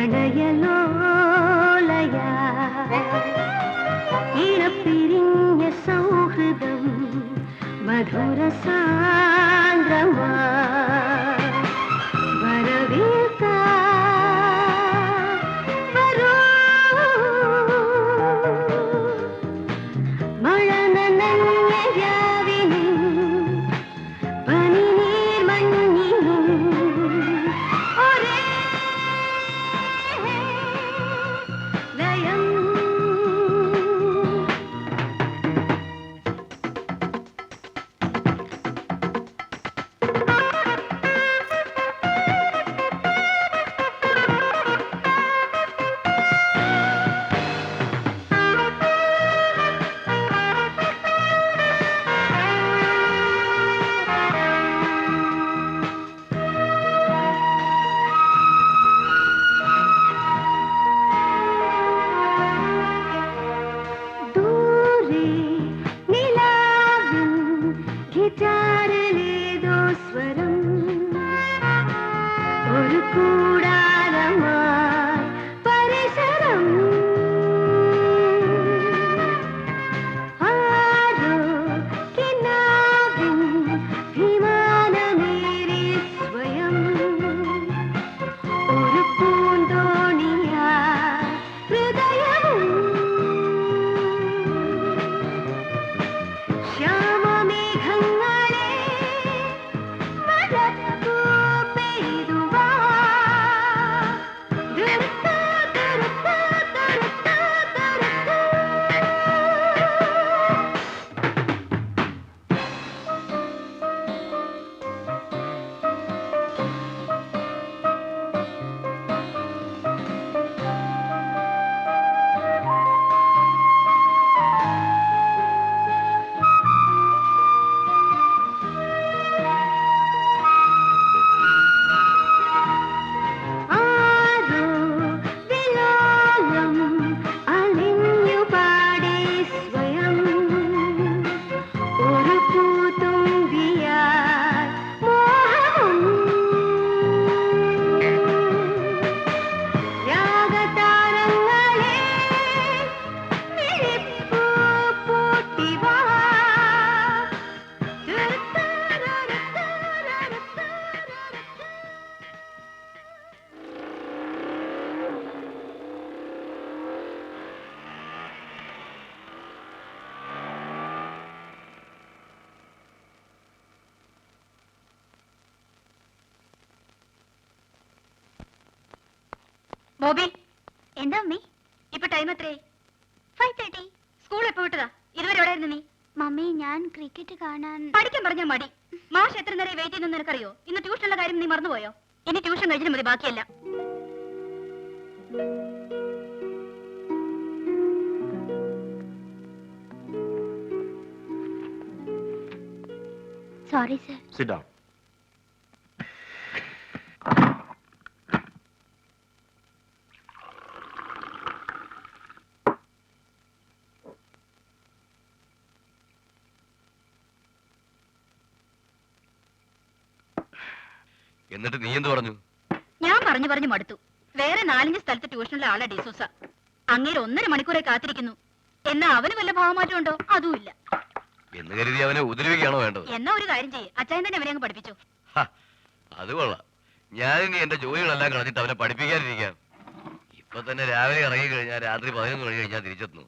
പ്രണയലോലയാ ഇണപ്പിരിഞ്ഞ സൗഹൃദം മധുര സാന്ദ്രമാ ബോബി, എന്താ മമ്മി? ഇപ്പൊ ടൈം എത്രയായി? 5:30. സ്കൂൾ എപ്പോ വിട്ടതാ? ഇതുവരെ എവിടെയായിരുന്നു നീ? മമ്മി, ഞാൻ ക്രിക്കറ്റ് കാണാൻ. പഠിക്കാൻ പറഞ്ഞാ മടി. മാഷ് എത്ര നേരം വെയിറ്റ് ചെയ്യുന്നു നിനക്കറിയോ? ഇന്ന് ട്യൂഷനുള്ള കാര്യം നീ മറന്നുപോയോ? ഇനി ട്യൂഷൻ കഴിഞ്ഞിട്ട് മതി ബാക്കിയല്ല. Sorry sir. Sit down. എന്നിട്ട് നീ എന്ത് പറഞ്ഞു? ഞാൻ പറഞ്ഞു മടുത്തു. വേറെ 4-5 സ്ഥലത്ത് ട്യൂഷനുള്ള ആളാ ഡിസൂസ. അങ്ങേര് 1.5 മണിക്കൂറെ കാത്തിരിക്കുന്നു. എന്നാ അവന് വല്ല ഭാവമാറ്റം ഉണ്ടോ? അതുമില്ല. എന്ന് കരുതി അവനെ ഉപദ്രവിക്കുകയാണോ വേണ്ടത്? എന്നാ ഒരു കാര്യം ചെയ്യേ, അച്ചായൻ തന്നെ അവനെ അങ്ങ് പഠിപ്പിച്ചു. അത് കൊള്ളാം. ഞാനിനി എന്റെ ജോലികളെല്ലാം കളഞ്ഞിട്ട് അവനെ പഠിപ്പിക്കാതിരിക്കാം. ഇപ്പൊ തന്നെ രാവിലെ ഇറങ്ങി കഴിഞ്ഞാൽ രാത്രി 11 മണി കഴിഞ്ഞാൽ തിരിച്ചെത്തുന്നു.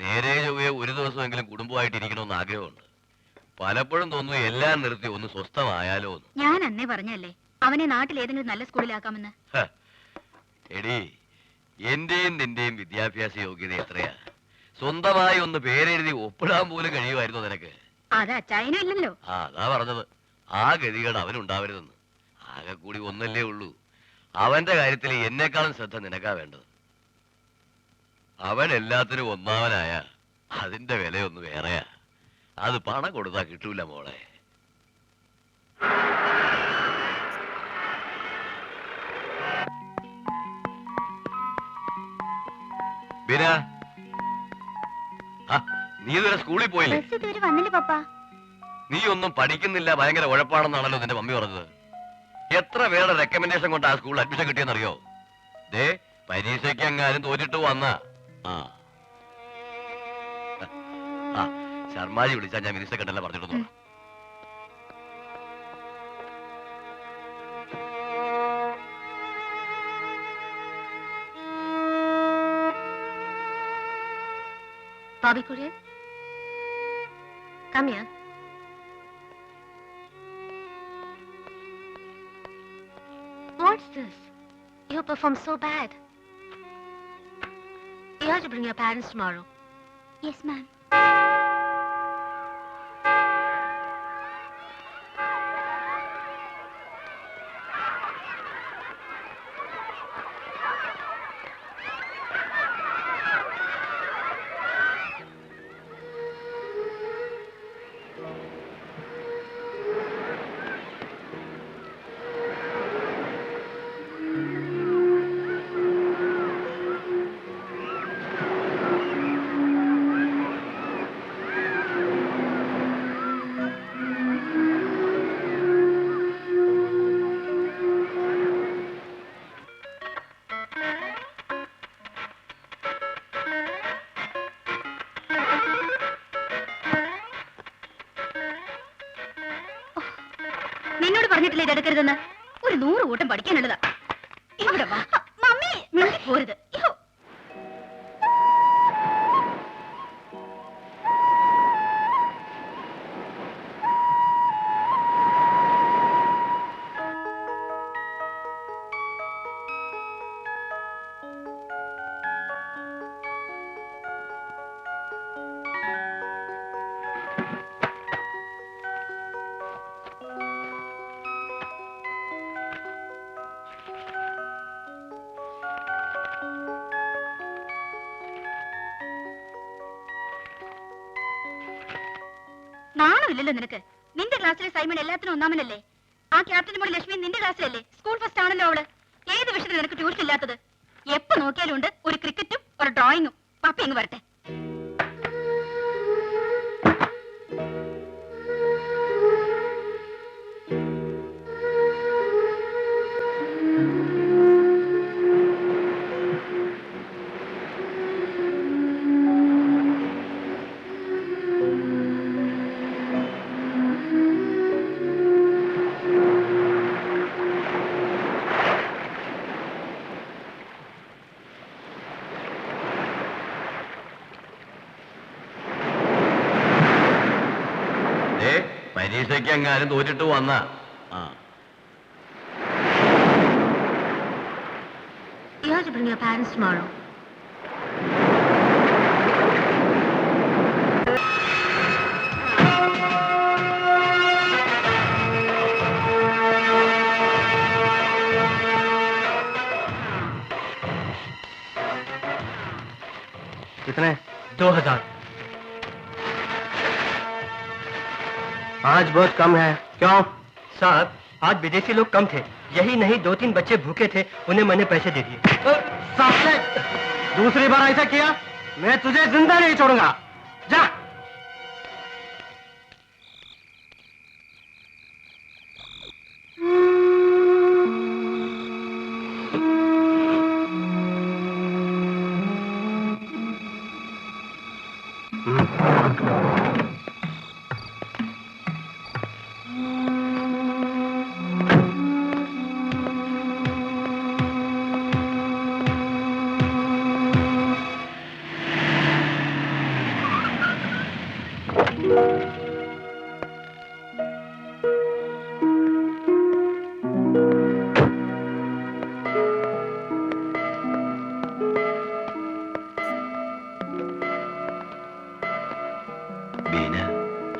നേരെ ചൊവ്വയെ ഒരു ദിവസമെങ്കിലും കുടുംബമായിട്ട് ഇരിക്കണമെന്ന് ആഗ്രഹമുണ്ട്. പലപ്പോഴും തോന്നുന്നു എല്ലാം നിർത്തി ഒന്ന് സ്വസ്ഥമായാലോ എന്ന്. ഞാൻ അന്നേ പറഞ്ഞല്ലേ അവനെ നാട്ടിൽ ഏതെങ്കിലും നല്ല സ്കൂളിലാക്കാമെന്ന്. എടി, എന്റെയും നിന്റെയും വിദ്യാഭ്യാസ യോഗ്യത എത്രയാ? സ്വന്തമായി ഒന്ന് പേരെഴുതി ഒപ്പിടാൻ പോലും കഴിയുമായിരുന്നു നിനക്ക്. അത് അച്ചായനും ഇല്ലല്ലോ. അതാ പറഞ്ഞത്, ആ ഗതികേട് അവനുണ്ടാവരുതെന്ന്. ആകെ കൂടി ഒന്നല്ലേ ഉള്ളൂ. അവന്റെ കാര്യത്തിൽ എന്നെക്കാളും ശ്രദ്ധ നിനക്കാ വേണ്ടത്. അവൻ എല്ലാത്തിനും ഒന്നാവനായ അതിന്റെ വിലയൊന്ന് വേറെയാ. അത് പണം കൊടുത്താ കിട്ടൂല മോളെ. ബീന, നീ ഇതുവരെ സ്കൂളിൽ പോയില്ലേ? വന്നില്ല പപ്പ. നീ ഒന്നും പഠിക്കുന്നില്ല, ഭയങ്കര ഉഴപ്പാണെന്നാണല്ലോ നിന്റെ മമ്മി പറഞ്ഞത്. എത്ര പേരുടെ റെക്കമെൻഡേഷൻ കൊണ്ട് ആ സ്കൂളിൽ അഡ്മിഷൻ കിട്ടിയെന്നറിയോ? ദേ പരീക്ഷയ്ക്ക് എങ്ങാനും തോറ്റിട്ട് വന്നാ ആ ശർമാജി വിളിച്ചാ ഞാൻ മിനിസ്റ്റർ കണ്ടല്ല പറഞ്ഞിട്ടു. Bobby Courier, come here. What's this? You performed so bad. You have to bring your parents tomorrow. Yes, ma'am. നിന്നോട് പറഞ്ഞിട്ടില്ലേ ഇതെടുക്കരുതെന്ന്? ഒരു 100 കൂട്ടം പഠിക്കാനുള്ളതാ. ഇവിടെ വാ. മമ്മി മിണ്ടി പോരുത്. നാണമില്ലല്ലോ നിനക്ക്? നിന്റെ ക്ലാസ്സിലെ സൈമൺ എല്ലാത്തിനും ഒന്നാമനല്ലേ? ആ ക്യാപ്റ്റന്റെ മോള് ലക്ഷ്മി നിന്റെ ക്ലാസ്സിലല്ലേ? സ്കൂൾ ഫസ്റ്റ് ആണല്ലോ അവള്. ഏത് വിഷയത്തിൽ നിനക്ക് ട്യൂഷൻ ഇല്ലാത്തത്? എപ്പോ നോക്കിയാലും ഉണ്ട് ഒരു ക്രിക്കറ്റും ഒരു ഡ്രോയിങ്ങും. പപ്പി ഇങ്ങ് വരട്ടെ. പരീക്ഷയ്ക്ക് എങ്ങാനും തോറ്റിട്ട് വന്നാ You have to bring your parents tomorrow. कितने? 2000। आज बहुत कम है। क्यों? साहब आज विदेशी लोग कम थे, यही नहीं 2-3 बच्चे भूखे थे, उन्हें मैंने पैसे दे दिए। दूसरी बार ऐसा किया मैं तुझे जिंदा नहीं छोड़ूंगा। जा।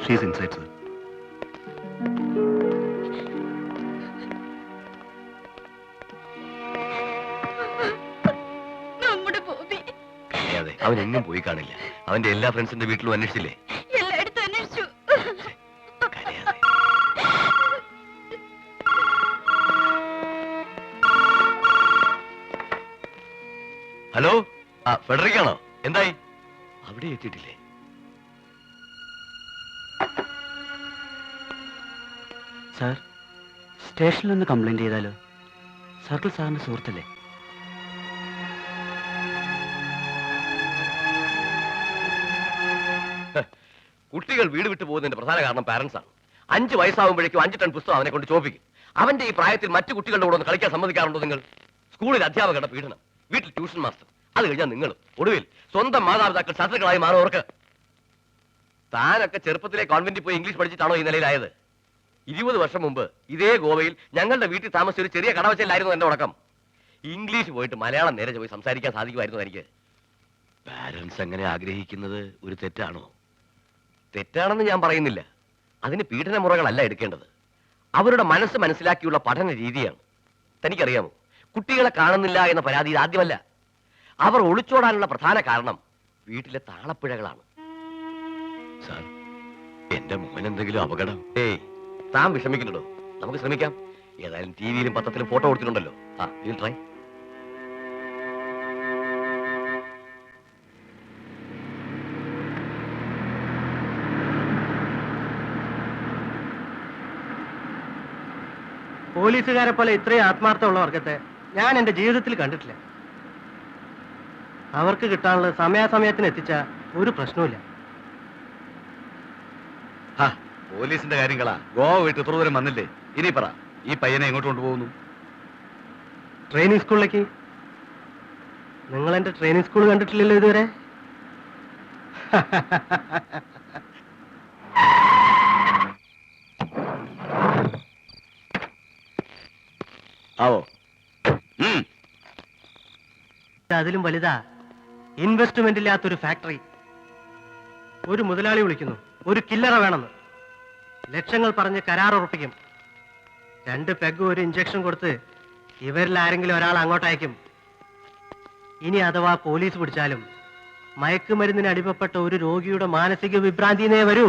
She's inside, sir. നമ്മുടെ ബോബി അതെ, അവൻ എങ്ങും പോയി കാണില്ല. അവന്റെ എല്ലാ ഫ്രണ്ട്സിന്റെ വീട്ടിലും അന്വേഷിച്ചില്ലേ? എല്ലായിടത്തും അന്വേഷിച്ചു. ഹലോ, ആ ഫെഡറിക്കാണോ? എന്തായി? അവിടെ എത്തിയിട്ടില്ലേ? സാർ സ്റ്റേഷനിൽ ഒന്ന് കംപ്ലൈന്റ് ചെയ്താലോ? സർക്കിൾ സാറിന്റെ സുഹൃത്തല്ലേ? കുട്ടികൾ വീട് വിട്ടു പോകുന്നതിന്റെ പ്രധാന കാരണം പാരന്റ്സ് ആണ്. 5 വയസ്സാകുമ്പോഴേക്കും 5 ടൺ പുസ്തകം അവനെ കൊണ്ട് ചോപ്പിക്കും. അവന്റെ ഈ പ്രായത്തിൽ മറ്റു കുട്ടികളുടെ കൂടെ ഒന്ന് കളിക്കാൻ സമ്മതിക്കാറുണ്ടോ നിങ്ങൾ? സ്കൂളിൽ അധ്യാപകരുടെ പീഡനം, വീട്ടിൽ ട്യൂഷൻ മാസ്റ്റർ, അത് കഴിഞ്ഞാൽ നിങ്ങൾ ഒടുവിൽ സ്വന്തം മാതാപിതാക്കൾ ശത്രുക്കളായി മാറുന്നവർക്ക്. താനൊക്കെ ചെറുപ്പത്തിലെ കോൺവെന്റിൽ പോയി ഇംഗ്ലീഷ് പഠിച്ചിട്ടാണോ ഈ നിലയിലായത്? 20 വർഷം മുമ്പ് ഇതേ ഗോവയിൽ ഞങ്ങളുടെ വീട്ടിൽ താമസിച്ച ഒരു ചെറിയ കടവച്ചലായിരുന്നു എന്റെ ഉടക്കം. ഇംഗ്ലീഷ് പോയിട്ട് മലയാളം നേരെ പോയി സംസാരിക്കാൻ സാധിക്കുമായിരുന്നു എനിക്ക്. പാരന്റ്സ് അങ്ങനെ ആഗ്രഹിക്കുന്നത് ഒരു തെറ്റാണോ? തെറ്റാണെന്ന് ഞാൻ പറയുന്നില്ല. അതിന് പീഡന മുറകളല്ല എടുക്കേണ്ടത്, അവരുടെ മനസ്സ് മനസ്സിലാക്കിയുള്ള പഠന രീതിയാണ്. തനിക്കറിയാമോ, കുട്ടികളെ കാണുന്നില്ല എന്ന പരാതി ആദ്യമല്ല. അവർ ഒളിച്ചോടാനുള്ള പ്രധാന കാരണം വീട്ടിലെ താളപ്പിഴകളാണ്. സാർ, എന്റെ മോൻ എന്തെങ്കിലും അപകടം? ഏയ്, താൻ വിഷമിക്കുന്നുണ്ടോ? നമുക്ക് ശ്രമിക്കാം. ഏതായാലും ടിവിയിലും പത്രത്തിലും ഫോട്ടോ കൊടുത്തിട്ടുണ്ടല്ലോ. ട്രൈ. പോലീസുകാരെ പോലെ ഇത്രയും ആത്മാർത്ഥമുള്ള വർഗത്തെ ഞാൻ എന്റെ ജീവിതത്തിൽ കണ്ടിട്ടില്ല. അവർക്ക് കിട്ടാനുള്ള സമയാസമയത്തിന് എത്തിച്ച ഒരു പ്രശ്നവുമില്ല. പോലീസിന്റെ കാര്യങ്ങളാ. ഗോവ വിട്ട് ഇത്ര ദൂരം വന്നില്ലേ? ഇനി പറ, ഈ പയ്യനെ എങ്ങോട്ട് കൊണ്ടുപോകുന്നു? ട്രെയിനിങ് സ്കൂളിലേക്ക്. നിങ്ങൾ എന്റെ ട്രെയിനിങ് സ്കൂൾ കണ്ടിട്ടില്ലല്ലോ ഇതുവരെ. ആവോ. അതിലും വലുതാ ഇൻവെസ്റ്റ്മെന്റ് ഇല്ലാത്തൊരു ഫാക്ടറി. ഒരു മുതലാളി വിളിക്കുന്നു, ഒരു കില്ലറ വേണമെന്ന്. ലക്ഷങ്ങൾ പറഞ്ഞ് കരാർ ഉറപ്പിക്കും. 2 പെഗ് ഒരു ഇഞ്ചക്ഷൻ കൊടുത്ത് ഇവരിൽ ആരെങ്കിലും ഒരാൾ അങ്ങോട്ടയക്കും. ഇനി അഥവാ പോലീസ് പിടിച്ചാലും മയക്കുമരുന്നിന് അടിമപ്പെട്ട ഒരു രോഗിയുടെ മാനസിക വിഭ്രാന്തിനെ വരൂ.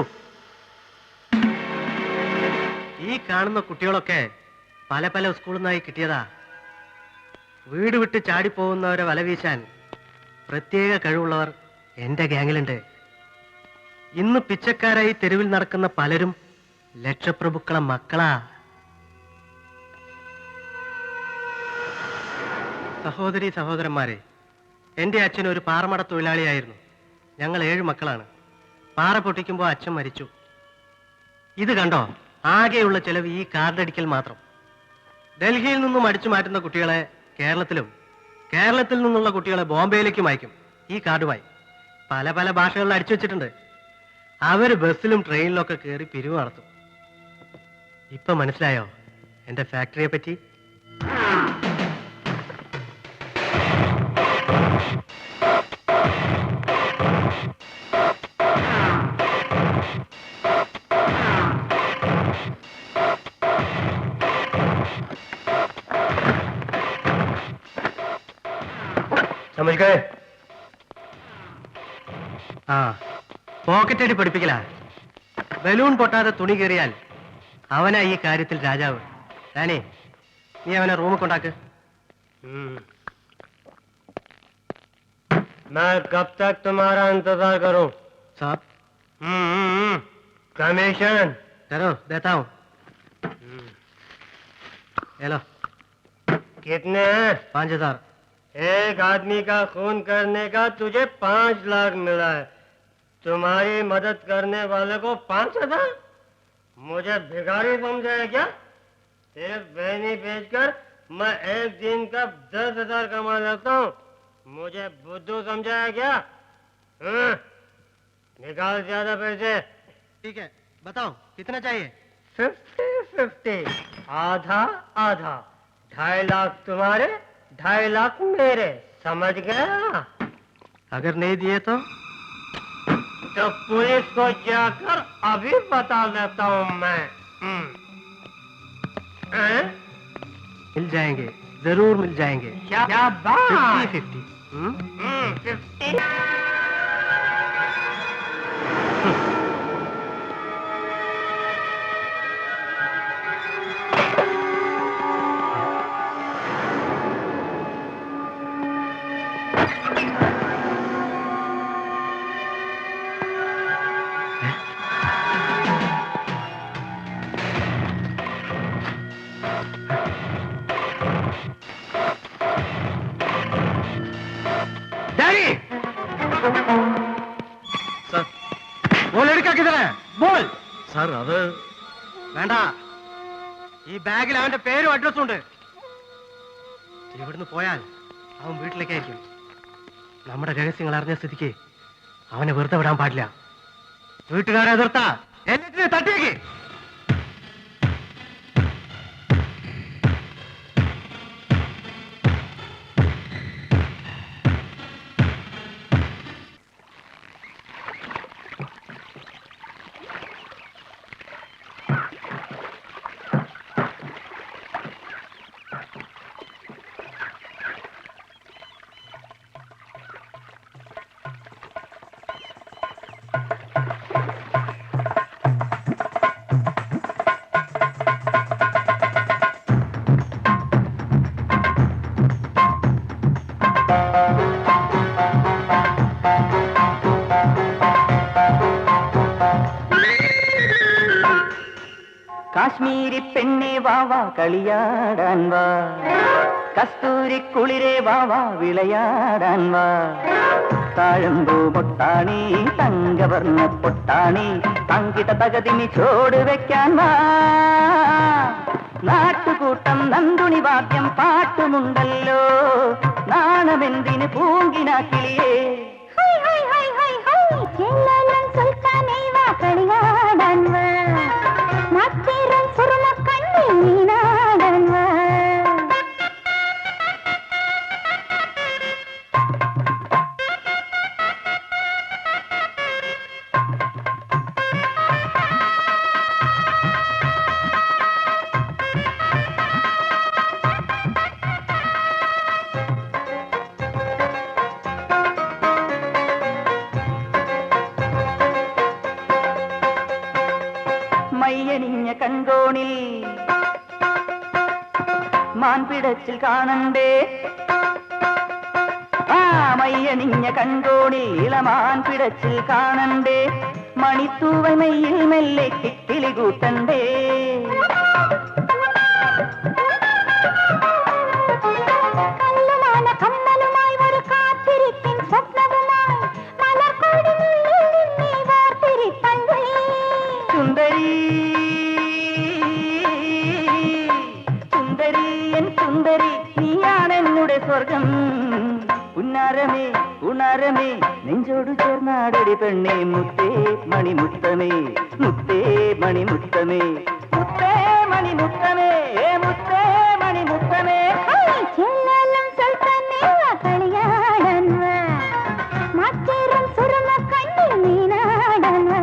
ഈ കാണുന്ന കുട്ടികളൊക്കെ പല പല സ്കൂളിൽ നിന്നായി കിട്ടിയതാ. വീട് വിട്ട് ചാടിപ്പോകുന്നവരെ വലവീശാൻ പ്രത്യേക കഴിവുള്ളവർ എന്റെ ഗ്യാങ്ങിലുണ്ട്. ഇന്ന് പിച്ചക്കാരായി തെരുവിൽ നടക്കുന്ന പലരും ലക്ഷപ്രഭുക്കളെ മക്കളാ. സഹോദരി സഹോദരന്മാരെ, എന്റെ അച്ഛൻ ഒരു പാറമട തൊഴിലാളിയായിരുന്നു. ഞങ്ങൾ 7 മക്കളാണ്. പാറ പൊട്ടിക്കുമ്പോൾ അച്ഛൻ മരിച്ചു. ഇത് കണ്ടോ, ആകെയുള്ള ചെലവ് ഈ കാർഡടിക്കൽ മാത്രം. ഡൽഹിയിൽ നിന്നും അടിച്ചു മാറ്റുന്ന കുട്ടികളെ കേരളത്തിലും, കേരളത്തിൽ നിന്നുള്ള കുട്ടികളെ ബോംബെയിലേക്കും അയക്കും ഈ കാർഡുമായി. പല പല ഭാഷകളിൽ അടിച്ചു വെച്ചിട്ടുണ്ട്. അവര് ബസ്സിലും ട്രെയിനിലൊക്കെ കയറി പിരിവ് നടത്തും. ഇപ്പൊ മനസ്സിലായോ എന്റെ ഫാക്ടറിയെ പറ്റി? समझ गए? പോക്കറ്റടി പഠിപ്പിക്കല. ബലൂൺ പൊട്ടാതെ തുണി കയറിയാൽ അവനാ ഈ കാര്യത്തിൽ രാജാവ്. ഞാനേ, നീ അവനെ റൂമിൽ കൊണ്ടാക്ക്. मैं कब तक तुम्हारा इंतजार करूं? साहब, कमीशन करो, देता हूं. हेलो, कितने हैं? 5000. एक आदमी का खून करने का तुझे 5 लाख मिला है. तुम्हारी मदद करने वाले को 5000? मुझे भिखारी समझा है क्या? एक बहनी बेचकर मैं एक दिन का 10,000 कमा लेता हूँ. मुझे बुद्धू समझा है क्या? निकाल ज्यादा पैसे. ठीक है, बताओ कितना चाहिए? 50-50, आधा आधा. 2.5 लाख तुम्हारे, 2.5 लाख मेरे. समझ गया? अगर नहीं दिए तो पुलिस को जाकर अभी बता देता हूँ मैं. मिल जाएंगे, जरूर मिल जाएंगे. क्या बात? 50-50. 50. Daddy! സാർ അത് വേണ്ട, ഈ ബാഗിൽ അവന്റെ പേരും അഡ്രസ്സും ഉണ്ട്. ഇവിടുന്ന് പോയാൽ അവൻ വീട്ടിലേക്കായിരിക്കും. നമ്മുടെ രഹസ്യങ്ങൾ അറിഞ്ഞ സ്ഥിതിക്ക് അവനെ വെറുതെ വിടാൻ പാടില്ല. വീട്ടുകാരെ എതിർത്താ എല്ലാത്തിനും തട്ടിയേക്ക്. കാശ്മീരി പെണ്ണെ വാവാ കളിയാടാൻ വാ, കസ്തൂരി കുളിരെ വാവാ വിളയാടാൻ വാ. താഴമ്പൂ പൊട്ടാണി തങ്കവർണ്ണ പൊട്ടാണി തങ്കിട്ട തകതിനി ചോട് വെക്കാൻ വാ. നാട്ടുകൂട്ടം നന്ദുണി വാദ്യം പാട്ടുമുണ്ടല്ലോ, നാണമെന്തിന് പൂങ്കിനാക്കിളിയേ. കളിയാടാൻ വാ, മത്തിരം സുറുമ കണ്ണി നീനാടാൻ വാ. മയ്യണിഞ്ഞ കൺകോണിൽ മാൻപിടച്ചിൽ കാണണ്ടേ, ആ മയ്യണിഞ്ഞ കൺകോണിൽ ഇളമാൻ പിടച്ചിൽ കാണണ്ടേ. മണിത്തൂവൽ മയ്യിൽ മെല്ലെ കിക്കിളി കൂട്ടണ്ടേ. കമ്മലുമായി ഒരു കാത്തിരിപ്പിൻ സ്വപ്നവുമായി മലർക്കോടിനുള്ളിൽ നിന്നെ വാർത്തിരിപ്പണ്ടേ. സുന്ദരി സുന്ദരി എൻ സുന്ദരി നീയാണെന്നുടെ സ്വർഗം. ഉന്നാരമേ ഉണാരമേ നെഞ്ചോട് ചേർന്നാടടി പെണ്ണേ. മുത്തേ മണിമുത്തമേ മുത്തേ മണിമുത്തമേ മുത്തേ മണിമുത്തമേ മുത്തേ മണിമുത്തമേ. ചെല്ലാലും സ്വൽപ്പനേ വാ കളിയാടാൻ വാ, മത്തിരം സുറുമ കണ്ണി നീനാടാൻ വാ.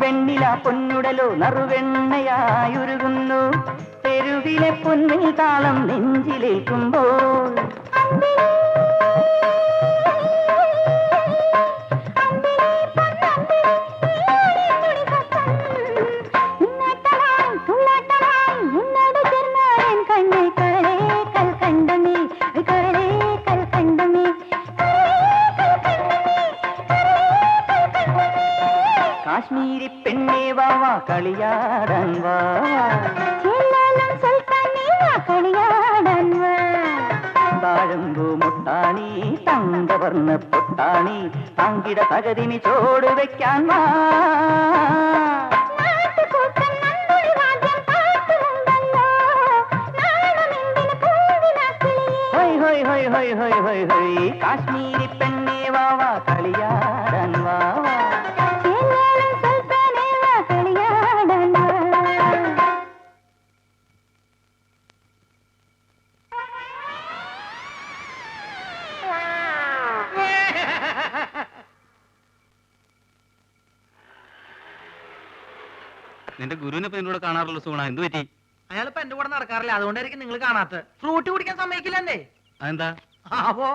വെണ്ണില പൊന്നുടലോ നറുവെണ്ണയായുരുകുന്നു, തെരുവിലെ പൊന്നിൽ താളം നെഞ്ചിലേക്കുമ്പോൾ. കാശ്മീരി പെണ്ണേ വാവാ കളിയാടാൻ വാ, ചെല്ലാലും സ്വൽപ്പനേ വാ കളിയാടാൻ വാ. താഴമ്പൂ മുട്ടാണി തങ്കവർണ്ണ പൊട്ടാണി തങ്കിട തകതിനി ചോട് വെക്കാൻ വാ. നാട്ടുകൂട്ടം നന്ദുണി വാദ്യം പാട്ടുമുണ്ടല്ലോ, നാണമെന്തിന് പൂങ്കിനാക്കിളിയേ. ഹൊയ് ഹൊയ് ഹൊയ് ഹൊയ് ഹൊയ് ഹൊയ് ഹൊയ് കാശ്മീരി പെണ്ണേ വാവാ കളിയാടാൻ വാ. ചെല്ലാലും സ്വൽപ്പനേ വാ കളിയാടാൻ വാ. നിന്റെ ഗുരുവിനെ ഇപ്പൊ എന്നോട് കാണാറുള്ള സുഗുണ, എന്ത് പറ്റി? നടക്കാറില്ല, അതുകൊണ്ടായിരിക്കും നിങ്ങൾ കാണാത്ത. ഫ്രൂട്ട് കുടിക്കാൻ സമ്മതിക്കില്ലെന്നേ. അതെന്താ? ആവോ.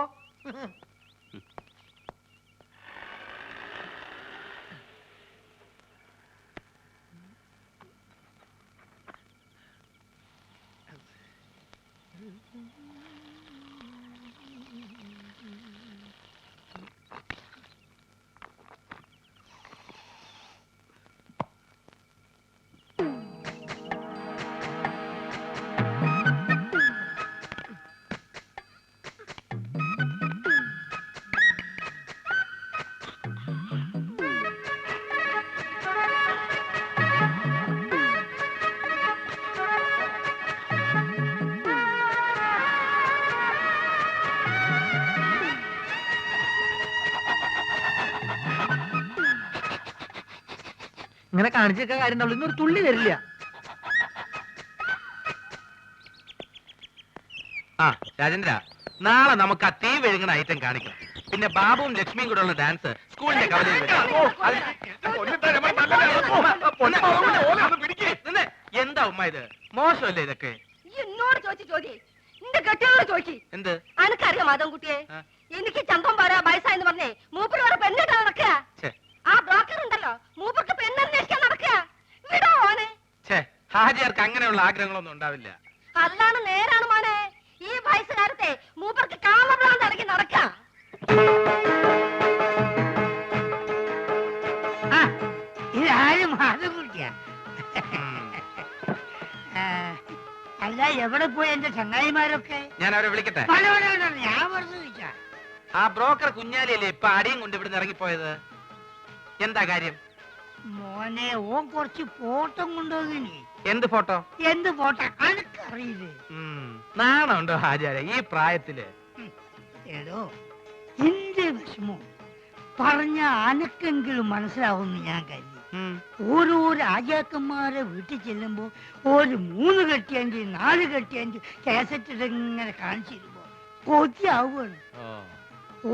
ഇങ്ങനെ കാണിച്ചൊക്കെ കാര്യം ഉണ്ടാവുള്ളൂ, ഇന്നൊരു തുള്ളി വരില്ല. ആ രാജേന്ദ്ര, നാളെ നമുക്ക് ആ തീ വെഴുങ്ങുന്ന ഐറ്റം കാണിക്കണം. പിന്നെ ബാബുവും ലക്ഷ്മിയും കൂടെ ഉള്ള ഡാൻസ് സ്കൂളിന്റെ കവലയിൽ എന്താ ഉമ്മ ഇത്? മോശമല്ലേ ഇതൊക്കെ? എന്നോട് ചോദിച്ചു ചോദ്യം നിന്റെ കെട്ടിയോട് ചോദിച്ചു. എന്ത്? അനക്കറിയാം മാധവൻകുട്ടിയെ, എനിക്ക് ചന്തം പോരാ വയസ്സായെന്ന് പറഞ്ഞേ മൂപ്പര് വേറെ പെണ്ണിട്ടാ നടക്കുക. ഛെ, ആ ബ്രോക്കർ ഉണ്ടല്ലോ മൂപ്പർക്ക് പെണ്ണന്വേഷിക്കാൻ നടക്കുക. വിടോ ഓനെ. ഛേ, ഹാജിയാർക്ക് അങ്ങനെയുള്ള ആഗ്രഹങ്ങളൊന്നും ഉണ്ടാവില്ല. അല്ലാണ് നേരാണ് മോനെ. ഈ വയസ്സുകാരത്തെ മൂപ്പർക്ക് കാമഭ്രാന്ത് ഇറങ്ങി നടക്കുക. ഇതാരും മാധവൻകുട്ടിയാ? അല്ല, എവിടെ പോയി എന്റെ ചങ്ങായിമാരൊക്കെ? ഞാൻ അവരെ വിളിക്കട്ടെ? ഞാൻ വെറുതെ ചോദിച്ചാ. ആ ബ്രോക്കർ കുഞ്ഞാലിയല്ലേ ഇപ്പൊ അടിയും കൊണ്ട് ഇവിടുന്ന് ഇറങ്ങിപ്പോയത്? എന്താ കാര്യം? മോനെ, ഓൻ കുറച്ച് ഫോട്ടോ കൊണ്ടുപോകിനി. എന്ത് ഫോട്ടോ? എന്ത് ഫോട്ടോ അനക്കറിയില്ലേ? നാണുണ്ടോ ഹാജിയാരെ ഈ പ്രായത്തില്? എടോ, എന്റെ വിഷമോ പറഞ്ഞ അനക്കെങ്കിലും മനസ്സിലാവുമെന്ന് ഞാൻ കരുതി. ഓരോ രാജാക്കന്മാരെ വീട്ടിൽ ചെല്ലുമ്പോ ഒരു 3 കെട്ടിയഞ്ച് 4 കെട്ടിയഞ്ച് കേസറ്റ് ഇങ്ങനെ കാണിച്ചിരുമ്പോ കൊതിയാവുകയാണ്.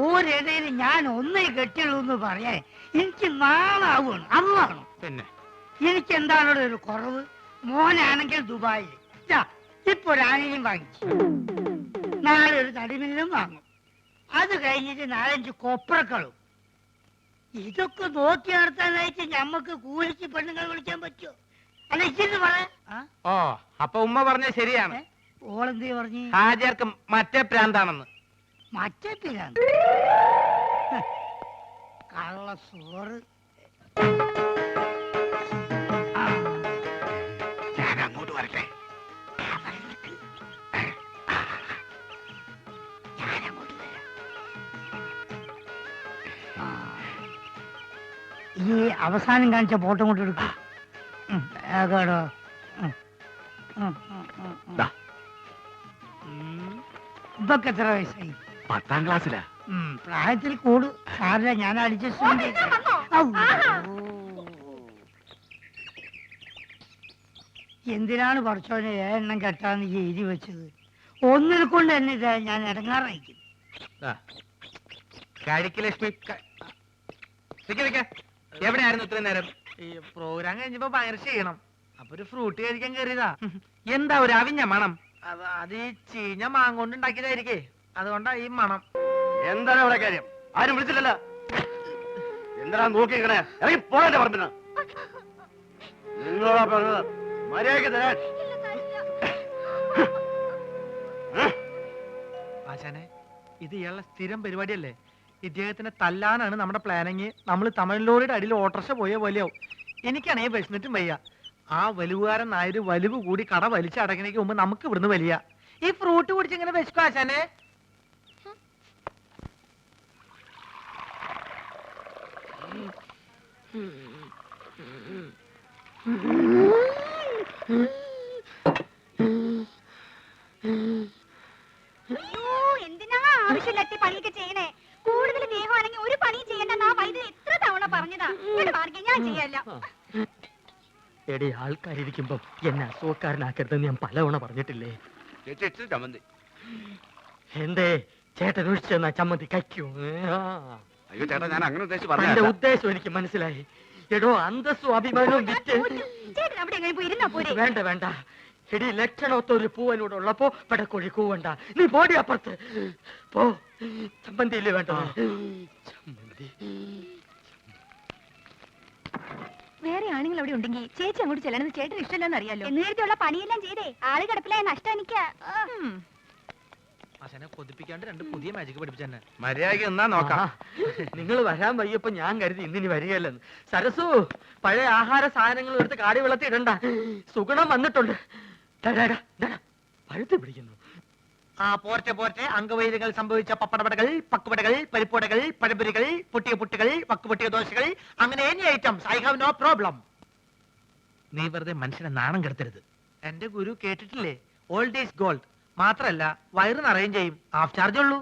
ഓരിടയിൽ ഞാൻ ഒന്നേ കെട്ടിയുള്ളൂ എന്ന് പറയാൻ എനിക്ക് നാളാവുകയാണ്. അന്നാണ് പിന്നെ എനിക്ക് എന്താണോ ഒരു കുറവ്. മോനാണെങ്കിൽ ദുബായിൽ ഇപ്പൊ ഒരു ആനയും വാങ്ങിച്ചു, നാളെ ഒരു തടിമില്ലും വാങ്ങും. അത് കഴിഞ്ഞിട്ട് 4-5 കൊപ്രക്കളും. ഇതൊക്കെ നോക്കി നടത്താനായിട്ട് ഞമ്മക്ക് കൂലിക്ക് പെണ്ണുങ്ങൾ വിളിക്കാൻ പറ്റുമോ? അല്ല, ഇച്ചിരി പറയാ. ഓ, അപ്പൊ ഉമ്മ പറഞ്ഞ ശരിയാണ്. ഓളെന്തേ പറഞ്ഞു? ഹാജിയാർക്ക് മറ്റേ പ്രാന്താണെന്ന്. മറ്റേ പിരാന്ത് കള്ള സോറ്. ഞാൻ അങ്ങോട്ട് വരട്ടെ. ഈ അവസാനം കാണിച്ച ഫോട്ടോ കൊണ്ട് എടുക്കും. ഇതൊക്കെ എത്ര വയസ്സായി? 10ാം ക്ലാസ്സിലാ. പ്രായത്തിൽ കൂടു സാറില്ല, ഞാൻ അഡ്ജസ്റ്റ്. എന്തിനാണ് പഠിച്ചോനെ എണ്ണം കെട്ടാന്ന് എഴുതി വെച്ചത്? ഒന്നിൽ കൊണ്ട് തന്നെ ഇതാ ഞാൻ ഇടങ്ങാറായിരിക്കും. കഴിക്ക് ലക്ഷ്മി. എവിടെയായിരുന്നു ഇത്രയും നേരം? ഈ പ്രോഗ്രാം കഴിഞ്ഞപ്പോ ഭയങ്കര ചെയ്യണം, അപ്പൊ ഒരു ഫ്രൂട്ട് കഴിക്കാൻ കയറിയതാ. എന്താ ഒരു അവിഞ്ഞ മണം? അത് ഈ ചീഞ്ഞ മാങ്ങോണ്ട് ഉണ്ടാക്കിയതായിരിക്കേ, അതുകൊണ്ടാ ഈ മണം. എന്താണ് അവിടെ കാര്യം? ആരും വിളിച്ചില്ലല്ലോ. എന്തിനാ നോക്കിക്കണേ? ഇറങ്ങി പോകണ്ടേ പറഞ്ഞ? നിങ്ങളോടാ പറഞ്ഞത് മര്യാദയ്ക്ക് തരാൻ. ആശാനെ, ഇത് ഇയാളുടെ സ്ഥിരം പരിപാടിയല്ലേ? ഇദ്ദേഹത്തിനെ തല്ലാനാണ് നമ്മുടെ പ്ലാനിങ്. നമ്മൾ തമിഴ്ലോറിയുടെ അടിയിൽ ഓട്ടർഷ പോയ പോലെയാവും. എനിക്കാണെങ്കിൽ വിശന്നിട്ടും വയ്യ. ആ വലുവുകാരൻ നായര് വലിവ് കൂടി കട വലിച്ചടക്കണേക്ക് മുമ്പ് നമുക്ക് ഇവിടുന്ന് വലിയ. ഈ ഫ്രൂട്ട് കുടിച്ചിങ്ങനെ വിശക്കും ആശാനെ. എന്തിനാ ആവശ്യമില്ലാത്ത പണിയൊക്കെ ചെയ്യണേ? കൂടുതൽ ദേഹമാണെങ്കിൽ ഒരു പണിയും ചെയ്യണ്ടെന്ന് ആ വൈദ്യുതി എത്ര തവണ പറഞ്ഞതാ. ഞാൻ ചെയ്യല്ല. എടി, ആൾക്കാരിയ്ക്കുമ്പോ എന്നെ അസുഖക്കാരനാക്കരുതെന്ന് ഞാൻ പലവണ പറഞ്ഞിട്ടില്ലേ? ചമ്മന്തി. എന്തേ ചേട്ടൻ ഒഴിച്ചെന്നാ ചമ്മന്തി കഴിക്കൂ? അയ്യോ ചേട്ടാ, ഞാൻ അങ്ങനെ ഉദ്ദേശിച്ച് എന്റെ പറഞ്ഞ ഉദ്ദേശം എനിക്ക് മനസ്സിലായി. എടോ, അന്തസ്സും അഭിമാനവും വിറ്റ് ചേട്ടൻ അവിടെ എങ്ങനെ പോയി ഇരുന്നാ പോരെ? വേണ്ട വേണ്ട, എടി ലക്ഷണമൊത്ത ഒരു പൂവനോട് ഉള്ളപ്പോ പടക്കോഴി കൂവണ്ട. നീ പോടി അപ്പുറത്ത് പോ. ചമ്മന്തിയില്ലേ വേണ്ടത്? ചമ്മന്തി. വേറെ ആണുങ്ങൾ അവിടെ ഉണ്ടെങ്കിൽ ചേച്ചി അങ്ങോട്ട് ചെല്ലണമെന്ന് ചേട്ടന് ഇഷ്ടമല്ലെന്ന് അറിയാലോ. എന്ന് കരുതിയുള്ള പണിയെല്ലാം ചെയ്തേ ആള് കിടപ്പിലായ നഷ്ടം എനിക്ക്. അച്ഛനെ കൊതിപ്പിക്കാണ്ട് 2 പുതിയ മാജിക് പഠിപ്പിച്ചെന്നെ. മര്യാദയ്ക്ക് എന്നാ നോക്കാം. നിങ്ങൾ വരാൻ വയ്യപ്പോ ഞാൻ കരുതി ഇന്നിനി വരികയല്ലെന്ന്. സരസു, പഴയ ആഹാര സാധനങ്ങൾ എടുത്ത് കാടി വെള്ളത്തിൽ ഇടണ്ട. സുഗുണം വന്നിട്ടുണ്ട്. പഴുത്ത് പിടിക്കുന്നു. ആ പോർച്ച പോർച്ച അംഗവൈദ്യങ്ങൾ സംഭവിച്ച പപ്പടവടകൾ, പക്കുവടകൾ, പരിപ്പുവടകൾ, പഴപൊരികൾ, പൊട്ടിയ പുട്ടുകൾ, വക്കുപൊട്ടിയ ദോശകൾ, അങ്ങനെ any items. I have no problem. നീ വെറുതെ മനുഷ്യനെ നാണം കെടുത്തരുത്. എന്റെ ഗുരു കേട്ടിട്ടില്ലേ, ഓൾഡ് ഈസ് ഗോൾഡ്. മാത്രല്ല വയറ് നിറയും ചെയ്യും, ഹാഫ് ചാർജ് ഉള്ളൂ.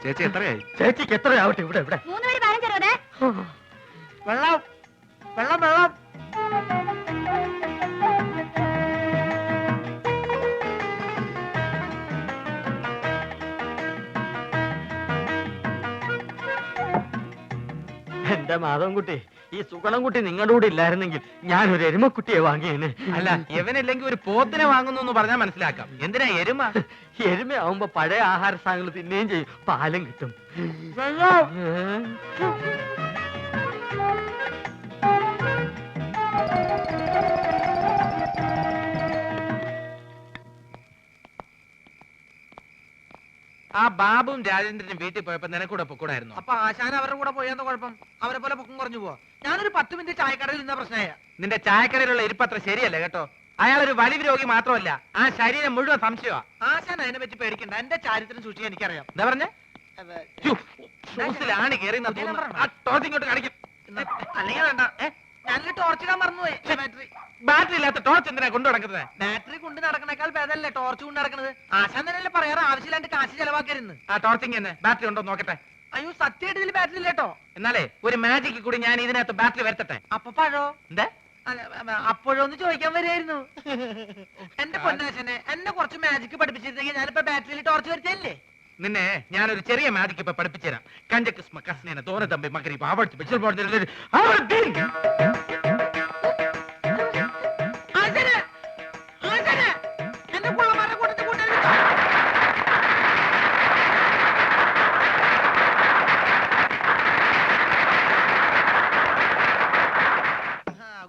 ചേച്ചി എത്രയായി? ചേച്ചിക്ക് എത്രയാവട്ടെ? ഇവിടെ ഇവിടെ 3 മണി 15 വെള്ളം വെള്ളം വെള്ളം. എന്റെ മാധവൻകുട്ടി, ഈ സുഗണൻകുട്ടി നിങ്ങളുടെ കൂടെ ഇല്ലായിരുന്നെങ്കിൽ ഞാനൊരു എരുമക്കുട്ടിയെ വാങ്ങിയേനെ. അല്ല, ഇവനില്ലെങ്കിൽ ഒരു പോത്തിനെ വാങ്ങുന്നു എന്ന് പറഞ്ഞാൽ മനസ്സിലാക്കാം. എന്തിനാ എരുമ? എരുമയാവുമ്പോ പഴയ ആഹാര സാധനങ്ങൾ തിന്നുകയും ചെയ്യും, പാലും കിട്ടും. ആ ബാബുവും രാജേന്ദ്രനും വീട്ടിൽ പോയപ്പോ നിനക്കൂടെ പൊക്കൂടായിരുന്നു. അപ്പൊ ആശാൻ അവരുടെ കൂടെ പോയെന്ന കുഴപ്പം? അവരെ പോലെ പൊക്കം കുറഞ്ഞു പോവാ. ഞാനൊരു 10 മിനിറ്റ് ചായക്കടയിൽ നിന്ന പ്രശ്നമായ. നിന്റെ ചായക്കടയിലുള്ള ഇരിപ്പത്ര ശരിയല്ല കേട്ടോ. അയാൾ ഒരു വലിവ് രോഗി മാത്രമല്ല, ആ ശരീരം മുഴുവൻ സംശയമാ. ആശാൻ അതിനെ പറ്റി പേടിക്കണ്ട, എന്റെ ചാരിത്രം സൂക്ഷിക്കാൻ എനിക്കറിയാം. എന്താ പറഞ്ഞേ? ഷൂസിലാണ് കയറി ഇങ്ങോട്ട് കാണിക്കും. അല്ലെങ്കിൽ വേണ്ട, ഞാനൊരു ടോർച്ച് ഇടാൻ മറന്നുപോയി. ബാറ്ററി ബാറ്ററി ഇല്ലാത്ത ടോർച്ച് എന്തിനാ കൊണ്ടു നടക്കുന്നത്? ബാറ്ററി കൊണ്ട് നടക്കണേക്കാൾ ഭേദമല്ലേ ടോർച്ച് കൊണ്ട് നടക്കുന്നത്? ആശാൻ തന്നെയല്ലേ പറയാറ് ആവശ്യമില്ലാണ്ട് കാശ് ചെലവാക്കരുന്ന്. ആ ടോർച്ചിങ് തന്നെ ബാറ്ററി ഉണ്ടോ നോക്കട്ടെ. അയ്യോ, സത്യമായിട്ട് ഇതിൽ ബാറ്ററി ഇല്ലേട്ടോ. എന്നാലേ ഒരു മാജിക്ക് കൂടി ഞാൻ ഇതിനകത്ത് ബാറ്ററി വരുത്തട്ടെ. അപ്പൊ പഴോ? എന്താ അപ്പോഴൊന്ന് ചോദിക്കാൻ വരായിരുന്നു. എന്റെ പൊന്നാശനെ, എന്നെ കുറച്ച് മാജിക് പഠിപ്പിച്ചിരുന്നെങ്കിൽ ഞാനിപ്പോ ബാറ്ററിയിൽ ടോർച്ച് വരുത്തല്ലേ. നിന്നെ ഞാനൊരു ചെറിയ മാജിക്ക് ഇപ്പൊ പഠിപ്പിച്ചുതരാം. കഞ്ചക്കിസ്മ കസ്നേന തോന തമ്പി മകരി ആവർത്തി പിച്ചൽ പോടുന്ന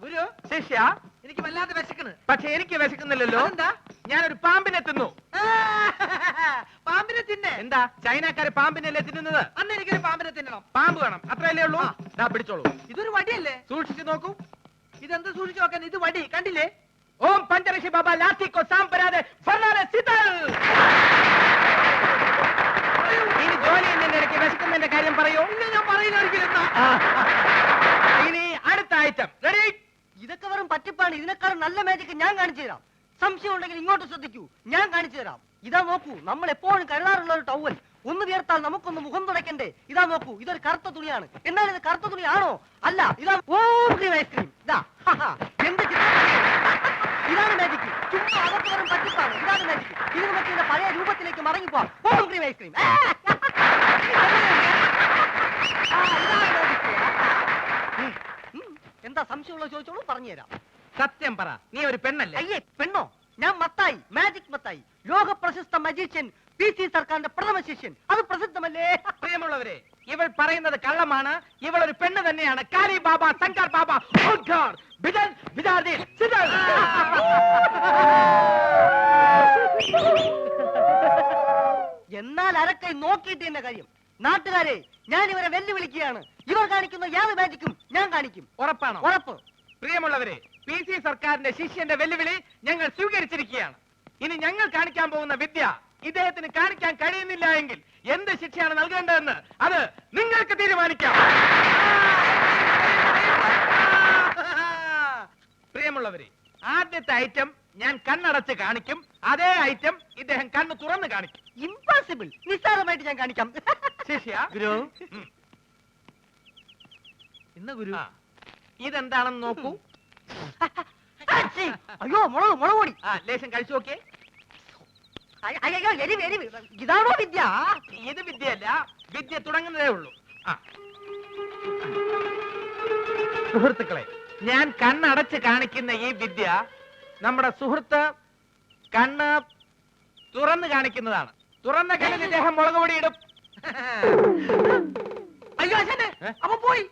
ഗുരു, ശിഷ്യ, എനിക്ക് വല്ലാതെ വിശക്കണ്. പക്ഷെ എനിക്ക് വിശക്കുന്നില്ലല്ലോ. എന്താ? ഞാനൊരു പാമ്പിനെ തിന്നു. പാമ്പിനെ തിന്നെ? എന്താ ചൈനക്കാര് പാമ്പിനല്ലേ തിന്നുന്നത്? അന്ന് എനിക്കൊരു പാമ്പിനെ തിന്നണം. പാമ്പ് വേണം, അത്രയല്ലേ ഉള്ളൂ. ദാ പിടിച്ചോളൂ. ഇതൊരു വടിയല്ലേ? സൂക്ഷിച്ചു നോക്കൂ. ഇതെന്ത് സൂക്ഷിച്ചു നോക്കാൻ? ഇത് വടി കണ്ടില്ലേ? ഓം പഞ്ചരക്ഷി ബാബ ലാത്തി കോ സാമ്പരാതെ ഫർണാലെ സിതൽ. ഇനി ജോലി ഇടയ്ക്ക് വിശക്കുന്നതിന്റെ കാര്യം പറയൂ. ഇല്ല, ഞാൻ പറയില്ല ഒരിക്കലും. ഇനി അടുത്ത ഐറ്റം റെഡി. ഇതൊക്കെ വെറും പറ്റിപ്പാണ്. ഇതിനേക്കാളും നല്ല മാജിക് ഞാൻ കാണിച്ചു തരാം. സംശയം ഉണ്ടെങ്കിൽ ഇങ്ങോട്ട് ശ്രദ്ധിക്കൂ, ഞാൻ കാണിച്ചു തരാം. ഇതാ നോക്കൂ, നമ്മൾ എപ്പോഴും കരുതാറുള്ള ഒരു ടവൽ. ഒന്ന് വിയർത്താൽ നമുക്കൊന്ന് മുഖം തുടയ്ക്കണ്ടേ? ഇതാ നോക്കൂ, ഇതൊരു കറുത്ത തുണിയാണ്. എന്നാൽ ഇത് കറുത്ത തുണിയാണോ? അല്ല, ഇതാ ഐസ്ക്രീം. ഇതാ എന്ത് ഇതാണ് മാജിക്. ചുമ്മാ അതൊക്കെ വെറും പറ്റിപ്പാണ്. ഇതാണ് മാജിക്. ഇത് നമുക്ക് ഇതിന്റെ പഴയ രൂപത്തിലേക്ക് മടങ്ങിപ്പോവാം. ഓം ക്രീം ഐസ്ക്രീം. എന്താ സംശയമുള്ള ചോദിച്ചോളൂ, പറഞ്ഞുതരാം. സത്യം പറ, നീ ഒരു പെണ്ണല്ലേ? അയ്യേ, പെണ്ണോ? ഞാൻ മത്തായി, മാജിക് മത്തായി, ലോക പ്രശസ്ത മജീഷ്യൻ, PC സർക്കാരിന്റെ പ്രഥമ ശിഷ്യൻ. അത് പ്രസിദ്ധമല്ലേ? പ്രിയമുള്ളവരെ, ഇവൾ പറയുന്നത് കള്ളമാണ്. ഇവൾ ഒരു പെണ്ണ് തന്നെയാണ്. കാലി ബാബ, ശങ്കർ ബാബ, ഓംകാർ, ബിദൽ, ബിദാർദി, സിദൽ. എന്നാൽ അരക്കൈ നോക്കിയിട്ട് എന്നെ കാര്യം. നാട്ടുകാരെ, ഞാൻ ഇവരെ വെല്ലുവിളിക്കുകയാണ്. ഇവർ കാണിക്കുന്ന യാതൊരു മാജിക്കും ഞാൻ കാണിക്കും. ഉറപ്പാണോ? ഉറപ്പ്. പ്രിയമുള്ളവരെ, PC സർക്കാരിന്റെ ശിഷ്യന്റെ വെല്ലുവിളി ഞങ്ങൾ സ്വീകരിച്ചിരിക്കുകയാണ്. ഇനി ഞങ്ങൾ കാണിക്കാൻ പോകുന്ന വിദ്യ ഇദ്ദേഹത്തിന് കാണിക്കാൻ കഴിയുന്നില്ല എങ്കിൽ എന്ത് ശിക്ഷയാണ് നൽകേണ്ടതെന്ന് അത് നിങ്ങൾക്ക് തീരുമാനിക്കാം. പ്രിയമുള്ളവരെ, ആദ്യത്തെ ഐറ്റം ഞാൻ കണ്ണടച്ച് കാണിക്കും. അതേ ഐറ്റം ഇദ്ദേഹം കണ്ണ് തുറന്ന് കാണിക്കും. ഇംപോസിബിൾ. നിസ്സാരമായിട്ട് ഞാൻ കാണിക്കാം. ശിഷ്യ, ഗുരു, ഉം. ഇന്ന് ഗുരു. ഇതെന്താണെന്ന് നോക്കൂ. അയ്യോ മുളക് മുളക് പൊടി. ആ ലേശം കഴിച്ചു നോക്കിയേ. അയ്യോ എരിവ് എരിവ്. ഇതാണോ വിദ്യ? ഇത് വിദ്യയല്ല, വിദ്യ തുടങ്ങുന്നതേ ഉള്ളൂ. ആ സുഹൃത്തുക്കളെ, ഞാൻ കണ്ണടച്ച് കാണിക്കുന്ന ഈ വിദ്യ നമ്മുടെ സുഹൃത്ത് കണ്ണ് തുറന്ന് കാണിക്കുന്നതാണ്. തുറന്ന കണ്ണിൽ ഇദ്ദേഹം മുളക് പൊടി ഇടും. അയ്യോ അച്ഛനെ അപ്പൊ പോയി.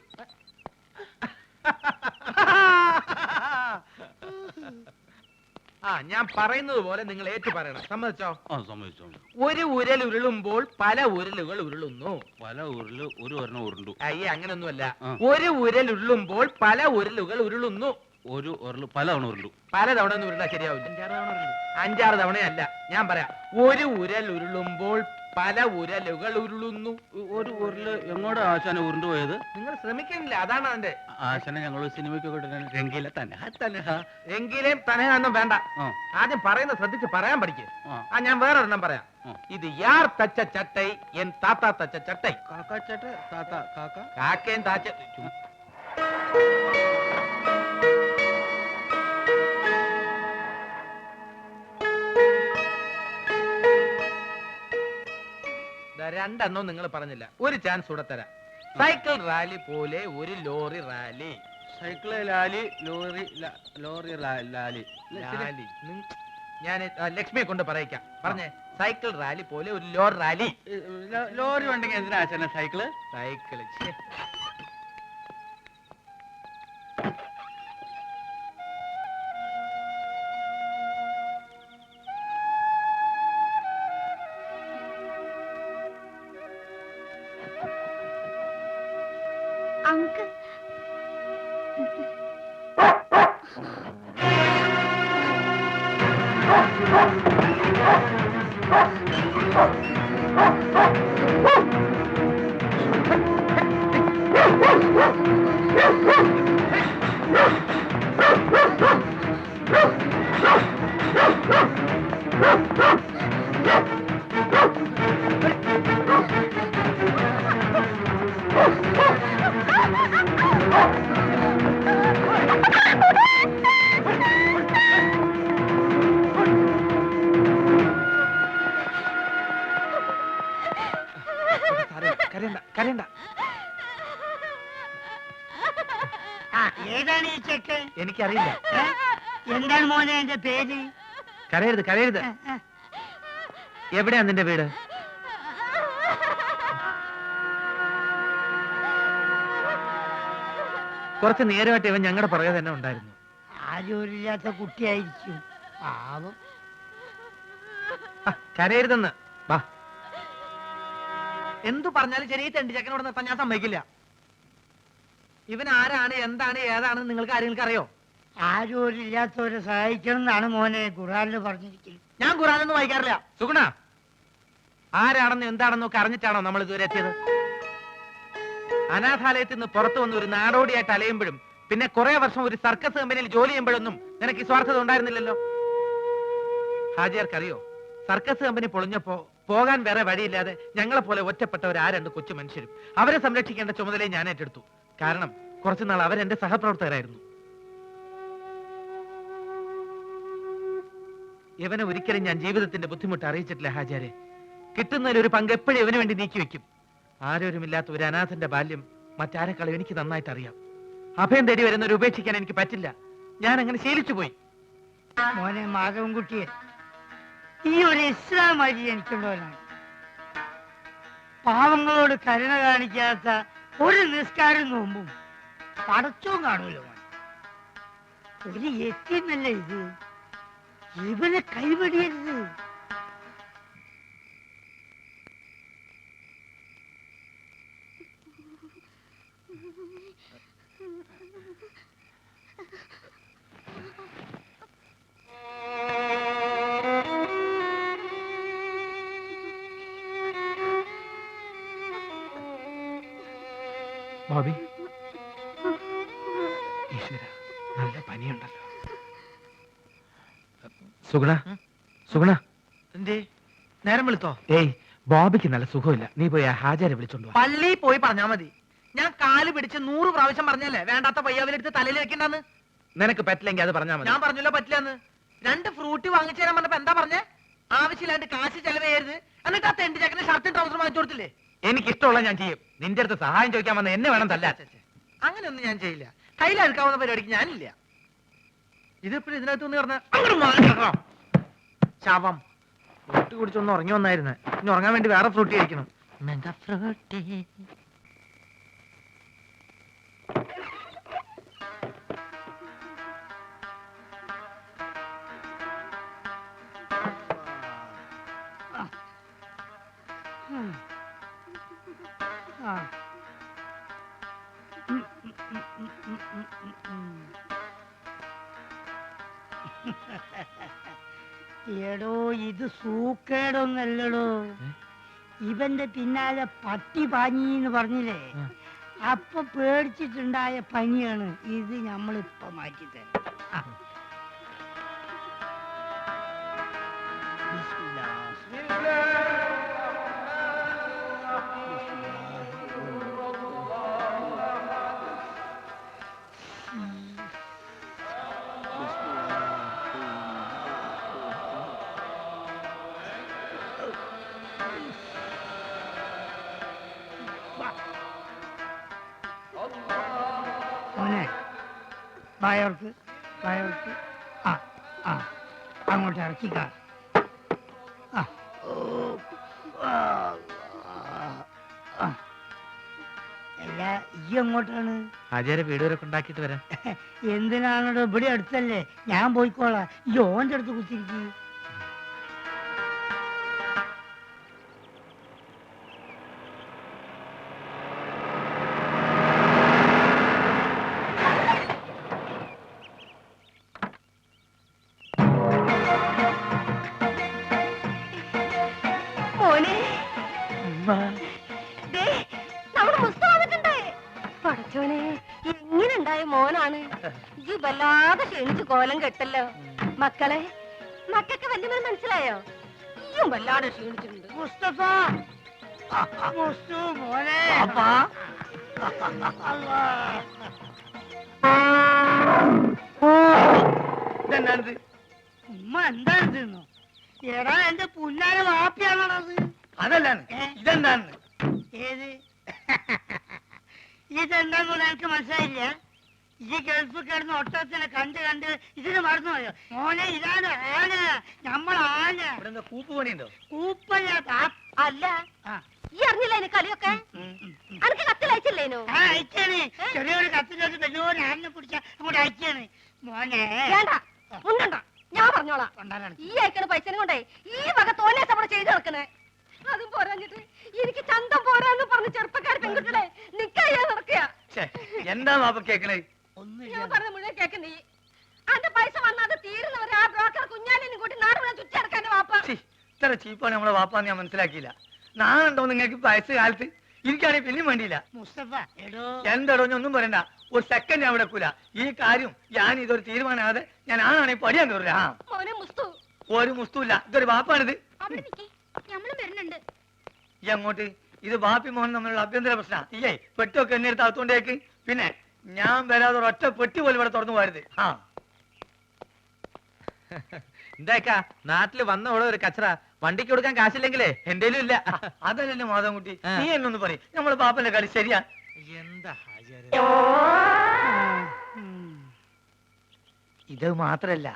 ആ ഞാൻ പറയുന്നത് പോലെ നിങ്ങൾ ഏറ്റു പറയണം. സമ്മതിച്ചോ? സമ്മതിച്ചോ. ഒരു ഉരൽ ഉരുളുമ്പോൾ പല ഉരലുകൾ ഉരുളുന്നു. പല ഉരുള് ഒരു ഒരെണ്ണം ഉരുണ്ടു. അയ്യേ, അങ്ങനൊന്നുമല്ല. ആ. ഒരു ഉരൽ ഉരുളുമ്പോൾ പല ഉരലുകൾ ഉരുളുന്നു. ഒരു ഉരുള് പല തവണ ഉരുണ്ടു. പല തവണ ഒന്നും ഉരുളാ ശരിയാവില്ല. 5-6 തവണയല്ല. ഞാൻ പറയാം. ഒരു ഉരൽ ഉരുളുമ്പോൾ പല ഉരലുകൾ ഉരുളുന്നു. ഒരു ഉരുള് എങ്ങോട്ടാ ആശാനെ ഉരുണ്ടു പോയത്? നിങ്ങൾ ശ്രമിക്കണില്ല, അതാണ് അതിന്റെ. ആശാനെ ഞങ്ങൾ സിനിമയ്ക്കൊക്കെ രംഗീല തന്നെ എങ്കിലും തനയൊന്നും വേണ്ട. ആ. ആദ്യം പറയുന്നത് ശ്രദ്ധിച്ച് പറയാൻ പഠിക്കുക. ആ. ഞാൻ വേറൊരെണ്ണം പറയാം. ആ. ഇത് യാർ തച്ച ചട്ടൈ എൻ താത്ത തച്ച ചട്ടൈ. കാക്കാച്ചേട്ട താത്ത കാക്ക കാക്കയും താച്ച രണ്ടെണ്ണവും നിങ്ങൾ പറഞ്ഞില്ല. ഒരു ചാൻസ് കൂടെ തരാം. സൈക്കിൾ റാലി പോലെ ഒരു lorry rally. Cycle Lali lorry lorry Lali Lali. ഞാൻ ലക്ഷ്മിയെ കൊണ്ട് പറയിക്കാം. പറഞ്ഞേ. സൈക്കിൾ റാലി പോലെ ഒരു ലോറി റാലി. ലോറി ഉണ്ടെങ്കിൽ എന്തിനാ ആശാനെ സൈക്കിള്? സൈക്കിള് അങ്കിൾ കരയണ്ട. ഏതാണ് ഈ ചെക്കൻ? എനിക്കറിയില്ല. എന്താണ് മോനെ എന്റെ പേര്? കരയരുത് കരയരുത്. എവിടെയാ നിന്റെ വീട്? കുറച്ച് നേരമായിട്ട് ഇവൻ ഞങ്ങളുടെ പുറകെ തന്നെ ഉണ്ടായിരുന്നു. ആരോരില്ലാത്ത കുട്ടിയായിരിക്കും. പാവം. കരയരുതെന്ന്. വാ. എന്തു പറഞ്ഞാലും ശരി, ഈ തെണ്ടി ചക്കനോട് നിർത്താൻ ഞാൻ സമ്മതിക്കില്ല. ഇവൻ ആരാണ്, എന്താണ്, ഏതാണെന്ന് നിങ്ങൾക്ക് ആരെങ്കിലും അറിയോ? ആരോരില്ലാത്തവരെ സഹായിക്കണം എന്നാണ് മോനെ ഖുർആനിൽ പറഞ്ഞിരിക്കുന്നത്. ഞാൻ ഖുർആനൊന്നും വായിക്കാറില്ല. സുഗുണ, ആരാണെന്നും എന്താണെന്നും ഒക്കെ അറിഞ്ഞിട്ടാണോ നമ്മൾ ഇതുവരെ എത്തിയത്? അനാഥാലയത്തിൽ നിന്ന് പുറത്തു വന്ന് ഒരു നാടോടിയായിട്ട് അലയുമ്പോഴും പിന്നെ കുറെ വർഷം ഒരു സർക്കസ് കമ്പനിയിൽ ജോലി ചെയ്യുമ്പോഴൊന്നും നിനക്ക് ഈ സ്വാർത്ഥത ഉണ്ടായിരുന്നില്ലല്ലോ. ഹാജിയാർക്കറിയോ, സർക്കസ് കമ്പനി പൊളിഞ്ഞപ്പോ പോകാൻ വേറെ വഴിയില്ലാതെ ഞങ്ങളെ പോലെ ഒറ്റപ്പെട്ടവർ ആ 2 കൊച്ചു മനുഷ്യരും അവരെ സംരക്ഷിക്കേണ്ട ചുമതലയെ ഞാൻ ഏറ്റെടുത്തു. കാരണം കുറച്ചുനാൾ അവരെന്റെ സഹപ്രവർത്തകരായിരുന്നു. ഇവനെ ഒരിക്കലും ഞാൻ ജീവിതത്തിന്റെ ബുദ്ധിമുട്ട് അറിയിച്ചിട്ടില്ല ഹാജിയാരെ. കിട്ടുന്നതിൽ ഒരു പങ്ക് എപ്പോഴും ഇവന് വേണ്ടി നീക്കി വെക്കും. ആരോരുമില്ലാത്ത ഒരു അനാഥന്റെ ബാല്യം മറ്റാരെക്കാളും എനിക്ക് നന്നായിട്ട് അറിയാം. അഭയം തേടി വരുന്നവരെ ഉപേക്ഷിക്കാൻ എനിക്ക് പറ്റില്ല. ഞാൻ അങ്ങനെ ശീലിച്ചു പോയി. മോനെ മാധവൻകുട്ടിയെ, ഈ ഒരു ഇസ്ലാം വഴി എനിക്കുള്ളവനാണ്. പാവങ്ങളോട് കരുണ കാണിക്കാത്ത ഒരു നിസ്കാരം നോമ്പും പടച്ചവും കാണൂല്ലോ. ഒരു യത്തീമല്ല ഇത്. ഇവനെ കൈവടിയരുത്. ബോബി, ഈശ്വര, നല്ല പനിയുണ്ടല്ലോ. സുഗുണ, സുഗുണ, എന്തേ നേരം വിളിത്തോ? ഏയ്, ബോബിക്ക് നല്ല സുഖമില്ല. നീ പോയി ആ ഹാജരെ വിളിച്ചോണ്ട് വാ. പള്ളിയിൽ പോയി പറഞ്ഞാ മതി. ഞാൻ കാല് പിടിച്ച് 100 പ്രാവശ്യം പറഞ്ഞല്ലേ വേണ്ടാത്ത പയ്യാവിലെടുത്ത് തലയിൽ വെക്കണ്ടെന്ന്. നിനക്ക് പറ്റില്ലെങ്കിൽ അത് പറഞ്ഞാൽ മതി. ഞാൻ പറഞ്ഞല്ലോ പറ്റില്ലെന്ന്. 2 ഫ്രൂട്ടി വാങ്ങിച്ചു തരാൻ പറഞ്ഞപ്പോ എന്താ പറഞ്ഞേ? ആവശ്യമില്ലാണ്ട് കാശ് ചെലവ് ചെയ്യരുത്. എന്നിട്ട് ആ തെണ്ടി ചക്കന് ഷർട്ടും ട്രൗസറും വാങ്ങിച്ചു കൊടുത്തില്ലേ? എനിക്ക് ഇഷ്ടമുള്ള ഞാൻ ചെയ്യും. നിന്റെ അടുത്ത് സഹായം ചോദിക്കാൻ വന്ന എന്നെ വേണം തല്ലാൻ. അങ്ങനെയൊന്നും ഞാൻ ചെയ്യില്ല. കയ്യിലെടുക്കാവുന്ന പരിപാടിക്ക് ഞാനില്ല. ഇതിപ്പോഴും ഇതിനകത്ത് ഒന്ന് പറഞ്ഞ അങ്ങോട്ട് മാറിക്കണം. ശാപം. ഫ്രൂട്ടി കുടിച്ചൊന്ന് ഉറങ്ങി വന്നായിരുന്നു. ഇനി ഉറങ്ങാൻ വേണ്ടി വേറെ ഫ്രൂട്ടി കഴിക്കണം. Mega Frooti. എടോ ഇത് സൂക്കേടൊന്നല്ലടോ, ഇവന്റെ പിന്നാലെ പട്ടി പാഞ്ഞിന്ന് പറഞ്ഞില്ലേ, അപ്പൊ പേടിച്ചിട്ടുണ്ടായ പനിയാണ് ഇത്. നമ്മളിപ്പൊ മാറ്റിത്തരാം. മോനെ വായോർക്ക് വായോർക്ക് ആ ആ അങ്ങോട്ട് ഇറക്കിക്കാ. ആ ഓ ആ, ആ. അല്ല ഈ എങ്ങോട്ടാണ്? ആചാര്യ വീട് വരെ ഉണ്ടാക്കിയിട്ട് വരാം. എന്തിനാണോ ഇവിടെ അടുത്തല്ലേ, ഞാൻ പോയിക്കോളാം. ഈ ഓന്റെ അടുത്ത് കുത്തിരിക്കും. മോനെ ദേ, നമ്മുടെ മുസ്ത വന്നിട്ടുണ്ട്. പടച്ചോനെ, എങ്ങനെ ഉണ്ടായ മോനാണ് ഈ വല്ലാതെ ക്ഷണിച്ച് കോലം കെട്ടല്ലോ. മക്കളെ, മക്കൾക്ക് വല്യമൻ മനസ്സിലായോ? ഈയും വല്ലാതെ ക്ഷീണിച്ചിട്ടുണ്ട്. മുസ്തഫ മുസ്തു മോനെ. ഇതെന്താണിത്? ഉമ്മ എന്താണെന്നോ? എടാ എന്റെ പുന്നാരെ വാപ്പിയാണത്. അതല്ലാണ്. ഇതെന്താണ്? ഏത് ഇതെന്താന്ന് എനിക്ക് മനസ്സിലായില്ല. ഈ ഗൾഫ് കിടന്ന് ഒട്ടത്തിനെ കണ്ട് ഇതിന് മറന്നുപോയോ മോനെ? ഇതാണ് ആന, നമ്മളാന. ഇവിടെ കൂപ്പ് പണിയുണ്ടോ? കൂപ്പല്ല അല്ല, ഈ അറിഞ്ഞില്ല അതിന് കളിയൊക്കെ. അനക്ക് കത്തിലയച്ചില്ലേനോ? അയച്ചാണ്. ചെറിയൊരു കത്തിലോട്ട് വലിയൊരു ആനിനെ പിടിച്ച അങ്ങോട്ട് അയച്ചാണ് മോനെ. വേണ്ട, ഉണ്ടണ്ട, ഞാൻ പറഞ്ഞോളാം. കൊണ്ടാരാണ് ഈ അയക്കണ പൈസനെ കൊണ്ടേ ഈ വക തോന്നേസ് അവിടെ ചെയ്തു നടക്കണേ. അതും പോരാഞ്ഞിട്ട് എനിക്ക് ചന്തം പോരാന്ന് പറഞ്ഞ് ചെറുപ്പക്കാർ പെൺകുട്ടികളെ നിക്കാ നടക്കുക. എന്താ വാപ്പ കേക്കണേ? ഞാൻ പറഞ്ഞ മുഴുവൻ കേക്ക് നീ. അന്റെ പൈസ വന്നത് തീരുന്നവരെ ആ ബ്രോക്കർ കുഞ്ഞാലിനും കൂട്ടി നാട് മുഴുവൻ ചുറ്റിടക്കാൻ വാപ്പ. ഇത്ര ചീപ്പാണ് നമ്മളെ വാപ്പാന്ന് ഞാൻ മനസ്സിലാക്കിയില്ല. നാളുണ്ടോ നിങ്ങൾക്ക് വയസ്സ് കാലത്ത്? എനിക്കാണെങ്കിൽ പിന്നെയും വേണ്ടിയില്ല. മുസ്തഫ എടോ എന്തടോ ഒന്നും പറയണ്ട. ഒരു സെക്കൻഡ് ഞാൻ വിടക്കൂല. ഈ കാര്യം ഞാൻ ഇതൊരു തീരുമാനമാകാതെ ഞാൻ ആണാണെങ്കിൽ പടിയാൻ കയറില്ല. ആ മോനെ മുസ്തു, ഒരു മുസ്തുല്ല. ഇതൊരു വാപ്പാണിത്. അവിടെ നിക്കേ, നമ്മളും വരുന്നുണ്ട്. ഈ അങ്ങോട്ട് ഇത് ബാപ്പി മോഹൻ തമ്മിലുള്ള അഭ്യന്തര പ്രശ്നം. ഇല്ലേ പെട്ടൊക്കെ എന്നെ എടുത്ത് അകത്തോണ്ടേക്ക്. പിന്നെ ഞാൻ വരാതെ ഒരൊറ്റ പെട്ടി പോലും ഇവിടെ തുറന്നു പോരുത്. ആ എന്താക്കാ നാട്ടില് വന്ന ഇവിടെ ഒരു കച്ചറ വണ്ടിക്ക് കൊടുക്കാൻ കാശില്ലെങ്കിലേ എന്തേലും ഇല്ല. അതല്ലേ മാധവൻകുട്ടി, നീ എന്നൊന്ന് പറയും. നമ്മള് ബാപ്പന്റെ കളി ശരിയാ? എന്താ ഇത് മാത്രല്ല,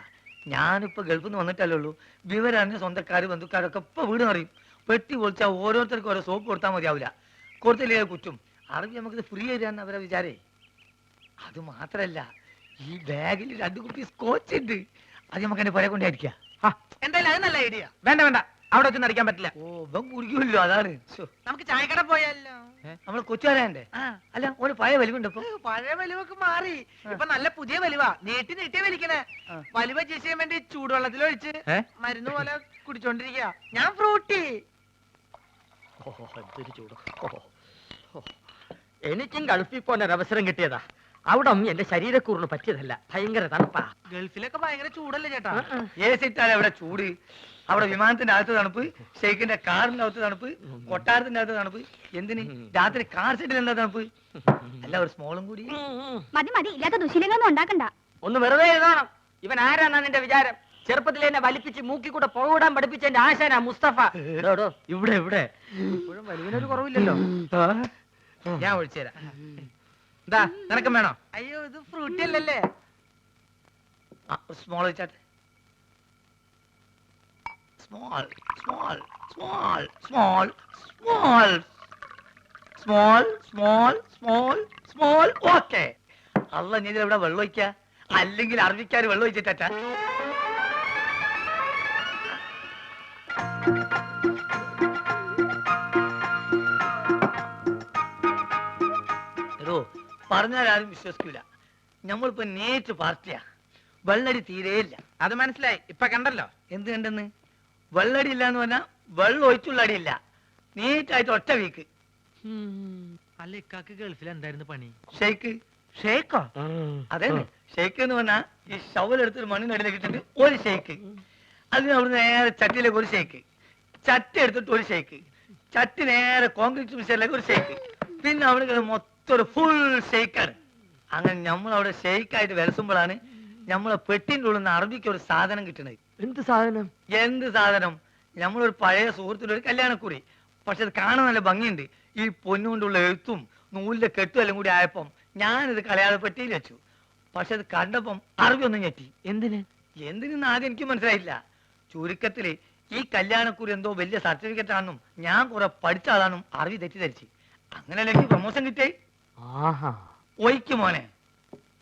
ഞാനിപ്പോ ഗൾഫിൽ നിന്ന് വന്നിട്ടല്ലേ ഉള്ളൂ. വിവരറിഞ്ഞ സ്വന്തക്കാര് ബന്ധുക്കാരൊക്കെ ഇപ്പൊ വീട് അറിയും. പെട്ടി പൊളിച്ചാൽ ഓരോരുത്തർക്കും ഓരോ സോപ്പ് കൊടുത്താൽ മതിയാവില്ല. കൊടുത്തില്ലേ കുറ്റും. അറിവ് നമുക്കിത് ഫ്രീ തരാന്ന് അവരെ വിചാരേ. അത് മാത്രല്ല, ഈ ബാഗിൽ 2 കുപ്പി സ്കോച്ച് ഉണ്ട്. അത് നമുക്ക് എന്റെ പുര കൊണ്ടായിരിക്കാം. എന്തായാലും അത് നല്ല ഐഡിയ. വേണ്ട വേണ്ട, അവിടെ വെച്ചൊന്നും അടിക്കാൻ പറ്റില്ല. ഓ ഇവൻ കുടിക്കുമല്ലോ, അതാണ്. നമുക്ക് ചായക്കട പോയാലോ? നമ്മള് കൊച്ചുകാരന്റെ അല്ല, ഒരു പഴയ വലിവുണ്ട് ഇപ്പൊ. പഴയ വലിവൊക്കെ മാറി. ഇപ്പൊ നല്ല പുതിയ വലിവാ. നീട്ടി വലിക്കണേ. വലിവ ചെയ്യാൻ വേണ്ടി ചൂടുവെള്ളത്തിൽ ഒഴിച്ച് മരുന്ന് പോലെ കുടിച്ചോണ്ടിരിക്കുക. ഞാൻ ഫ്രൂട്ടി. എനിക്കും ഗൾഫിൽ പോകാൻ ഒരു അവസരം കിട്ടിയതാ. അവിടെ എന്റെ ശരീരക്കൂറിന് പറ്റിയതല്ല, ഭയങ്കര തണുപ്പാ. ഗൾഫിലൊക്കെ ഭയങ്കര ചൂടല്ലേ ചേട്ടാ? ഏസിട്ടാലേ അവിടെ ചൂട്. അവിടെ വിമാനത്തിന്റെ അകത്ത് തണുപ്പ്, ഷെയ്ഖിന്റെ കാറിന്റെ അകത്ത് തണുപ്പ്, കൊട്ടാരത്തിന്റെ അകത്ത് തണുപ്പ്. എന്തിന് രാത്രി കാർ സെറ്റിൽ എന്താ തണുപ്പ്? അല്ല ഒരു സ്മോളും കൂടി. മതി മതി, ഇല്ലാത്ത ദുശീലങ്ങളൊന്നും ഉണ്ടാക്കണ്ട. ഒന്ന് വെറുതെ എഴുതണം. ഇവൻ ആരാന്നാ നിന്റെ വിചാരം? ചെറുപ്പത്തിൽ എന്നെ വലിപ്പിച്ച് മൂക്കിക്കൂടെ പുകവിടാൻ പഠിപ്പിച്ച എന്റെ ആശാനാ മുസ്തഫ. ഇവിടെ ഇവിടെ ഇപ്പോഴും വലിവിനൊരു കുറവില്ലല്ലോ. ഞാൻ ഒഴിച്ചുതരാം. എന്താ നിനക്കും വേണോ? അയ്യോ ഇത് ഫ്രൂട്ടി അല്ലല്ലേ. സ്മോൾ വെച്ചാട്ടെ. Small small small small small small small small small. Okay. അല്ല നീ ഇവിടെ വെള്ളം ഒഴിക്ക, അല്ലെങ്കിൽ അറബിക്കാർ വെള്ളം ഒഴിച്ചിട്ടാ. എടോ പറഞ്ഞാൽ ആരും വിശ്വസിക്കൂല. നമ്മളിപ്പോ നേരിട്ട് പാർട്ടിയാ. വെള്ളടി തീരെയില്ല. അത് മനസ്സിലായി, ഇപ്പൊ കണ്ടല്ലോ. എന്ത് കണ്ടെന്ന്? വെള്ളടി ഇല്ല എന്ന് പറഞ്ഞാ വെള്ളം ഒഴിച്ചുള്ള അടിയില്ല. നീറ്റായിട്ട് ഒറ്റ വീക്ക്. അല്ല ഇക്കാക്ക് ഗൾഫിൽ എന്തായിരുന്നു പണി? ഷെയ്ക്ക്. ഷേക്കോ? അതെ, ഷെയ്ക്ക് എന്ന് പറഞ്ഞാ ഈ ഷവലെടുത്തൊരു മണ്ണിനടിയിലേക്ക് ഇട്ടിട്ട് ഒരു ഷെയ്ക്ക്, അതിന് അവിടെ നേരെ ചട്ടിയിലേക്ക് ഒരു ഷെയ്ക്ക്, ചട്ടി എടുത്തിട്ട് ഒരു ഷെയ്ക്ക്, ചട്ടി നേരെ കോൺക്രീറ്റ് മിക്സറിലേക്ക് ഒരു ഷെയ്ക്ക്, പിന്നെ അവിടെ മൊത്തം ഒരു ഫുൾ ഷെയ്ക്കാണ്. അങ്ങനെ നമ്മളവിടെ ഷെയ്ക്കായിട്ട് വിലസുമ്പോഴാണ് നമ്മളെ പെട്ടിൻ്റെ ഉള്ളിൽ നിന്ന് അറബിക്ക് ഒരു സാധനം കിട്ടണത്. എന്ത് സാധനം? എന്ത് സാധനം? നമ്മളൊരു പഴയ സുഹൃത്തിന്റെ ഒരു കല്യാണക്കുറി. പക്ഷെ അത് കാണാൻ നല്ല ഭംഗിയുണ്ട്. ഈ പൊന്നുകൊണ്ടുള്ള എഴുത്തും നൂലിന്റെ കെട്ടും എല്ലാം കൂടി ആയപ്പം ഞാനിത് കളയാതെ പെട്ടിയിൽ വെച്ചു. പക്ഷെ അത് കണ്ടപ്പം അറബി ഒന്നും ഞെട്ടി. എന്തിനെന്ന് ആദ്യം എനിക്ക് മനസ്സിലായില്ല. ചുരുക്കത്തില് ഈ കല്യാണക്കുറി എന്തോ വലിയ സർട്ടിഫിക്കറ്റ് ആണെന്നും ഞാൻ കുറെ പഠിച്ച ആളാണെന്നും അറബി തെറ്റിദ്ധരിച്ച്. അങ്ങനെയല്ല എനിക്ക് പ്രൊമോഷൻ കിട്ടേ. ഒയ്ക്ക് മോനെ.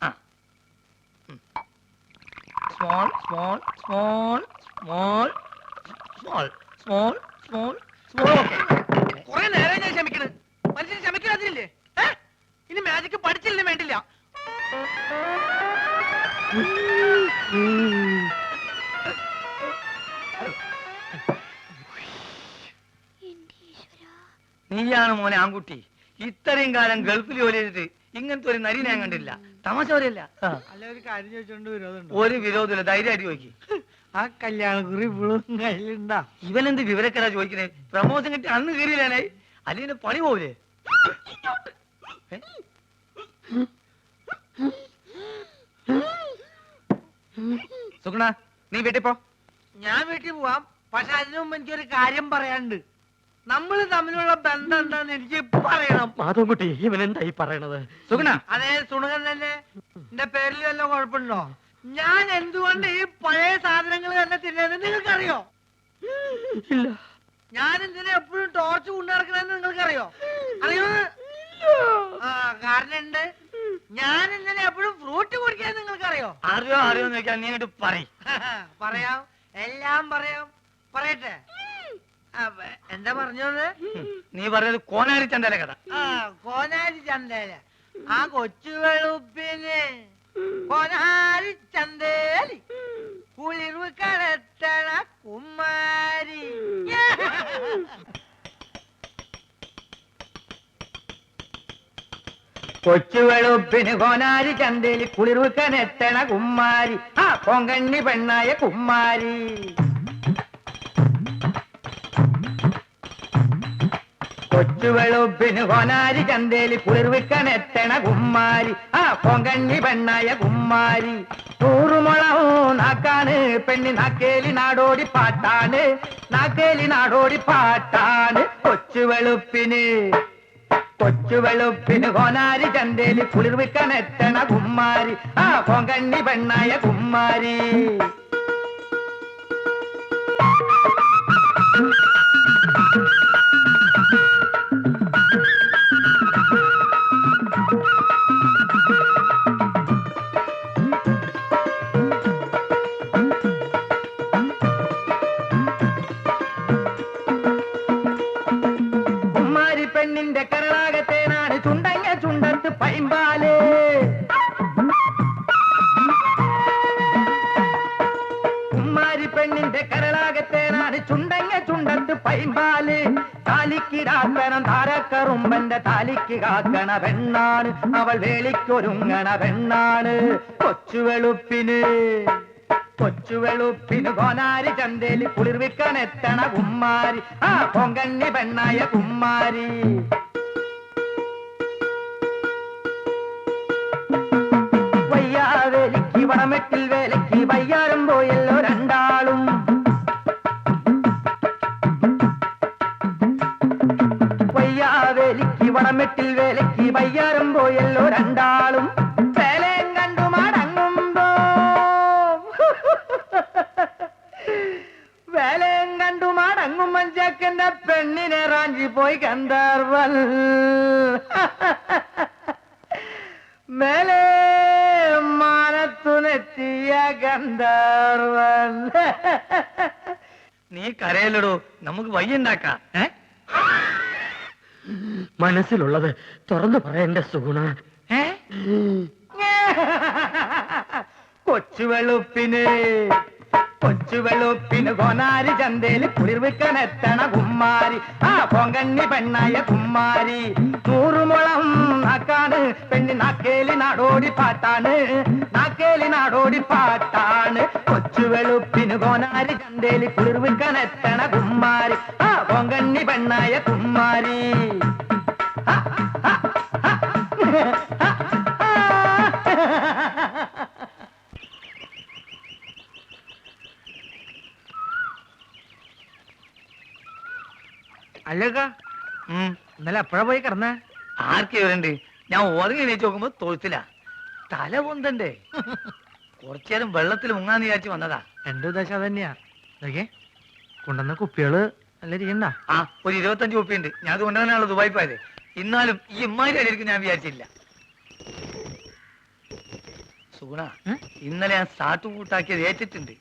ആ small small small small small small small small. Okay. കുറെ നേരം ഞാൻ ക്ഷമിക്കണ്. മനുഷ്യന് ക്ഷമിക്കാതിരില്ലേ? ഇനി മാജിക്ക് പഠിച്ചില്ലേ വേണ്ടില്ല. നീയാണ് മോനെ ആൺകുട്ടി. ഇത്രയും കാലം ഗൾഫിൽ ജോലി ചെയ്തിട്ട് ഇങ്ങനത്തെ ഒരു നരി ഞാൻ കണ്ടില്ല. തമാശ പറയല്ല. അല്ല ഒരു കാര്യം ചോദിച്ചോണ്ട് വിരോധമുണ്ടോ? ഒരു വിരോധമില്ല, ധൈര്യമായിട്ട് ചോദിക്കും. ആ കല്യാണക്കുറി ഇപ്പോഴും കയ്യിലുണ്ടാ? ഇവനെന്ത് വിവരക്കരാ ചോദിക്കണേ? പ്രമോഷൻ കിട്ടി അന്ന് കയറിയില്ലാനേ, അല്ലെങ്കിൽ പണി പോവില്ലേ? സുഗുണ നീ വീട്ടിൽ പോ. ഞാൻ വീട്ടിൽ പോവാം. പക്ഷെ അതിനു മുമ്പ് എനിക്കൊരു കാര്യം പറയാനുണ്ട്. നമ്മൾ തമ്മിലുള്ള ബന്ധം എന്താന്ന് എനിക്ക് പറയണം. മാധവൻകുട്ടി ഇവൻ എന്തായി പറയണത്? സുഗുണ അതെ സുണകൻ തന്നെ. എന്റെ പേരിൽ വല്ല കുഴപ്പമുണ്ടോ? ഞാൻ എന്തുകൊണ്ട് ഈ പഴയ സാധനങ്ങൾ തന്നെ തിന്നത് നിങ്ങൾക്കറിയോ? ഇല്ല. ഞാൻ എന്തിനാ എപ്പോഴും ടോർച്ച് കൊണ്ടു നടക്കണെന്ന് നിങ്ങൾക്കറിയോ? അറിയോ? ആ കാരണം ഉണ്ട്. ഞാൻ എന്തിനാ എപ്പോഴും ഫ്രൂട്ട് കുടിക്കാൻ നിങ്ങൾക്കറിയോ? അറിയോ അറിയോന്ന് ചോദിക്കാൻ നീ അങ്ങോട്ട് പറയും. പറയാം, എല്ലാം പറയാം. പറയട്ടെ? എന്താ പറഞ്ഞത്? നീ പറഞ്ഞത് കോനാരി ചന്തല കഥ. ആ കോനാരി ചന്തേല. ആ കൊച്ചു വെളുപ്പിന് കോനാരി ചന്തേലി കുളിർവ് കടത്തണ കുമാരി. കൊച്ചു വെളുപ്പിന് കോനാരി ചന്തേലി കുളിർവ് കനെത്തണ കുമാരി. ആ കൊങ്കണ്ണി പെണ്ണായ കുമാരി. കൊച്ചു വെളുപ്പിന് കോനാരി ചന്തേലി കുളിർവിക്കനെത്തണ കുമ്മാരി. ആ കൊങ്കണ്ണി പെണ്ണായ കുമ്മാരി. നൂറുമുളവും നാക്കാണ് പെണ്ണി നാക്കേലി നാടോടി പാട്ടാണ്. നാക്കേലി നാടോടി പാട്ടാണ്. കൊച്ചു വെളുപ്പിന് കോനാരി ചന്തേലി കുളിർവിക്കനെത്തണ കുമ്മാരി. ആ കൊങ്കണ്ണി പെണ്ണായ കുമ്മാരി. കുമ്മാരി പെണ്ണിന്റെ കരളാകത്തേനാണ് ചുണ്ടങ്ങ ചുണ്ടത്ത് പൈമ്പാല്. കുമ്മാരി പെണ്ണിന്റെ കരളാകത്തേനാണ് ചുണ്ടങ്ങ ചുണ്ടത്ത് പൈമ്പാല്. താലിക്കിടാക്കണം താരക്കറുമ്പന്റെ താലിക്ക് കാക്കണ പെണ്ണാണ് അവൾ വേളിക്കൊരുങ്ങണ പെണ്ണാണ് കൊച്ചുവെളുപ്പിന് കോനാരി ചന്തേലി കുളിർവിക്കാൻ എത്തണ കുമ്മാരി ആ പൊങ്കണ്ണി പെണ്ണായ കുമ്മാരി വയ്യാവേലിക്ക് വടമെട്ടിൽ വേലയ്ക്ക് വയ്യാരം പോയല്ലോ രണ്ടാളും വയ്യാവേലിക്ക് വടമെട്ടിൽ വേലയ്ക്ക് വയ്യാരം പോയല്ലോ രണ്ടാളും വേലയും കണ്ടു മടങ്ങുമ്പോ വേലയും കണ്ടു മടങ്ങും മഞ്ചക്കന്റെ പെണ്ണിനെ റാഞ്ചി പോയി ഗന്ധർവൻ മേലെ മാനത്തുനെത്തിയ ഗന്ധർവൻ നീ കരയല്ലടോ നമുക്ക് വയ്യുണ്ടാക്കാം മനസ്സിലുള്ളത് തുറന്നു പറയണ്ട സുഗുണ. കൊച്ചുവെളുപ്പിന് കോനാരി ചന്തേല് കുളിർവിക്കാൻ എത്തണ കുമ്മാരി ആ പൊങ്കണ്ണി പെണ്ണായ കുമ്മാരി 100 മുളം നാക്കാണ് പെണ്ണി നാക്കേലി നാടോടി പാട്ടാണ് കൊച്ചുവെളുപ്പിന് കോനാരി ചന്തേല് കുളിർവിക്കാൻ എത്തണ കുമ്മാരി ആ പൊങ്കണ്ണി പെണ്ണായ കുമ്മാരി അല്ലേക്ക ഇന്നലെ എപ്പോഴാ പോയി കിടന്നേ? ആർക്കെ വരണ്ട്? ഞാൻ ഉറങ്ങി എണീച്ച് നോക്കുമ്പോ തൊഴുത്തില്ല. തല പൊന്തണ്ടേ? കുറച്ചേരം വെള്ളത്തിൽ മുങ്ങാന്ന് വിചാരിച്ചു വന്നതാ. എന്റെ ഉദ്ദേശം അത് തന്നെയാ. കൊണ്ടുവന്ന കുപ്പികള് നല്ല ഇരിക്കണ്ട. ആ ഒരു 25 കുപ്പിയുണ്ട്. ഞാൻ അത് കൊണ്ടുവന്നാണല്ലോ ദുബായി പോയത്. എന്നാലും ഈ ഇമ്മാരി അടിയിരിക്കും ഞാൻ വിചാരിച്ചില്ല. സുഗുണ, ഇന്നലെ ഞാൻ സാട്ടു കൂട്ടാക്കിയത് ഏറ്റിട്ടുണ്ട്.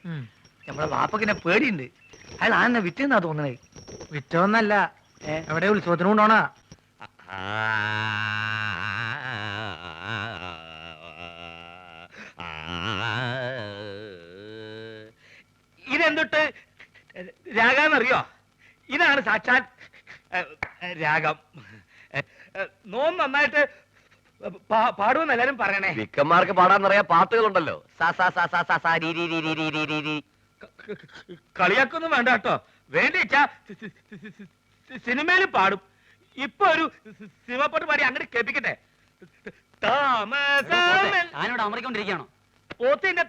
നമ്മളെ വാപ്പക്കിനെ പേടിയുണ്ട്. അയാൾ ആന്നെ വിറ്റെന്നാ തോന്നണേ. വിറ്റോന്നല്ല, എവിടെ ഉത്സവത്തിന് കൊണ്ടോണാ. ഇതെന്തൊട്ട് രാഗാന്നറിയോ? ഇതാണ് സാക്ഷാൽ രാഗം. നോം നന്നായിട്ട് പാടുമെന്ന് എല്ലാരും പറയണേ. വിക്കന്മാർക്ക് പാടാന്നറിയാ പാട്ടുകളുണ്ടല്ലോ. കളിയാക്കൊന്നും വേണ്ട കേട്ടോ. വേണ്ടിച്ചാ സിനിമയിൽ പാടും. ഇപ്പൊ ഒരു സിനിമപ്പാട്ട് പാടി അങ്ങനെ കേൾപ്പിക്കട്ടെ. ഞാനിവിടെ അമറിക്കൊണ്ടിരിക്കുകയാണോ? പോത്തിന്റെ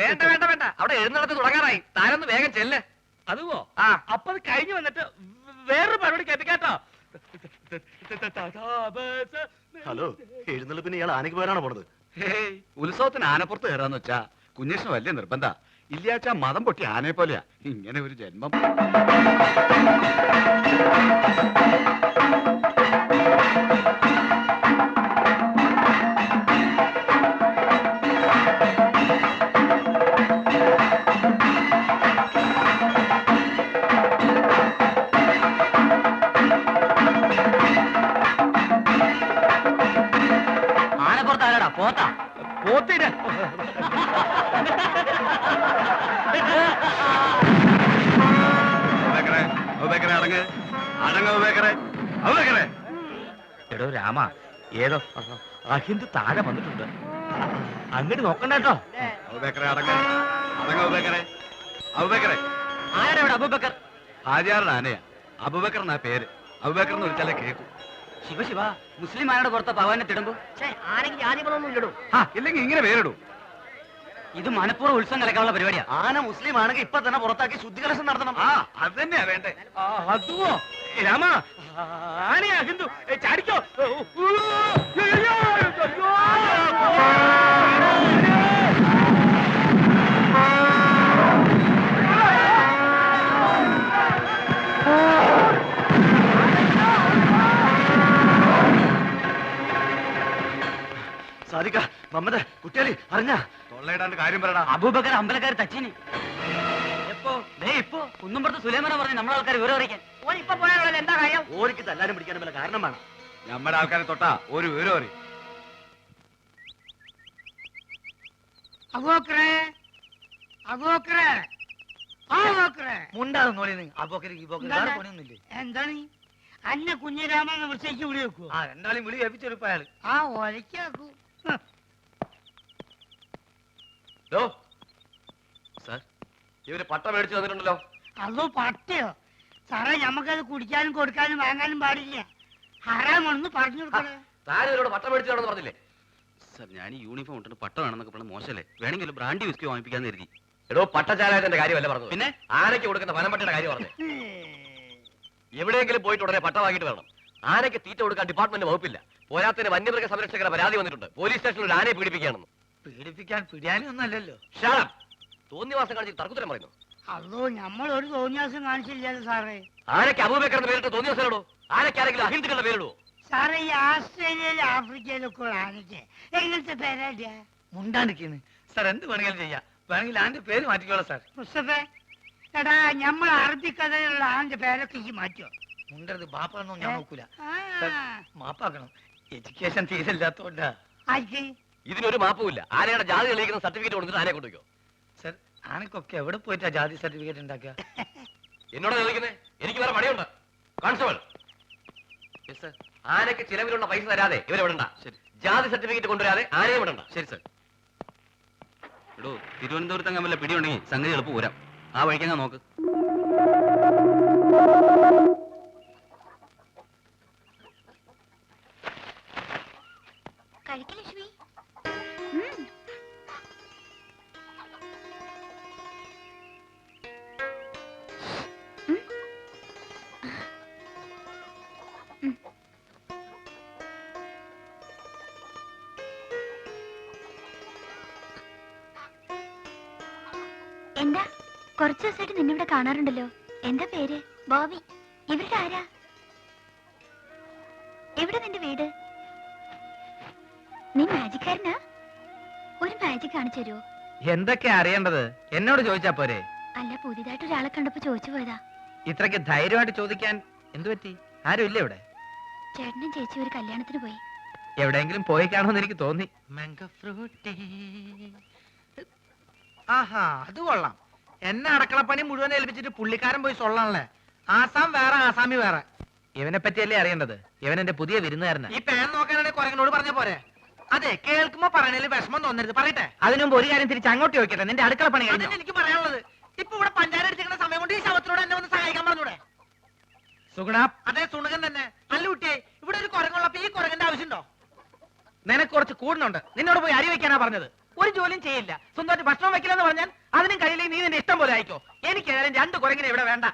വേണ്ട വേണ്ട വേണ്ട, അവിടെ എഴുന്നള്ളത്ത് തുടങ്ങാറായി. താനൊന്ന് വേഗം ചെല്ല്. അതുവോ? അപ്പൊ അത് കഴിഞ്ഞു വന്നിട്ട് വേറൊരു പരിപാടി കേൾപ്പിക്കാട്ടോ. ഹലോ, എഴുന്നള്ളിപ്പിന് ഇയാൾ ആനയ്ക്ക് പോരാണോ പോണത്? ഉത്സവത്തിന് ആനപ്പുറത്ത് കയറാന്ന് വെച്ചാ കുഞ്ഞേഷിന് വലിയ നിർബന്ധ. ഇല്ലാച്ചാ മതം പൊട്ടി ആനയെ പോലെയാ. ഇങ്ങനെ ഒരു ജന്മം. ആനപ്പുറത്ത് ആരാടാ? പോത്താ? പോത്തിന് എടോ രാമ, ഏതോ അഹിന്ദു താഴെ വന്നിട്ടുണ്ട്. അങ്ങോട്ട് നോക്കണ്ട കേട്ടോ. ആരാടാ ഇവിടെ? അബൂബക്കർ. ഹാജിയാറുടെ ആനയാ. അബൂബക്കർ എന്നാ പേര്. അബൂബക്കർ എന്ന് വിളിച്ചാലേ കേൾക്കൂ. ശിവ ശിവ, മുസ്ലിം ആനയുടെ പുറത്ത് പവാനെ തിടുമ്പോ ആരെങ്കിലും ജാതികളൊന്നും ഇല്ലടോ. ഇല്ലെങ്കിൽ ഇങ്ങനെ പേരിടൂ. ഇത് മനഃപൂർവ്വം ഉത്സവം കലക്കാനുള്ള പരിപാടിയാ. ആന മുസ്ലിം ആണെങ്കിൽ ഇപ്പൊ തന്നെ പുറത്താക്കി ശുദ്ധികലശം നടത്തണം. അത് തന്നെയാ വേണ്ടേ. അതുവോ? രാമ, ആനയാ ഹിന്ദു. ചാടിക്കോ. സാധിക്ക മമ്മദ് കുട്ടികളി അറിഞ്ഞ തൊള്ളയിടാണ്ട് കാര്യം പറയടാ. അബൂബക്കർ അമ്പലക്കാർ തച്ചിന്. എപ്പോ? ഇപ്പോ കുന്നുംപുറത്ത് സുലൈമാന പറഞ്ഞു നമ്മളെ ആൾക്കാർ വിവരം അറിയിക്കാൻ. ഇപ്പൊ പോയാലുള്ള എന്താ കാര്യം? ഓരിക്ക് തല്ലാനും പിടിക്കാനും വല്ല കാരണം വേണം. നമ്മുടെ ആൾക്കാരെ തൊട്ടാ ഒരു വിവരം അറിയും. മുണ്ടാതെ നോളിന്ന് അബോക്കര് ഈ ബോക്കര് വേറെ പണിയൊന്നുമില്ലേ? എന്താണ് അന്നെ കുഞ്ഞിരാമൻ വിളിച്ചേക്ക് വിളി വെക്കൂ. ആ രണ്ടാളും വിളി ഏൽപ്പിച്ചെടുപ്പ അയാൾ. ആ ഒലക്കാക്കൂ. സാർ ഇവര് പട്ട മേടിച്ചു തന്നിട്ടുണ്ടല്ലോ. അതോ പട്ടയോ? സാറേ ഞമ്മക്കത് കുടിക്കാനും കൊടുക്കാനും വാങ്ങാനും പാടില്ല. ഹറാമാണെന്ന് പറഞ്ഞു കൊടുക്കണേ. താരം ഇവരോട് പട്ട മേടിച്ചാണെന്ന് പറഞ്ഞില്ലേ? സാർ ഞാൻ ഈ യൂണിഫോം ഇട്ടിട്ട് പട്ട വേണമെന്നൊക്കെ പറഞ്ഞ മോശമല്ലേ? വേണമെങ്കിൽ ബ്രാൻഡി വിസ്കി വാങ്ങിപ്പിക്കാന്ന് കരുതി. എടോ പട്ടചാലായതിന്റെ കാര്യമല്ല പറഞ്ഞത്, പിന്നെ ആനയ്ക്ക് കൊടുക്കുന്ന വനംപട്ടിയുടെ കാര്യം പറഞ്ഞു. എവിടെയെങ്കിലും പോയിട്ട് ഉടനെ പട്ട വാങ്ങിയിട്ട് വരണം. ആനയ്ക്ക് തീറ്റ കൊടുക്കാൻ ഡിപ്പാർട്ട്മെന്റ് വകുപ്പില്ല. പോരാത്തിന് വന്യമൃഗ സംരക്ഷകരുടെ പരാതി വന്നിട്ടുണ്ട്. പോലീസ് സ്റ്റേഷനിൽ ഒരു ആനയെ പീഡിപ്പിക്കുകയാണെന്ന്. പീഡിപ്പിക്കാൻ പിടിയാനും ഒന്നല്ലല്ലോ. തോന്നിവാസം കാണിച്ച് തർക്കുത്തരം പറയുന്നു. അതോ നമ്മളൊരു തോന്നിയാസം കാണിച്ചില്ലല്ലോ സാറേ. ആനയ്ക്ക് അബൂബക്കറിന്റെ പേരിട്ട് തോന്നിവാസനോടോ? ആനയ്ക്ക് ആരെങ്കിലും അഹിന്ദുക്കളുടെ പേരിടുവോ? സാറേ ഈ ആസ്ട്രേലിയയിലും ആഫ്രിക്കയിലൊക്കെ ഉള്ള ആനയ്ക്ക് എങ്ങനത്തെ പേരാ? മുണ്ടാണ്ടിരിക്കുന്നു സാർ. എന്ത് വേണമെങ്കിലും ചെയ്യാം. വേണമെങ്കിൽ ആന്റെ പേര് മാറ്റിക്കോളാം സാർ. മുസ്തഫേ, എടാ നമ്മൾ അറബിക്കഥയിലുള്ള ആന്റെ പേരൊക്കെ ഈ മാറ്റോ? മുണ്ടരുത് ബാപ്പാണെന്നോ ഞാൻ നോക്കൂല. ആ. സാർ, മാപ്പാക്കണം. എഡ്യൂക്കേഷൻ തീരില്ലാത്തോണ്ടാ. ആർക്ക്? ഇതിനൊരു മാപ്പുമില്ല. ആനയുടെ ജാതി തെളിയിക്കുന്ന സർട്ടിഫിക്കറ്റ് കൊടുത്തിട്ട് ആനയെ കൊണ്ടുവയ്ക്കോ. സാർ ആനക്കൊക്കെ എവിടെ പോയിട്ടാ ജാതി സർട്ടിഫിക്കറ്റ് ഉണ്ടാക്കുക? എന്നോട് ചോദിക്കുന്നേ? എനിക്ക് വേറെ പണിയുണ്ട്. കോൺസ്റ്റബിൾ, ആനയ്ക്ക് ചിലവിലുള്ള പൈസ തരാതെ ഇവരെ വിടണ്ട. ശരി. ജാതി സർട്ടിഫിക്കറ്റ് കൊണ്ടുവരാതെ ആനയെ വിടണ്ട. ശരി സർ. എടോ തിരുവനന്തപുരത്ത് വല്ല പിടിയുണ്ടെങ്കിൽ സംഗതി എളുപ്പം പോരാം. ആ വഴിക്കങ്ങ നോക്ക്. കഴിക്ക് ലക്ഷ്മി. എന്താ കുറച്ചു ദിവസമായിട്ട് നിന്നിവിടെ കാണാറുണ്ടല്ലോ. എന്താ പേര്? ബോബി. ഇവരുടെ ആരാ? എവിടെ നിന്റെ വീട്? നീ മാജിക്കാരനാ? ഒരു മാജിക് കാണിച്ചു തരുമോ? എന്തൊക്കെയാ അറിയേണ്ടത്? എന്നോട് ചോദിച്ചാ പോരെ? അല്ല, പുതിയതായിട്ട് ഒരാളെ കണ്ടപ്പോ ചോദിച്ചു പോയതാ. ഇത്രയ്ക്ക് ധൈര്യമായിട്ട് ചോദിക്കാൻ എന്തു പറ്റി? ആരും ഇല്ല ഇവിടെ? ചേട്ടനും ചേച്ചി ഒരു കല്യാണത്തിന് പോയി. എവിടെയെങ്കിലും പോയി കാണുമെന്ന് എനിക്ക് തോന്നി. ആഹാ, അത് കൊള്ളാം. എന്നെ അടക്കളപ്പണി മുഴുവൻ ഏൽപ്പിച്ചിട്ട് പുള്ളിക്കാരൻ പോയി സൊള്ളാണല്ലേ. ആസാം വേറെ, ആസാമി വേറെ. ഇവനെ പറ്റിയല്ലേ അറിയേണ്ടത്? ഇവൻ എന്റെ പുതിയ വിരുന്നുകാരനാ. ഈ പേൻ നോക്കാനാണെങ്കിൽ കുരങ്ങനോട് പറഞ്ഞ പോരെ? അതെ, കേൾക്കുമ്പോ പറയണേല് വിഷമം തോന്നരുത്. പറയട്ടെ. അതിനു മുമ്പ് ഒരു കാര്യം തിരിച്ച് അങ്ങോട്ട് ചോദിക്കട്ടെ. നിന്റെ അടുക്കള പണി കഴിഞ്ഞോ? അതന്നെ എനിക്ക് പറയാനുള്ളത്. ഇപ്പൊ ഇവിടെ പഞ്ചാര അടിച്ചിരിക്കുന്ന സമയം കൊണ്ട് ഈ ശവത്തിനോട് എന്നെ ഒന്ന് സഹായിക്കാൻ പറഞ്ഞൂടെ? സുഗുണ, അതെ, സുണകൻ തന്നെ. അല്ല കുട്ടിയെ, ഇവിടെ ഒരു കുരങ്ങുള്ളപ്പോ ഈ കുരങ്ങന്റെ ആവശ്യമുണ്ടോ? നിനക്ക് കുറച്ച് കൂടുന്നുണ്ട്. നിന്നോട് പോയി അരി വെക്കാനാ പറഞ്ഞത്. ഒരു ജോലിയും ചെയ്യില്ല. സ്വന്തമായിട്ട് ഭക്ഷണം വെക്കില്ലെന്ന് പറഞ്ഞാൽ അതിനും കഴിയില്ലെങ്കിൽ നീ നിന്റെ ഇഷ്ടം പോലെ ആയിക്കോ. എനിക്ക് ഏതായാലും 2 കുരങ്ങിനെ ഇവിടെ വേണ്ട.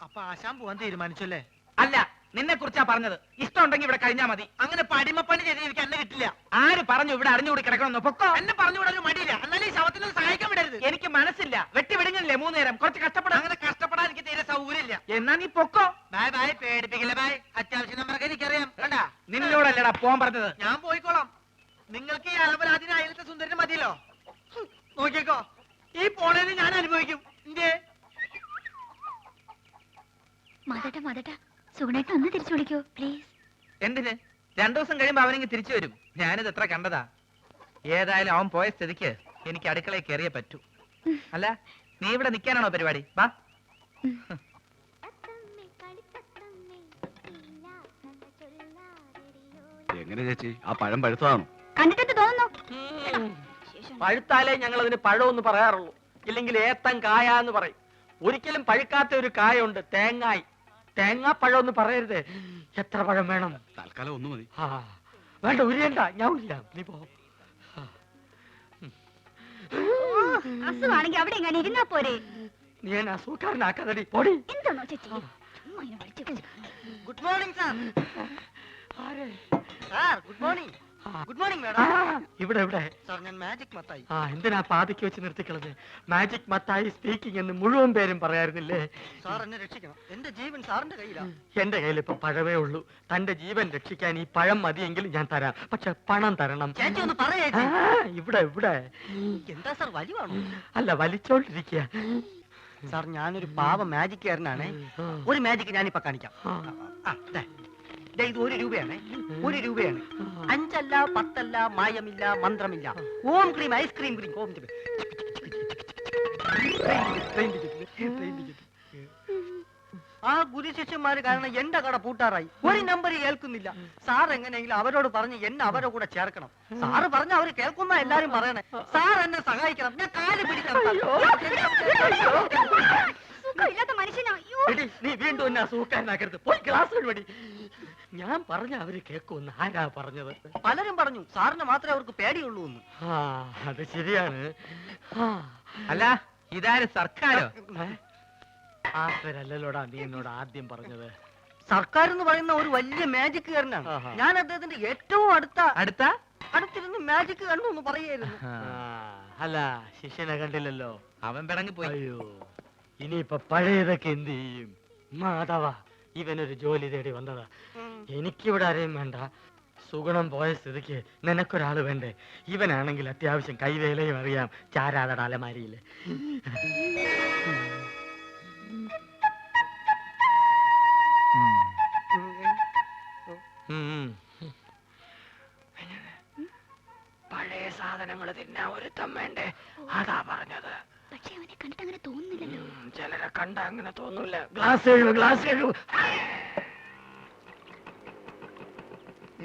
അപ്പൊ ആശാൻ പോവാൻ തീരുമാനിച്ചല്ലേ? അല്ല, നിന്നെ കുറിച്ചാ പറഞ്ഞത്. ഇഷ്ടമുണ്ടെങ്കിൽ ഇവിടെ കഴിഞ്ഞാ മതി. അങ്ങനെ പടിമപ്പണി ചെയ്ത് എനിക്ക് എന്നെ കിട്ടില്ല. ആര് പറഞ്ഞു ഇവിടെ അറിഞ്ഞുകൂടി കിടക്കണമെന്ന്? പൊക്കോ. എന്നെ പറഞ്ഞു വിടാൻ മടിയില്ല. എന്നാലും ഈ ശവത്തിനൊന്ന് സഹായിക്കാൻ വിടരുത്. എനിക്ക് മനസ്സില്ല. വെട്ടി വിടുങ്ങില്ലേ 3 നേരം? കുറച്ച് കഷ്ടപ്പെടാം. അങ്ങനെ കഷ്ടപ്പെടാൻ എനിക്ക് തീരെ സൗകര്യമില്ല. എന്നാ നീ പൊക്കോ. ബായ് ബായ്, പേടിപ്പിക്കില്ല ബായ്. അത്യാവശ്യം നമ്പറൊക്കെ എനിക്കറിയാം. കണ്ടാ, നിന്നോടല്ലടാ പോവാൻ പറഞ്ഞത്. ഞാൻ പോയിക്കോളാം. നിങ്ങൾക്ക് ഈ അലപരാധിന് അയലത്തെ സുന്ദരന് മതിയല്ലോ. നോക്കിക്കോ, ഈ പോണേന് ഞാൻ അനുഭവിക്കും. എന്തേ മതട്ട സുഗുണേട്ടൻ ഒന്ന് തിരിച്ചു വിളിക്കോ പ്ലീസ്. എന്തിന്? 2 ദിവസം കഴിയുമ്പോ അവനെങ്കിൽ തിരിച്ചു വരും. ഞാനിത് എത്ര കണ്ടതാ. ഏതായാലും അവൻ പോയ സ്ഥിതിക്ക് എനിക്ക് അടുക്കളയിൽ കയറിയേ പറ്റൂ. അല്ല, നീ ഇവിടെ നിൽക്കാനാണോ പരിപാടി? വാ. എങ്ങനെ ചേച്ചി, ആ പഴം പഴുത്തതാണോ? കണ്ടിട്ട് തോന്നുന്നു. പഴുത്താലേ ഞങ്ങൾ അതിന് പഴമെന്ന് പറയാറുള്ളൂ. ഇല്ലെങ്കിൽ ഏത്തൻ കായ എന്ന് പറയും. ഒരിക്കലും പഴുക്കാത്ത ഒരു കായുണ്ട്, തേങ്ങായി. തേങ്ങാപ്പഴം എന്ന് പറയരുത്. എത്ര പഴം വേണം? തൽക്കാലം ഒന്ന് മതി. വേണ്ട, ഉരിയണ്ട, ഞാൻ ഇല്ല. നീ പോ. അസുഖാണെങ്കിൽ അവിടെ എങ്ങനെ ഇരുന്നാ പോരെ? നീ എന്നെ അസുഖക്കാരനാക്കാതടി. പൊടി. എന്താണോ ചേച്ചി? Good morning sir. Sir good morning. Good morning madam. ഇവിടെ ഇവിടെ സാർ, ഞാൻ മാജിക് മത്തായി. എന്തിനാ പാതിക്ക് വെച്ച് നിർത്തിക്കളത്? മാജിക് മത്തായി സ്പീക്കിംഗ് എന്ന് മുഴുവൻ പേരും പറയാറുന്നില്ലേ? സാർ എന്നെ രക്ഷിക്കണം. എന്റെ ജീവൻ സാറിന്റെ കയ്യിലാണ്. എന്റെ കയ്യിൽ ഇപ്പൊ പഴമേ ഉള്ളൂ. തന്റെ ജീവൻ രക്ഷിക്കാൻ ഈ പഴം മതിയെങ്കിൽ ഞാൻ തരാം. പക്ഷെ പണം തരണം. ചേച്ചി ഒന്ന് പറയേ. ഇവിടെ ഇവിടെ. എന്താ സാർ, വലിവാണോ? അല്ല, വലിച്ചോണ്ടിരിക്കുക. സാർ, ഞാനൊരു പാവ മാജിക്കാരനാണ്. ഒരു മാജിക് ഞാനിപ്പോ കാണിക്കാം. ഇത് 1 രൂപയാണ്. 1 രൂപയാണ്. 5 അല്ല, 10 അല്ല, മായമില്ല, മന്ത്രമില്ല. ഓം ക്രീം, ഐസ്ക്രീം ക്രീം. ഓം ആ ഗുരുശിഷ്യന്മാര് കാരണം എന്റെ കട പൂട്ടാറായി. ഒരു നമ്പർ കേൾക്കുന്നില്ല. സാർ എങ്ങനെയെങ്കിലും അവരോട് പറഞ്ഞ് എന്നെ അവരുടെ കൂടെ ചേർക്കണം. സാറ് പറഞ്ഞ അവര് കേൾക്കുന്ന എല്ലാരും പറയണേ. സാർ എന്നെ സഹായിക്കണം. ഞാൻ കാല് പിടിക്കണം. സുഖമില്ലാത്ത മനുഷ്യനാ. അയ്യോ. എടി, നീ വീണ്ടും എന്നെ അസുഖക്കാരനാക്കരുത്. പോയി ക്ലാസ് വഴി. ഞാൻ പറഞ്ഞ അവര് കേൾക്കുമെന്ന് ആരാ പറഞ്ഞത്? പലരും പറഞ്ഞു സാറിന് മാത്രമേ അവർക്ക് പേടിയുള്ളൂ എന്ന്. ആ, അത് ശരിയാണ്. അല്ല ഇതാര് സർക്കാരോ? ആ പേരല്ലോടാ നീ എന്നോട് ആദ്യം പറഞ്ഞത്. സർക്കാർ എന്ന് പറയുന്ന ഒരു വലിയ മാജിക്കുകാരനാണ്. ആഹാ. ഞാൻ അദ്ദേഹത്തിന്റെ ഏറ്റവും അടുത്ത അടുത്തിരുന്ന് മാജിക് കണ്ടു എന്ന് പറയായിരുന്നു. അല്ല, ശിഷ്യനെ കണ്ടില്ലല്ലോ. അവൻ പിടങ്ങി പോയി. അയ്യോ, ഇനിയിപ്പൊ പഴയതൊക്കെ എന്ത് ചെയ്യും? മാധവ, ഇവനൊരു ജോലി തേടി വന്നതാ. എനിക്കിവിടെ ആരെയും വേണ്ട. സുഗുണം പോയ സ്ഥിതിക്ക് നിനക്കൊരാള് വേണ്ടേ? ഇവനാണെങ്കിൽ അത്യാവശ്യം കൈവേലയും അറിയാം. ചാരാതട അലമാരിയില്. പഴയ സാധനങ്ങൾ തിന്നാ ഒരുത്തം വേണ്ടേ? അതാ പറഞ്ഞത്. പക്ഷെ അവനെ കണ്ടിട്ട് അങ്ങനെ തോന്നുന്നില്ലല്ലോ. ചിലരെ കണ്ട അങ്ങനെ തോന്നൂല. ഗ്ലാസ് എഴുവ്, ഗ്ലാസ് എഴുവ്.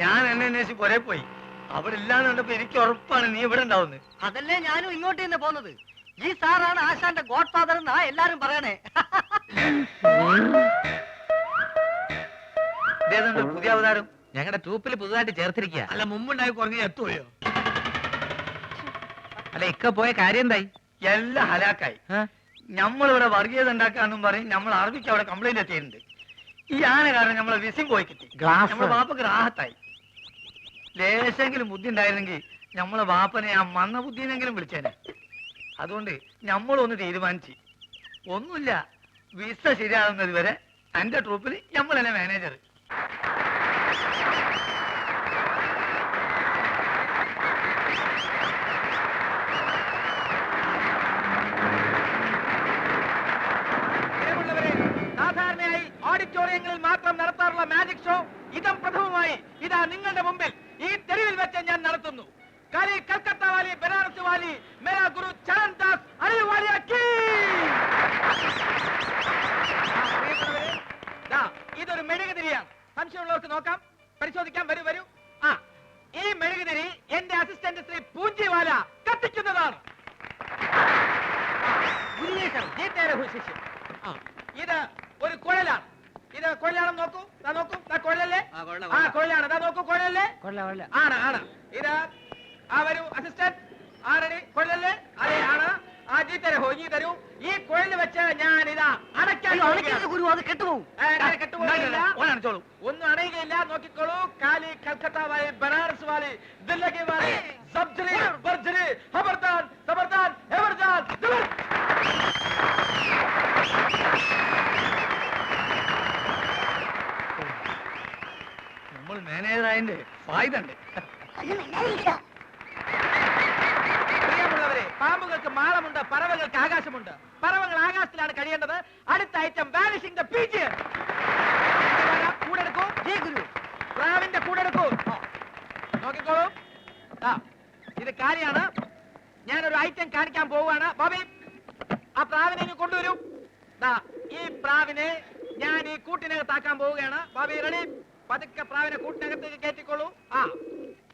ഞാൻ എന്നെ അന്വേഷിച്ച് പുറേ പോയി. അവിടെ ഇല്ലാന്ന് കണ്ടപ്പോ എനിക്ക് ഉറപ്പാണ് നീ ഇവിടെ ഉണ്ടാവുന്നത്. അതല്ലേ ഞാനും ഇങ്ങോട്ട് തന്നെ പോന്നത്. ഈ സാറാണ് ആശാന്റെ ഗോഡ് ഫാദർ എന്നാ എല്ലാരും പറയണേ. ഇതേതുണ്ട് പുതിയ അവതാരം? ഞങ്ങളുടെ ട്രൂപ്പിൽ പുതുതായിട്ട് ചേർത്തിരിക്കുക. അല്ല, മുമ്പുണ്ടായി കുറഞ്ഞ എത്തുകയോ? അല്ല ഇക്ക പോയ കാര്യം എന്തായി? എല്ലാം ഹലാക്കായി. നമ്മളിവിടെ വർഗീയത ഉണ്ടാക്കാന്നും പറയും. നമ്മൾ അറബിക്ക് അവിടെ കംപ്ലൈന്റ് എത്തിയിട്ടുണ്ട്. ഈ ആന കാരണം നമ്മളെ വിസിം പോയി കിട്ടി. നമ്മളെ വാപ്പക്ക് റാഹത്തായി. ലേശെങ്കിലും ബുദ്ധി ഉണ്ടായിരുന്നെങ്കിൽ നമ്മളെ വാപ്പനെ ആ മന്ന ബുദ്ധിനെങ്കിലും വിളിച്ചേനെ. അതുകൊണ്ട് നമ്മളൊന്ന് തീരുമാനിച്ച് ഒന്നുമില്ല, വിസ ശരിയാകുന്നത് വരെ എന്റെ ട്രൂപ്പിൽ നമ്മൾ തന്നെ മാനേജർ. സാധാരണയായി ഓഡിറ്റോറിയങ്ങളിൽ മാത്രം നടത്താറുള്ള മാജിക് ഷോ ഇതം പ്രഥമമായി ഇതാ നിങ്ങളുടെ മുമ്പിൽ ഈ തെരുവിൽ വെച്ച് ഞാൻ നടത്തുന്നു. കാലി കൽക്കത്ത വാലി, ബനാറസ് വാലി, മേരാ ഗുരു ചരൺ ദാസ് അലിവാലിയ കീ. ഇതൊരു മെഴുകുതിരിയാണ്. സംശയമുള്ളവർക്ക് നോക്കാം, പരിശോധിക്കാം. വരൂ വരൂ. ഈ മെഴുകുതിരി എന്റെ അസിസ്റ്റന്റ് ശ്രീ പൂഞ്ചിവാല കത്തിക്കുന്നതാണ്. ഇത് ഒരു കുഴലാണ്. ഇത് കുഴലാണെന്ന് നോക്കൂ. നോക്കൂ, കുഴലല്ലേ? കുഴലാണ്. നോക്കൂ, കുഴലല്ലേ? ആണ് ആണ്. ഇത് വരൂ അസിസ്റ്റന്റ്. ആരടി കുഴലല്ലേ? അതെ ആണ്. ജീ തരൂ, ഇനി തരൂ. ഈ കുഴല് വെച്ച് ഞാൻ ഇതാ അടയ്ക്കാൻ ഗുരു അത് കെട്ടുപോകും. ഒന്നും അണയുകയില്ല. നോക്കിക്കോളൂ. കാലി കൽക്കത്ത വാലി, ബനാറസ് വാലി, ദില്ലി വാലി, സബ്ജറി ബർജറി, ഖബർദാർ ഖബർദാർ ഖബർദാർ. നമ്മൾ മാനേജറായതിന്റെ ഫായ്ദ ഉണ്ട്. പ്രിയമുള്ളവരെ, പാമ്പുകൾക്ക് മാളമുണ്ട്, പറവകൾക്ക് ആകാശമുണ്ട്. പറവകൾ ആകാശത്തിലാണ് കഴിയേണ്ടത്. അടുത്ത ഐറ്റം വാനിഷിംഗ് ദ പീജിയൻ. കൂടെടുക്കൂ. ജി ഗുരു. പ്രാവിന്റെ കൂടെടുക്കൂ. നോക്കിക്കോളൂ. ഇത് കാലിയാണ്. ഞാനൊരു ഐറ്റം കാണിക്കാൻ പോവുകയാണ്. ബോബി, ആ പ്രാവിനെ ഇങ്ങ് കൊണ്ടുവരൂ. ഈ പ്രാവിനെ ഞാൻ ഈ കൂട്ടിനകത്താക്കാൻ പോവുകയാണ്. ബോബി റെഡി? പതുക്കെ പ്രാവിനെ കൂട്ടിനകത്തേക്ക് കയറ്റിക്കോളൂ.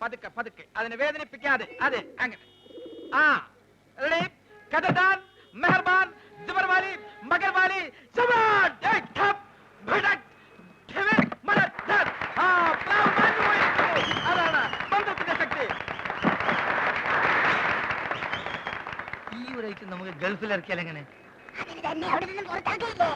പതുക്കെ പതുക്കെ, അതിനെ വേദനിപ്പിക്കാതെ. അതെ, അങ്ങനെ. റെഡി? കഥദാൻ, മെഹർബാൻ, ജബർവാലി, മഗർവാലി, ജവാൻ, ഠപ്, ഭടക്, ഠിവൻ, മരദ്. പ്രാവ് മാഞ്ഞുപോയിരിക്കുന്നു. അതാണ് ബന്ധത്തിന്റെ ശക്തി. ഈ ഒരു ഐറ്റം നമുക്ക് ഗൾഫിൽ ഇറക്കിയാൽ എങ്ങനെ? അതിന് തന്നെ അവിടെ നിന്നും പുറത്താക്കിയില്ലേ?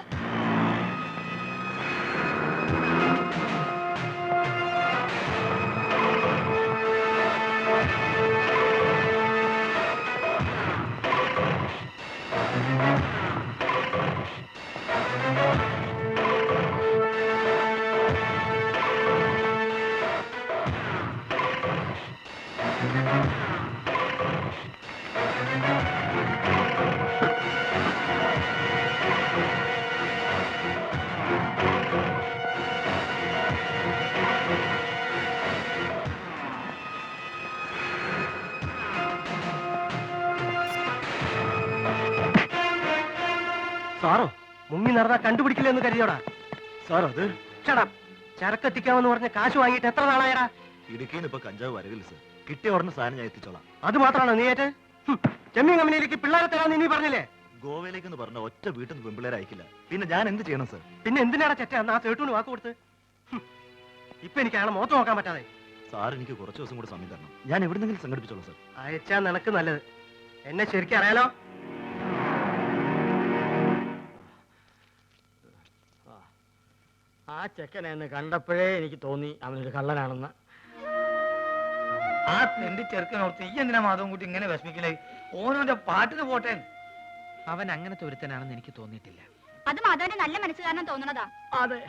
സാറോ മുങ്ങി നടന്നാ കണ്ടുപിടിക്കില്ലെന്ന് കരുതിയോടാ. സാർ അത് ചരക്കെത്തിക്കാമെന്ന് പറഞ്ഞ കാശ് വാങ്ങിയിട്ട് എത്ര നാളായടാ? ഇടുക്കിന്ന് ഇപ്പൊ കഞ്ചാവ് വരവില്ല സാർ. കിട്ടിയ ഉടനെ സാധനം ഞാൻ എത്തിച്ചോളാം. അത് മാത്രമാണോ നീ ഏറ്റ? ചെമ്മീൻ കമ്പനിയിലേക്ക് പിള്ളേരെ തരാന്ന് നീ പറഞ്ഞില്ലേ? ഗോവയിലേക്ക് പറഞ്ഞ ഒറ്റ വീട്ടിൽ നിന്ന് പെമ്പിള്ളേരെ അയക്കില്ല. പിന്നെ ഞാൻ എന്ത് ചെയ്യണം സാർ? പിന്നെ എന്തിനാണ് ചെറ്റ ആ സേട്ടൂന് വാക്ക് കൊടുത്ത്? ഇപ്പൊ എനിക്ക് അയാളെ മുഖത്ത് നോക്കാൻ പറ്റാതെ. സാർ എനിക്ക് കുറച്ച് ദിവസം കൂടെ സമയം തരണം. ഞാൻ എവിടെന്നെങ്കിലും സംഘടിപ്പിച്ചോളാം സാർ. അയച്ചാ നിനക്ക് നല്ലത്. എന്നെ ശരിക്കും അറിയാലോ. ആ ചെക്കനെന്ന് കണ്ടപ്പോഴേ എനിക്ക് തോന്നി അവനൊരു കള്ളനാണെന്ന്. ആ തെണ്ടി ചെറുക്കനോർത്ത് ഈ എന്തിനാ മാധവൻകുട്ടി ഇങ്ങനെ വിഷമിക്കലേ? ഓനോന്റെ പാട്ടിന് പോട്ടെ. അവൻ അങ്ങനത്തെ ഒരുത്തനാണെന്ന് എനിക്ക് തോന്നിയിട്ടില്ല. അത് മാധവന്റെ നല്ല മനസ്സുകാരനും തോന്നണതാ. അതെ,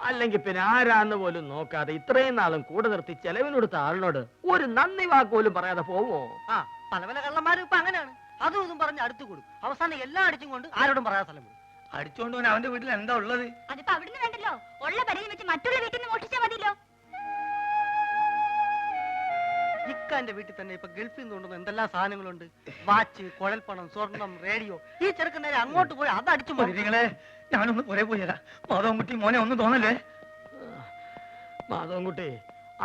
അല്ലെങ്കിൽ പിന്നെ ആരാന്ന് പോലും നോക്കാതെ ഇത്രയും നാളും കൂടെ നിർത്തി ചെലവിനോടുത്ത ആളിനോട് ഒരു നന്ദി വാക്ക് പോലും പറയാതെ പോവോ? ആ പല പല കള്ളന്മാരും ഇപ്പൊ അങ്ങനെയാണ്. അതും ഇതും പറഞ്ഞ് അടുത്ത് കൊടുക്കും. അവസാനം എല്ലാം അടിച്ചും കൊണ്ട് ആരോടും പറയാൻ സ്ഥലം വിടും. അടിച്ചോണ്ട് പോൻ അവന്റെ വീട്ടിൽ എന്താ ഉള്ളത്? അതിപ്പോ അവിടുന്ന് വേണ്ടല്ലോ, ഉള്ള പരിധി വെച്ച് മറ്റുള്ള വീട്ടിൽ നിന്ന് മോഷ്ടിച്ചാൽ മതിയല്ലോ. ഇക്കാന്റെ വീട്ടിൽ തന്നെ ഇപ്പൊ ഗൾഫിൽ നിന്ന് കൊണ്ടുവന്ന എന്തെല്ലാം സാധനങ്ങളുണ്ട്. വാച്ച്, കുഴൽപ്പണം, സ്വർണം, റേഡിയോ. ഈ ചെറുക്കൻ നേരെ അങ്ങോട്ട് പോയി അത് അടിച്ചു നിങ്ങളെ ഞാനൊന്ന് പുറേ പോയി തരാം. മാധവൻകുട്ടി മോനെ ഒന്നും തോന്നല്ലേ? മാധവൻകുട്ടി,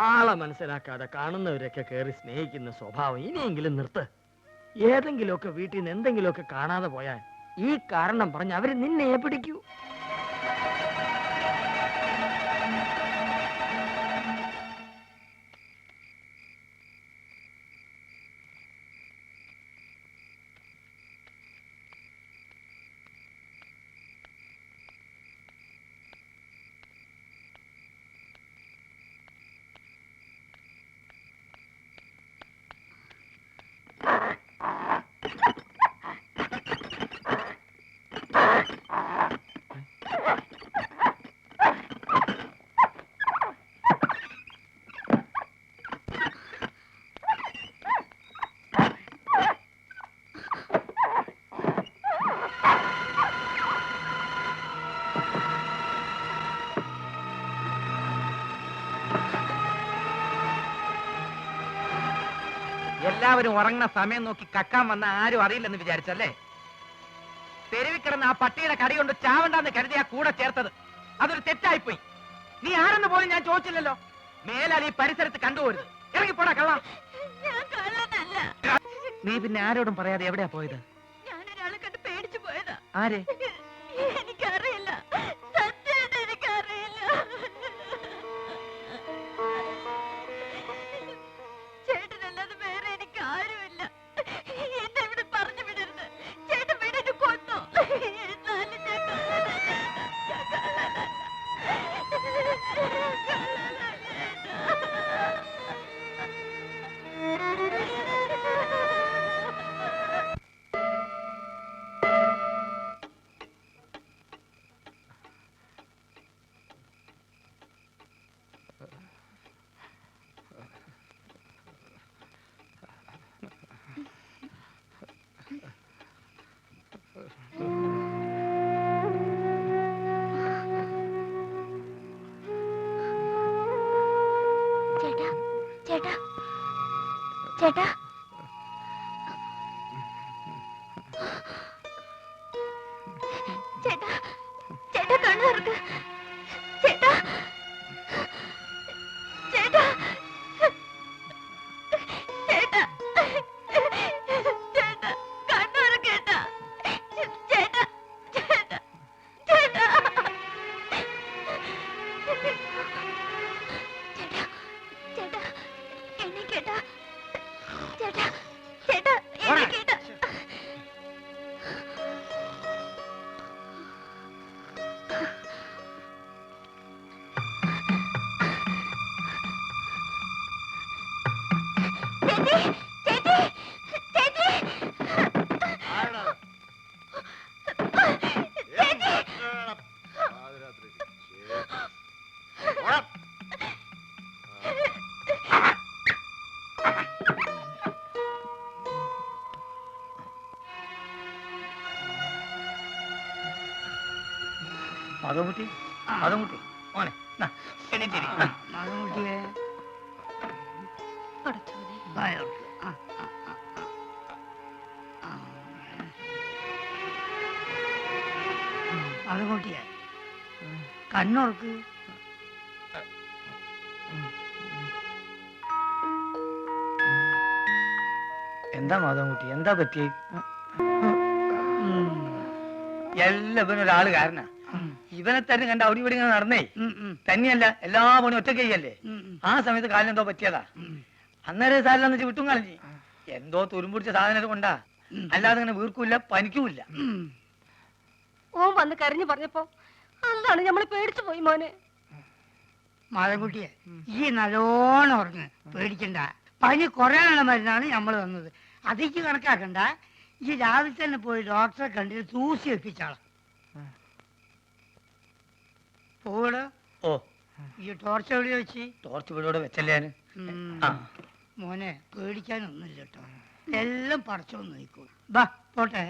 ആളെ മനസ്സിലാക്കാതെ കാണുന്നവരൊക്കെ കയറി സ്നേഹിക്കുന്ന സ്വഭാവം ഇനിയെങ്കിലും നിർത്ത്. ഏതെങ്കിലുമൊക്കെ വീട്ടിൽ നിന്ന് എന്തെങ്കിലുമൊക്കെ കാണാതെ പോയാൽ ഈ കാരണം പറഞ്ഞ് അവര് നിന്നെ പിടിക്കൂ. എല്ലാവരും ഉറങ്ങുന്ന സമയം നോക്കി കക്കാൻ വന്ന ആരും അറിയില്ലെന്ന് വിചാരിച്ചല്ലേ? തെരുവിൽ കിടന്ന ആ പട്ടിയുടെ കടി കൊണ്ട് ചാവണ്ടെന്ന് കരുതിയാ കൂടെ ചേർത്തത്. അതൊരു തെറ്റായിപ്പോയി. നീ ആരെന്ന് പോലും ഞാൻ ചോദിച്ചില്ലല്ലോ. മേലാൽ ഈ പരിസരത്ത് കണ്ടുപോരുത്. ഇറങ്ങിപ്പോടാ കള്ള. നീ പിന്നെ ആരോടും പറയാതെ എവിടെയാ പോയത്? ഞാനൊരാളെ കണ്ട് പേടിച്ചു പോയതാ. ആരെ? എനിക്കറിയില്ല, സത്യമായിട്ട് എനിക്കറിയില്ല. ചേട്ടനല്ലാതെ വേറെ എനിക്ക് ആരുമില്ല. എന്നെ ഇവിടെ പറഞ്ഞു വിടരുത്. ചേട്ടൻ വീടിന് കൊന്നു. എന്നാലും ഞാൻ കള്ളനല്ല. ഞാൻ കള്ളനല്ല. ചേട്ടാ, ചേട്ടാ, ചേട്ടാ, ചേട്ടാ, ചേട്ടാ കണ്ണു തുറക്ക്. ചേട്ടാ, ചേട്ടാ, ചേട്ടാ, ചേട്ടാ കണ്ണു തുറക്കേട്ടാ. ചേട്ടാ, ചേട്ടാ, ചേട്ടാ, ചേട്ടാ, എന്നെ കേട്ടാ. ചേട്ടാ, ചേട്ടാ, എന്നെ കേട്ടാ. ചേച്ചി, ചേച്ചി, ചേച്ചി, ചേച്ചി. മാധവൻകുട്ടി, മാധവൻകുട്ടി മോനെ നാ, എണീറ്റിരി. ആ. മാധവൻകുട്ടിയെ പടച്ചോനെ. വായോട്ട്. ആ, ആ, ആ, ആ. ആ. മാധവൻകുട്ടിയെ കണ്ണുറക്ക്. എന്താ മാധവൻകുട്ടി, എന്താ പറ്റിയേ? എല്ലാവരും ഒരാള് കാരണ. ഇവനെ തന്നെ കണ്ട അവിടെ ഇവിടെ ഇങ്ങനെ നടന്നേ. തന്നെയല്ല, എല്ലാ പണി ഒറ്റ ചെയ്യല്ലേ. ആ സമയത്ത് കാലിനെന്തോ പറ്റിയതാ. അന്നേരം സാരില്ലെന്ന് വെച്ച് വിട്ടും കളഞ്ഞി. എന്തോ തുരുമ്പുടിച്ച സാധനം കൊണ്ടാ, അല്ലാതെ ഇങ്ങനെ വീർക്കൂല്ല, പനിക്കൂല്ല. ഓൻ വന്ന് കരഞ്ഞു പറഞ്ഞപ്പോ അതാണ് നമ്മൾ പേടിച്ചു പോയി മോനെ. മാധവൻകുട്ടിയെ, ഈ നല്ലോണം ഉറങ്ങ്, പേടിക്കണ്ട. പനി കുറയാനുള്ള മരുന്നാണ് നമ്മൾ തന്നത്. അതേക്ക് കണക്കാക്കണ്ട. ഈ രാവിലെ തന്നെ പോയി ഡോക്ടറെ കണ്ടിട്ട് തൂസി വെപ്പിച്ചാളാം. പോവടോ. ഓ, ഈ ടോർച്ച് എവിടെ വെച്ച്? ടോർച്ച് വീടോടെ വെച്ചല്ലേ ഞാന്. മോനെ, പേടിക്കാനൊന്നുമില്ല കേട്ടോ, എല്ലാം പറിച്ചോന്ന് നോക്കൂ. ബാ പോട്ടെ.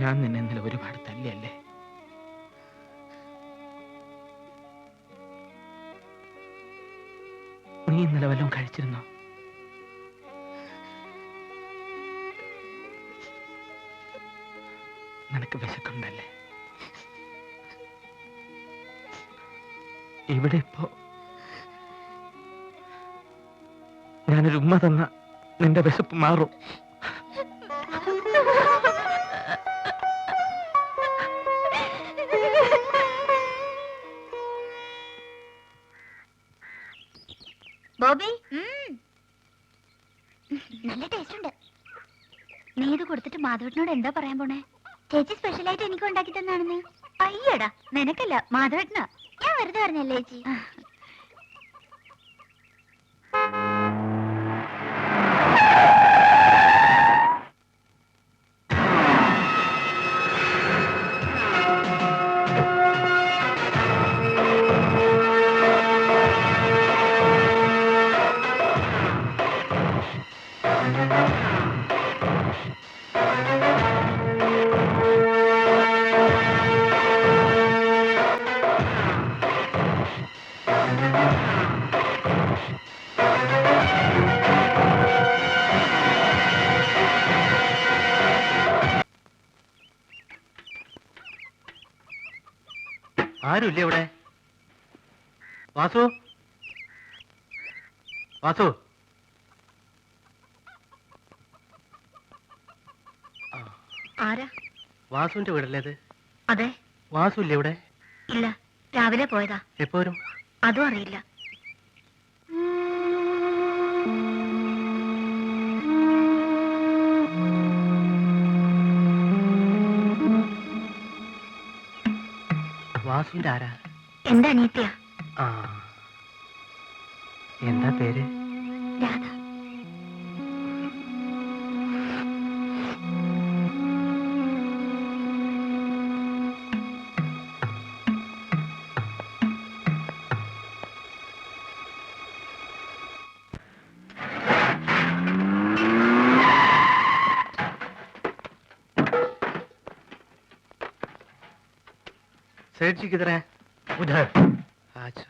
ഞാൻ നിന്നെ ഇന്നലെ ഒരുപാട് തല്ലിയല്ലേ? നീ ഇന്നലെ വല്ലതും കഴിച്ചിരുന്നോ? നിനക്ക് വിശക്കുണ്ടല്ലേ? ഇവിടെ ഇപ്പോ ഞാനൊരു ഉമ്മ തന്ന നിന്റെ വിശപ്പ് മാറും. ബോബി, നല്ല ടേസ്റ്റ് ഉണ്ട്. നീ ഇത് കൊടുത്തിട്ട് മാധവേട്ടനോട് എന്താ പറയാൻ പോണേ? ചേച്ചി സ്പെഷ്യലായിട്ട് എനിക്ക് ഉണ്ടാക്കി തന്നാണെന്ന്. അയ്യടാ, നിനക്കല്ല, മാധവേട്ടനാ. ഞാൻ വെറുതെ പറഞ്ഞല്ലേ ചേച്ചി. ആരുമില്ലേ ഇവിടെ? വാസു, വാസു. ആരാ? വാസുവിന്റെ വീടല്ലേ അത്? അതെ. വാസു ഇല്ലേ ഇവിടെ? ഇല്ല, രാവിലെ പോയതാ. എപ്പോ വരും? അതും അറിയില്ല. വാസുവിന്റെ ആരാ? എന്റെ അനിയത്തിയാ. ആ, എന്താ പേര്? രാധ. सेठ जी किधर है? उधर। अच्छा।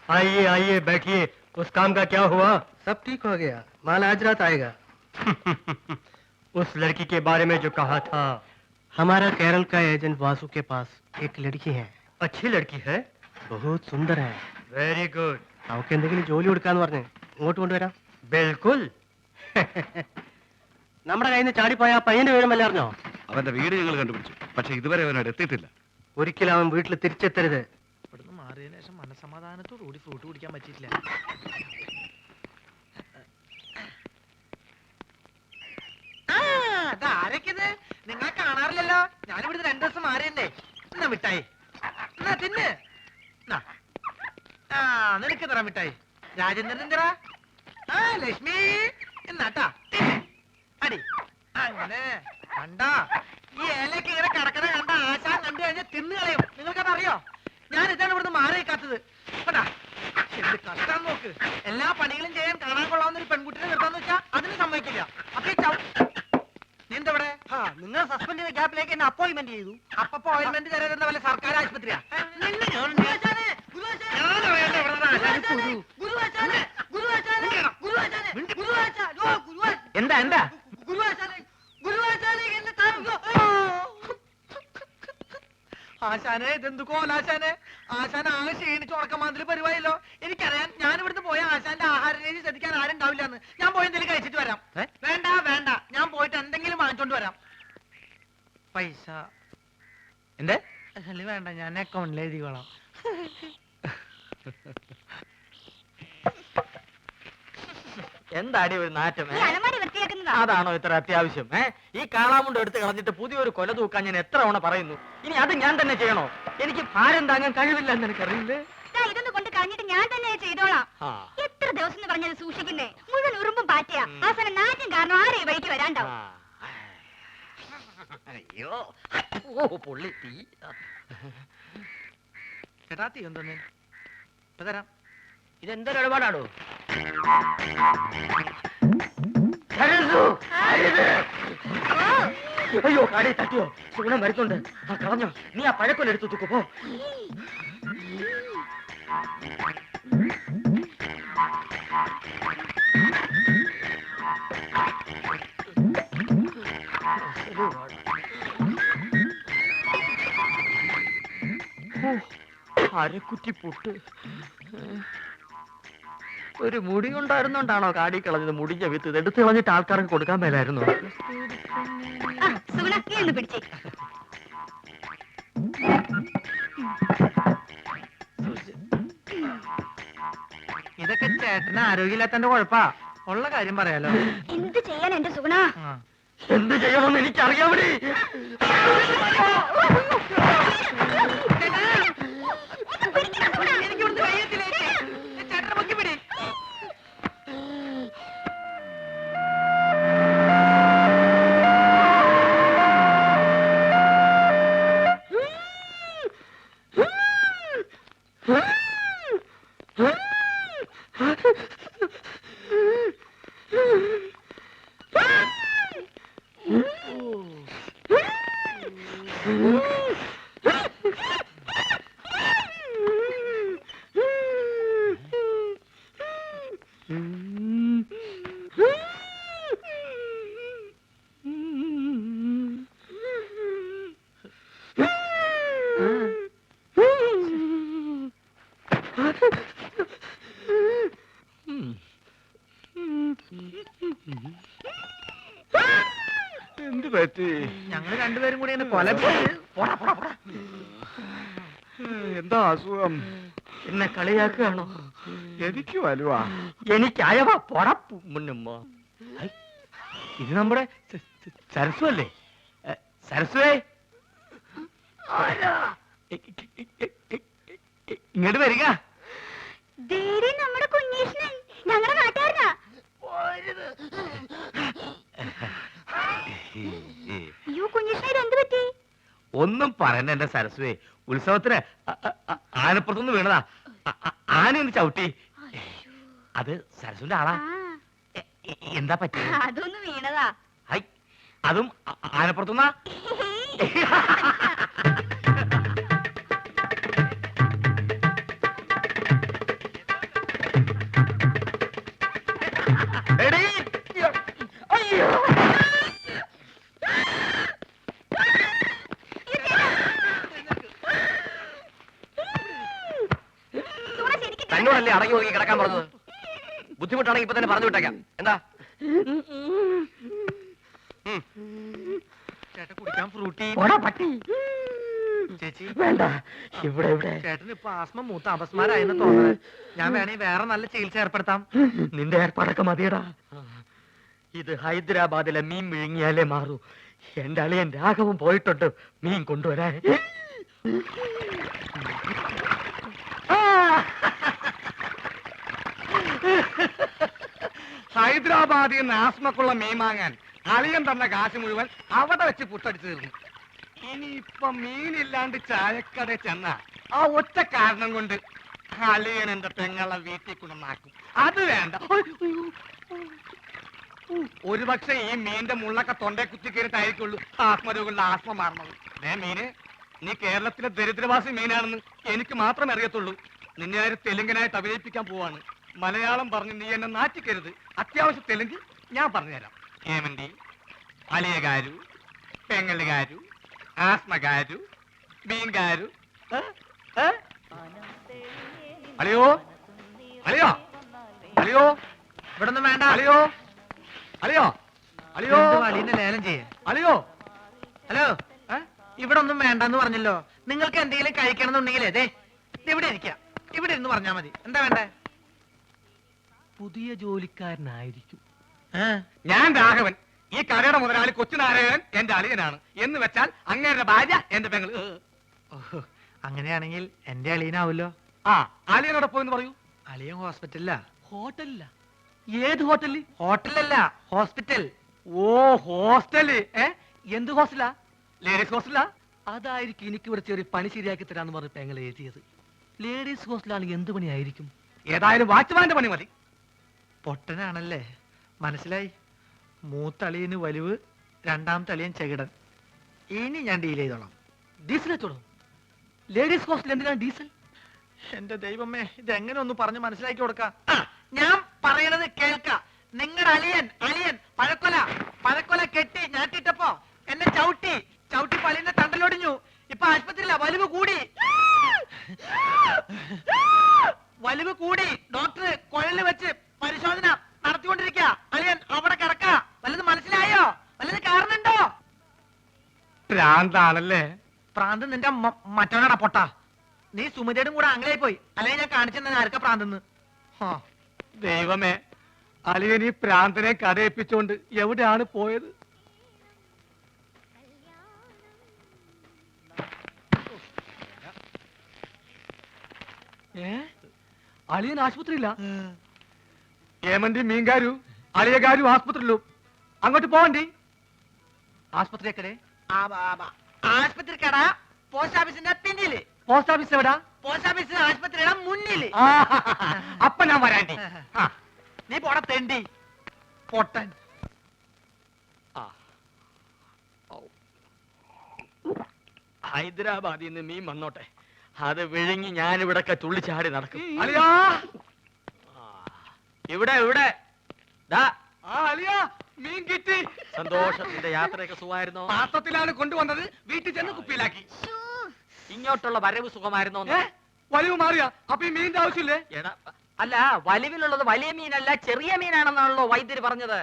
आइए आइए, बैठिए। उस काम का क्या हुआ? सब ठीक हो गया, माल आज रात आएगा। उस लड़की के बारे में जो कहा था। हमारा केरल का एजेंट वासु के पास एक लड़की है। अच्छी लड़की है? बहुत सुंदर है। Very good. അവൾക്ക് എന്തെങ്കിലും ജോലി കൊടുക്കാന്ന് പറഞ്ഞ് ഇങ്ങോട്ട് കൊണ്ടുവരാം. बिल्कुल। നമ്മുടെ കയ്യിൽ നിന്ന് ചാടിപ്പോയ ആ പയ്യന്റെ വിവരം വല്ല അറിഞ്ഞോ? അവന്റെ വീട് ഞങ്ങൾ കണ്ടുപിടിച്ചു, പക്ഷെ ഇതുവരെ അവനോട് എത്തിയിട്ടില്ല. ഒരിക്കലും അവൻ വീട്ടിൽ തിരിച്ചെത്തരുത്. ഇവിടുന്ന് മാറിയതിനു ശേഷം മനസമാധാനത്തോടു കൂടി ഫ്രൂട്ട് കുടിക്കാൻ പറ്റിയിട്ടില്ല. ആരൊക്കെത് നിങ്ങളെ കാണാറില്ലല്ലോ. ഞാനിവിടുന്ന് 2 ദിവസം മാറിയല്ലേ. എന്നാ മിഠായി, എന്നാ തിന്ന്. ആ നിനക്ക് തരാം മിഠായി. രാജേന്ദ്രൻ എന്തിനാ? ആ ലക്ഷ്മി എന്നാട്ടാ അടി. അങ്ങനെ കണ്ടാ ഈ ഏലൊക്കെ ഇങ്ങനെ കിടക്കണ കണ്ട ആശാൻ കണ്ടു കഴിഞ്ഞാൽ തിന്നു കളയും. നിങ്ങൾക്കത് അറിയോ? ഞാൻ ഇതാണ് ഇവിടുന്ന് മാറി കാത്തത്. കേട്ടാ എന്ത് കഷ്ടം നോക്ക്. എല്ലാ പണികളും ചെയ്യാൻ കാണാൻ കൊള്ളാവുന്ന ഒരു പെൺകുട്ടിനെ നിർത്താന്ന് വെച്ചാ അതിന് സമ്മതിക്കില്ല. അപ്പൊ നീന്തവിടെ നിങ്ങൾ സസ്പെൻഡ് ചെയ്ത ഗ്യാപ്പിലേക്ക് എന്നെ അപ്പോയിന്റ്മെന്റ് ചെയ്തു. അപ്പൊ ഓയിൽമെന്റ് തരുന്ന പോലെ സർക്കാർ ആശുപത്രിയാ. എന്താ എന്താ ആശാനെ ഇതെന്ത് കോലാശാനെ? ആശാൻ ആകെ ക്ഷീണിച്ച് ഉറക്കമാതിരി പരിപാടിയല്ലോ. എനിക്കറിയാൻ ഞാൻ ഇവിടുന്ന് പോയ ആശാന്റെ ആഹാര രീതി ശ്രദ്ധിക്കാൻ ആരും ഉണ്ടാവില്ല എന്ന്. ഞാൻ പോയി എന്തെങ്കിലും കഴിച്ചിട്ട് വരാം. വേണ്ട വേണ്ട, ഞാൻ പോയിട്ട് എന്തെങ്കിലും വാങ്ങിച്ചോണ്ട് വരാം. പൈസ എന്തേ വേണ്ട, ഞാൻ അക്കൗണ്ടിൽ എഴുതിക്കോളാം. എന്താടി ഒരു നാറ്റം? അതാണോ ഇത്ര അത്യാവശ്യം? ഈ കാളാമുണ്ട് എടുത്ത് കളഞ്ഞിട്ട് പുതിയൊരു കൊല തൂക്കാൻ ഞാൻ എത്ര തവണ പറയുന്നു. ഇനി അത് ഞാൻ തന്നെ ചെയ്യണോ? എനിക്ക് ഭാരം താങ്ങാൻ കഴിവില്ല എന്ന് എനിക്കറിയില്ലേ. ഇതൊന്ന് കൊണ്ട് കളഞ്ഞിട്ട് ഞാൻ തന്നെ ചെയ്തോളാം. എത്ര ദിവസം പറഞ്ഞത് സൂക്ഷിക്കുന്നേ? മുഴുവൻ ഉറുമ്പും പാറ്റിയ അവസാനം നാറ്റും കാരണം ആരെ വഴിക്ക് വരാണ്ടാവും. അയ്യോ ഓ പൊള്ളി തീ. ചേട്ടാ തീ എന്തോന്ന് തരാം. ഇതെന്തൊരു ഇടപാടാണോ? അയ്യോ കാടി തട്ടിയോ? സുഗുണം വരുന്നുണ്ട്. ആ കളഞ്ഞോ? നീ ആ പഴക്കൊല്ലെടുത്ത് തൂക്കു പോ. അരക്കുറ്റി പൊട്ട്. ഒരു മുടി ഉണ്ടായിരുന്നോണ്ടാണോ കാടി കളഞ്ഞത്? മുടിഞ്ഞ വിത്ത് എടുത്ത് കളഞ്ഞിട്ട് ആൾക്കാർക്ക് കൊടുക്കാൻ മേലായിരുന്നു. ഇതൊക്കെ ചേട്ടന് ആരോഗ്യമില്ലാത്തന്റെ കുഴപ്പാ. ഉള്ള കാര്യം പറയാലോ. എന്ത് ചെയ്യാൻ എന്റെ സുഗുണ? എന്ത് ചെയ്യണമെന്ന് എനിക്കറിയാം. എന്ത് പറ്റി? ഞങ്ങൾ രണ്ടുപേരും കൂടി കൊല. എന്താ അസുഖം? എന്നെ കളിയാക്കുകയാണോ? എനിക്ക് വലുവാ. എനിക്കയവാ പൊടപ്പു മുന്നുമ്മ. ഇത് നമ്മുടെ സരസ്വ അല്ലേ? സരസ്വേ ഇങ്ങോട്ട് വരിക. നമ്മുടെ കുഞ്ഞീഷ്ണൻ ഞങ്ങളുടെ നാട്ടുകാരനാ. അയ്യോ കുഞ്ഞീഷ്ണൻ എന്ത് പറ്റി? ഒന്നും പറയണ്ട എന്റെ സരസ്വേ. ഉത്സവത്തിന് ആനപ്പുറത്തുനിന്ന് വീണതാ. ആനയൊന്ന് ചവിട്ടി. അത് സരസ്വന്റെ ആളാ. എന്താ പറ്റി? അതൊന്ന് വീണതാ. അതും ആനപ്പുറത്തുനിന്നാ? തന്നോടല്ലേ അടങ്ങി ഒതുങ്ങി കിടക്കാൻ പറഞ്ഞത്? ബുദ്ധിമുട്ടാണെങ്കിൽ ഇപ്പൊ തന്നെ പറഞ്ഞു വിട്ടേക്കാം. എന്താ ചേട്ടാ കുടിക്കാൻ ബ്യൂട്ടി പട്ടി ചേച്ചി വേണ്ട ഇവിടെ ഇവിടെ ചേട്ടന് ഇപ്പൊ ആസ്മ മൂത്ത അപസ്മാരായെന്ന് തോന്നുന്നത്. ഞാൻ വേണേ വേറെ നല്ല ചികിത്സ ഏർപ്പെടുത്താം. നിന്റെ ഏർപ്പാടൊക്കെ മതിയടാ. ഇത് ഹൈദരാബാദിലെ മീൻ വിഴുങ്ങിയാലേ മാറൂ. എന്റെ അളിയൻ രാഘവൻ പോയിട്ടുണ്ട് മീൻ കൊണ്ടുവരാൻ. ഹൈദരാബാദിൽ നിന്ന് ആസ്മക്കുള്ള മീൻ വാങ്ങാൻ അളിയൻ തന്ന കാശ് മുഴുവൻ അവിടെ വെച്ച് പുട്ടടിച്ചു തീർന്നു. ഇനിയിപ്പൊ മീനില്ലാണ്ട് ചായക്കട ചെന്ന ആ ഒറ്റ കാരണം കൊണ്ട് അളിയൻ എന്റെ പെങ്ങളെ വീട്ടിൽ കൊണ്ടുവന്നാക്കും. അത് വേണ്ട. ഒരുപക്ഷെ ഈ മീന്റെ മുള്ളൊക്കെ തൊണ്ടേ കുത്തി കയറിട്ടായിരിക്കുള്ളൂ ആത്മരോഗങ്ങളുടെ ആത്മ മാറുന്നത്. മീന് നീ കേരളത്തിലെ ദരിദ്രവാസി മീനാണെന്ന് എനിക്ക് മാത്രമേ അറിയത്തുള്ളൂ. നിന്നെ ആര് തെലുങ്കനായിട്ട് അഭിനയിപ്പിക്കാൻ പോവാണ്. മലയാളം പറഞ്ഞ് നീ എന്നെ നാറ്റിക്കരുത്. അത്യാവശ്യം തെലുങ്ക് ഞാൻ പറഞ്ഞുതരാം. ഏമന്തി, അലിയകാരു, പെങ്ങലുകാരു, ആസ്മകാരു, മീൻകാരു. അളിയോ അളിയോ അളിയോ ഇവിടെ ഒന്നും വേണ്ട. അളിയോ അളിയോ അളിയോ അളിയനെ ലേലം ചെയ്യേ. അളിയോ ഹലോ, ഇവിടെ ഒന്നും വേണ്ടെന്ന് പറഞ്ഞല്ലോ. നിങ്ങൾക്ക് എന്തെങ്കിലും കഴിക്കണം എന്നുണ്ടെങ്കിലേ അതെ ഇവിടെ ഇരിക്കാം. ഇവിടെ ഇരുന്ന് പറഞ്ഞാ മതി. എന്താ വേണ്ടേ? പുതിയ ജോലിക്കാരനായിരിക്കും. ഞാൻ രാഘവൻ. ഈ കടയുടെ മുതലാളി കൊച്ചുനാരായണൻ എന്റെ അളിയനാണ്. എന്ന് വെച്ചാൽ അങ്ങേരുടെ ഭാര്യ എന്റെ പെങ്ങൾ. അങ്ങനെയാണെങ്കിൽ എന്റെ അളിയനാവല്ലോ. ആ അളിയനോടെ പോയെന്ന് പറയൂ. അളിയൻ ഹോസ്പിറ്റലിലാ. ഹോട്ടലില്ല. ഏത് ഹോട്ടലിൽ? ഹോട്ടലല്ല, ഹോസ്പിറ്റൽ. ഓ ഹോസ്റ്റല്. എന്ത് ഹോസ്റ്റലാ? ലേഡീസ് ഹോസ്റ്റലാ? അതായിരിക്കും എനിക്ക് ഇവിടെ ചെറിയ പണി ശരിയാക്കി തരാന്ന് പറഞ്ഞ് പെങ്ങൾ എഴുതിയത്. ലേഡീസ് ഹോസ്റ്റലാണ് എന്ത് പണിയായിരിക്കും? ഏതായാലും വാച്ച്മാന്റെ പണി മതി. പൊട്ടനാണല്ലേ, മനസ്സിലായി. മൂത്തളിയന് വലിവ്, രണ്ടാമത്തെ അളിയൻ ചെകിടൻ. ഇനി ഞാൻ ഡീൽ ചെയ്തോളാം. ഡീസൽ വെച്ചോളൂ. ലേഡീസ് ഹോസ്റ്റൽ എന്തിനാണ് ഡീസൽ? എന്റെ ദൈവമേ, ഇതെങ്ങനെ ഒന്ന് പറഞ്ഞ് മനസ്സിലാക്കി കൊടുക്കാം. ഞാൻ പറയണത് കേൾക്ക. നിങ്ങളുടെ അളിയൻ അളിയൻ പഴക്കൊല കെട്ടി ഞാട്ടിട്ടപ്പോ എന്നെ ചവിട്ടി പള്ളിന്റെ തണ്ടലൊടിഞ്ഞു. ഇപ്പൊ ആശുപത്രിയില്ല. വലിവ് കൂടി ഡോക്ടർ കുഴലിൽ വെച്ച് പരിശോധന നടത്തിക്കൊണ്ടിരിക്കുക. അളിയൻ അവിടെ കിടക്ക. വല്ലത് മനസ്സിലായോ? വല്ലത് കാരണുണ്ടോ? ഭ്രാന്താണല്ലേ? പ്രാന്ത് നിന്റെ മറ്റവനാടാ പൊട്ട. നീ സുമിതയുടെ കൂടെ അങ്ങനെയായി പോയി. അല്ലെങ്കിൽ ഞാൻ കാണിച്ചു ആർക്കാ പ്രാന്തെന്ന്. ദൈവമേ, അളിയൻ ഈ പ്രാന്തനെ കഥയിപ്പിച്ചോണ്ട് എവിടെയാണ് പോയത്? അളിയൻ ആശുപത്രിയില്ല. ഏമന്തി മീൻകാരു അളിയകാരു ആസ്പത്രിയിലും. അങ്ങോട്ട് പോവണ്ടി. ആശുപത്രിയൊക്കെ ആശുപത്രിക്കട പോസ്റ്റ് ഓഫീസിന്റെ പിന്നില്. പോസ്റ്റ് ഓഫീസ് എവിടാ? പോസ്റ്റ് ഓഫീസ് ആശുപത്രിയുടെ മുന്നില്. അപ്പൊ ഞാൻ വരാണ്ടി. നീ പോടാ തെണ്ടി പൊട്ടൻ. ഹൈദരാബാദിൽ നിന്ന് മീൻ വന്നോട്ടെ. അത് വിഴുങ്ങി ഞാനിവിടൊക്കെ തുള്ളിച്ചാടി നടക്കും. ഇവിടെ മീൻ കിട്ടി. സന്തോഷത്തിന്റെ യാത്രയൊക്കെ സുഖമായിരുന്നോ? പാത്രത്തിലാണ് കൊണ്ടുവന്നത്. വീട്ടിൽ ചെന്ന് കുപ്പിയിലാക്കി. ഇങ്ങോട്ടുള്ള വരവ് സുഖമായിരുന്നോ? വലിവ് മാറിയ അപ്പൊ ഈ മീനിന്റെ ആവശ്യമില്ലേ? അല്ല, വലിവിലുള്ളത് വലിയ മീനല്ല ചെറിയ മീനാണെന്നാണല്ലോ വൈദ്യര് പറഞ്ഞത്.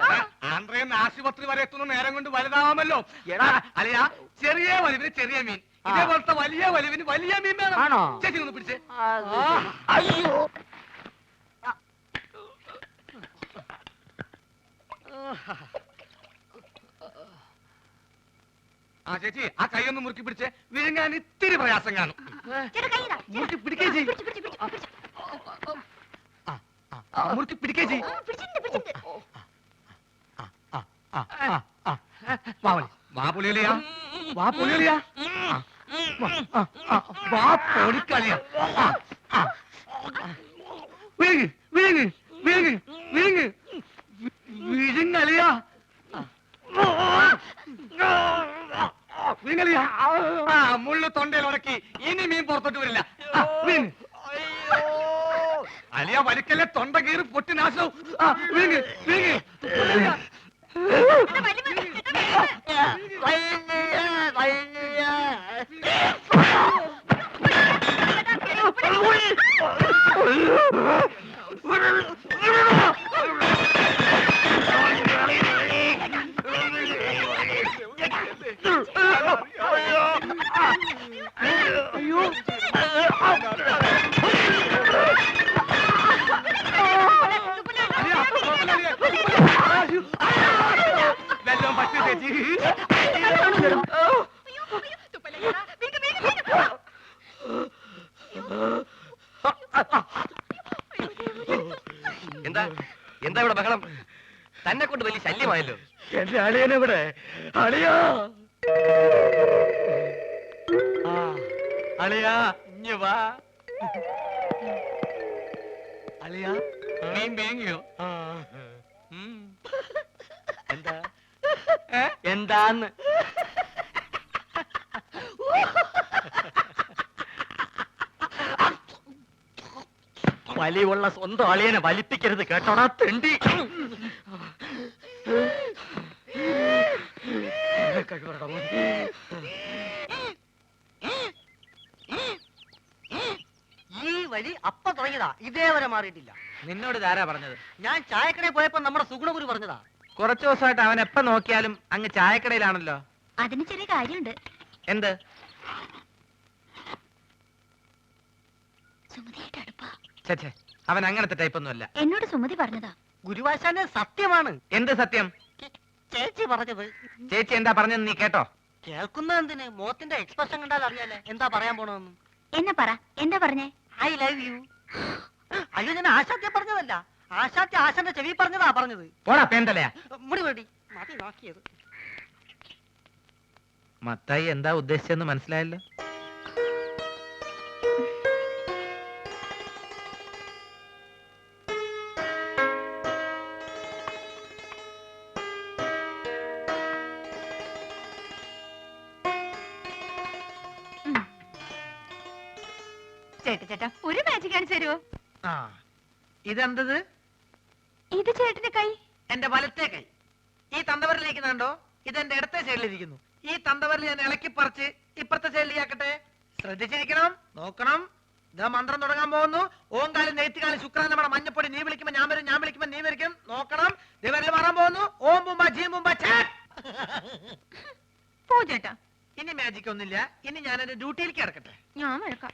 ആന്ധ്രയിൽ ആശുപത്രി വരെ എത്തുന്ന നേരം കൊണ്ട് വലുതാവാമല്ലോ. അല്ലയാ, ചെറിയ വലിവിന് ചെറിയ മീൻ, ഇതേപോലത്തെ വലിയ വലിവിന് വലിയ മീൻ വേണം. ആണോ? ചേച്ചി ഒന്ന് പിടിച്ചേ. അയ്യോ, ആ ചേച്ചി, ആ കൈ ഒന്ന് മുറുക്കി പിടിച്ചേ. വിഴുങ്ങാൻ ഇത്തിരി പ്രയാസം കാണും. മുറുക്കി പിടിക്കേ ചെയ്യും. മുറുക്കി പിടിക്കേ ചെയ്യും. വാ പൊളിയലിയാ, വാ പൊളിയലിയാ, വാ പൊളിക്കളിയാ. വിഴുങ്ങ് വിഴുങ്ങ് വിഴുങ്ങ് വിഴുങ്ങ് വിഴുങ്ങലിയാ, വിഴുങ്ങലിയാ. മുള്ളു തൊണ്ടയിൽ ഉടക്കി. ഇനി മീൻ പുറത്തോട്ട് വരില്ല. വിഴുങ്ങ്. അലിയ വലിക്കല്ലേ, തൊണ്ട കീറി പൊട്ടി നാശവും. വിഴുങ്ങ് വിഴുങ്ങ്. പറ്റൂ ചേച്ചി. എന്താ എന്താ ഇവിടെ ബഹളം? തന്നെ കൊണ്ട് വലിയ ശല്യമായല്ലോ. എന്റെ അളിയനെവിടെ? അളിയാ, അളിയാ ഇഞ്ഞ് വാ. അളിയാ, മീൻ വേങ്ങിയോ? എന്താ എന്താന്ന്? വലിയുള്ള സ്വന്തം അളിയനെ വലിപ്പിക്കരുത് കേട്ടോടാ തെണ്ടി. കഴിവറടാ മോനെ. ഈ വഴി അപ്പ തുടങ്ങിയതാ, ഇതേവരെ മാറിയിട്ടില്ല. നിന്നോട് ഇതാരാ പറഞ്ഞത്? ഞാൻ ചായക്കടയിൽ പോയപ്പോ നമ്മുടെ സുഗുണഗുരു പറഞ്ഞതാ. കുറച്ചു ദിവസമായിട്ട് അവൻ എപ്പ നോക്കിയാലും അങ്ങ് ചായക്കടയിലാണല്ലോ. അതിന് ചെറിയ കാര്യമുണ്ട്. എന്ത്? സുമതിയായിട്ട് അടുപ്പാ. ചേച്ചേ, അവൻ അങ്ങനത്തെ ടൈപ്പൊന്നും അല്ല. എന്നോട് സുമതി പറഞ്ഞതാ. ഗുരുവാശാന്റെ സത്യമാണ്. എന്ത് സത്യം? ചേച്ചി പറഞ്ഞത്. ചേച്ചി എന്താ പറഞ്ഞെന്ന് നീ കേട്ടോ? കേൾക്കുന്ന എന്തിന്? മോത്തിന്റെ എക്സ്പ്രഷൻ കണ്ടാൽ അറിയാലേ എന്താ പറയാൻ പോണെന്ന്. എന്നാ പറ, എന്താ പറഞ്ഞേ? I love you. അയ്യോ, ഞാൻ ആശാത്യ പറഞ്ഞതല്ല. ആശാത്യ ആശാന്റെ ചെവി പറഞ്ഞതാ പറഞ്ഞത്. പോടാ പേന്തലയാ. മുടി വേടി മതി നോക്കിയത്. മത്തായി എന്താ ഉദ്ദേശിച്ചെന്ന് മനസ്സിലായല്ലോ. ചേട്ടാ ഒരു മാജിക് കാണിച്ചു തരുമോ? ആ, ഇതെന്തത്? ഇത് ചേട്ടന്റെ കൈ. എന്റെ വലത്തെ കൈ. ഈ തന്തവരിലിരിക്കുന്നുണ്ടോ? ഇതെന്റെ ഇടത്തെ സൈഡിലിരിക്കുന്നു. ഈ തന്തവരിൽ ഞാൻ ഇളക്കി പറിച്ച് ഇപ്പുറത്തെ സൈഡിലേക്കാക്കട്ടെ. ശ്രദ്ധിച്ചിരിക്കണം, നോക്കണം. ഇതാ മന്ത്രം തുടങ്ങാൻ പോകുന്നു. ഓങ്കാലം നെയ്ത്തുകാലം ശുക്രൻ നമ്മുടെ മഞ്ഞപ്പൊടി. നീ വിളിക്കുമ്പോ ഞാൻ വരും, ഞാൻ വിളിക്കുമ്പോ നീ വരിക്കും. നോക്കണം. ദിവരിൽ മാറാൻ പോകുന്നു. ഓം ബുംബ ജീം ബുംബ ചാറ്റ്. പോ ചേട്ടാ. ഇനി മാജിക് ഒന്നുമില്ല. ഇനി ഞാൻ എന്റെ ഡ്യൂട്ടിയിലേക്ക് കിടക്കട്ടെ. ഞാൻ വഴക്കാം.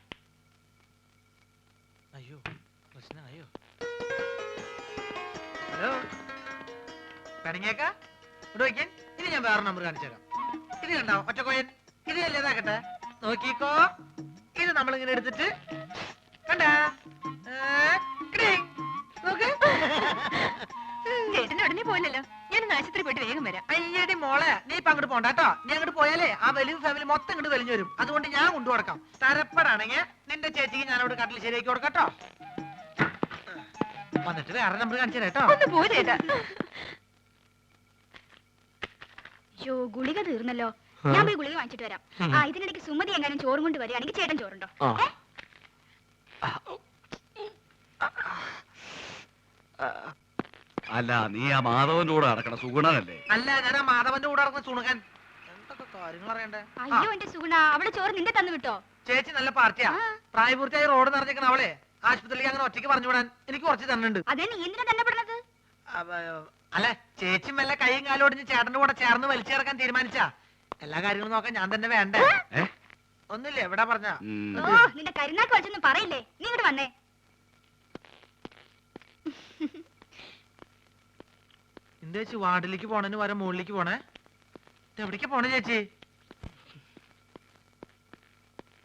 അയ്യോ, പ്രശ്നമായോ? ഹലോ, പിണങ്ങിയേക്കാ? ഇവിടെ വയ്ക്കാൻ. ഇനി ഞാൻ വേറെ നമ്പർ കാണിച്ചേക്കാം. ഇത് കണ്ടോ ഒറ്റക്കോയൻ? ഇത് അല്ലേതാക്കട്ടെ. നോക്കിക്കോ. ഇത് നമ്മളിങ്ങനെ എടുത്തിട്ട് കണ്ടാ നോക്ക്. ചേട്ടന്റെ ഉടനെ പോയില്ലല്ലോ. ഞാൻ ആശുപത്രി പോയിട്ട് വേഗം വരാം. അയ്യടി മോളെ, നീ ഇപ്പൊ അങ്ങോട്ട് പോണ്ട കേട്ടോ. നീ അങ്ങോട്ട് പോയാലേ ആ വലിയ ഫാമിലി മൊത്തം ഇങ്ങോട്ട് വലിഞ്ഞു വരും. അതുകൊണ്ട് ഞാൻ കൊണ്ടു കൊടുക്കാം. തരപ്പെടാണെങ്കിൽ നിന്റെ ചേച്ചിക്ക് ഞാൻ അവിടെ കട്ടിൽ ശരിയാക്കി കൊടുക്കട്ടോ. വന്നിട്ട് വേറെ നമ്പർ കാണിച്ചു കേട്ടോ. ഒന്ന് പോ ചേട്ടാ. യോ, ഗുളിക തീർന്നല്ലോ. ഞാൻ പോയി ഗുളിക വാങ്ങിച്ചിട്ട് വരാം. ആ, ഇതിനിടയ്ക്ക് സുമതി എങ്ങാനും ചോറും കൊണ്ട് വരികയാണെങ്കിൽ ചേട്ടൻ ചോറുണ്ടോ? അല്ല, നീ ആ മാധവന്റെ കൂടെ നടക്കണ സുഗുണനല്ലേ? അല്ല, ഞാൻ ആ മാധവന്റെ കൂടെ നടക്കുന്ന സുണുകൻ. എന്തൊക്കെ കാര്യങ്ങൾ അറിയണ്ടേ? അയ്യോ എന്റെ സുഗുണ, അവളെ ചോറ് നിന്റെ തന്നു വിട്ടോ? ചേച്ചി നല്ല പാർട്ടിയാ. പ്രായപൂർത്തിയായി റോഡ് നിറഞ്ഞേക്കണ അവളെ ആശുപത്രിയിലേക്ക് അങ്ങനെ ഒറ്റയ്ക്ക് പറഞ്ഞു വിടാൻ എനിക്ക് കുറച്ച് തന്നുണ്ട്. അതെ, നീ എന്തിനാ തന്നെ പെടുന്നത്? അല്ല, ചേച്ചി മെല്ലെ കൈയും കാലും ഒടിഞ്ഞ് ചേട്ടന്റെ കൂടെ ചേർന്ന് വലിച്ചേർക്കാൻ തീരുമാനിച്ചാ. എല്ലാ കാര്യങ്ങളും നോക്കാൻ ഞാൻ തന്നെ വേണ്ടേ? ഒന്നുമില്ല, എവിടെ പറഞ്ഞ ഓ, നിന്റെ കരുനാക്ക് വെച്ചൊന്നും പറയില്ലേ. നീ ഇങ്ങോട്ട് വന്നേ. എന്താ ചേച്ചി വാർഡിലേക്ക് പോണേന് വരെ മുകളിലേക്ക് പോണേ? എവിടേക്ക് പോണേ ചേച്ചി?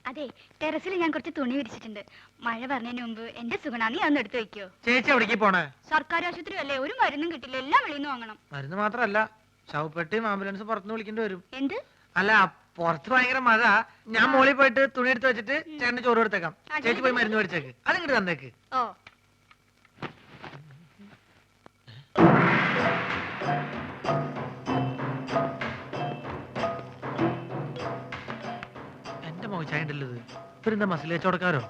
അതെ, ടെറസിൽ ഞാൻ കുറച്ച് തുണി വിരിച്ചിട്ടുണ്ട്. മഴ പറഞ്ഞതിന് മുമ്പ് എന്റെ സുഗുണ നീ അന്ന് എടുത്തു വെക്കോ. ചേച്ചി എവിടേക്ക് പോണേ? സർക്കാർ ആശുപത്രി അല്ലേ, ഒരു മരുന്നും കിട്ടില്ല. എല്ലാം വെളിയിൽ നിന്ന് വാങ്ങണം. മരുന്ന് മാത്രല്ല, ശവപ്പെട്ടിയും ആംബുലൻസ് പുറത്തുനിന്ന് വിളിക്കേണ്ടി വരും. എന്ത്? അല്ല, പുറത്ത് ഭയങ്കര മഴ. ഞാൻ മോളിൽ പോയിട്ട് തുണി എടുത്ത് വെച്ചിട്ട് ചേട്ടന് ചോറ് എടുത്തേക്കാം. ചേച്ചി പോയി മരുന്ന് മേടിച്ചേക്ക്. അതിങ്ങോട്ട് തന്നേക്ക്. ഓ, എന്റെ മോശായ ഉണ്ടല്ലോ ഇത്. ഇവരെന്താ മസിൽ വെച്ചോടക്കാരോ?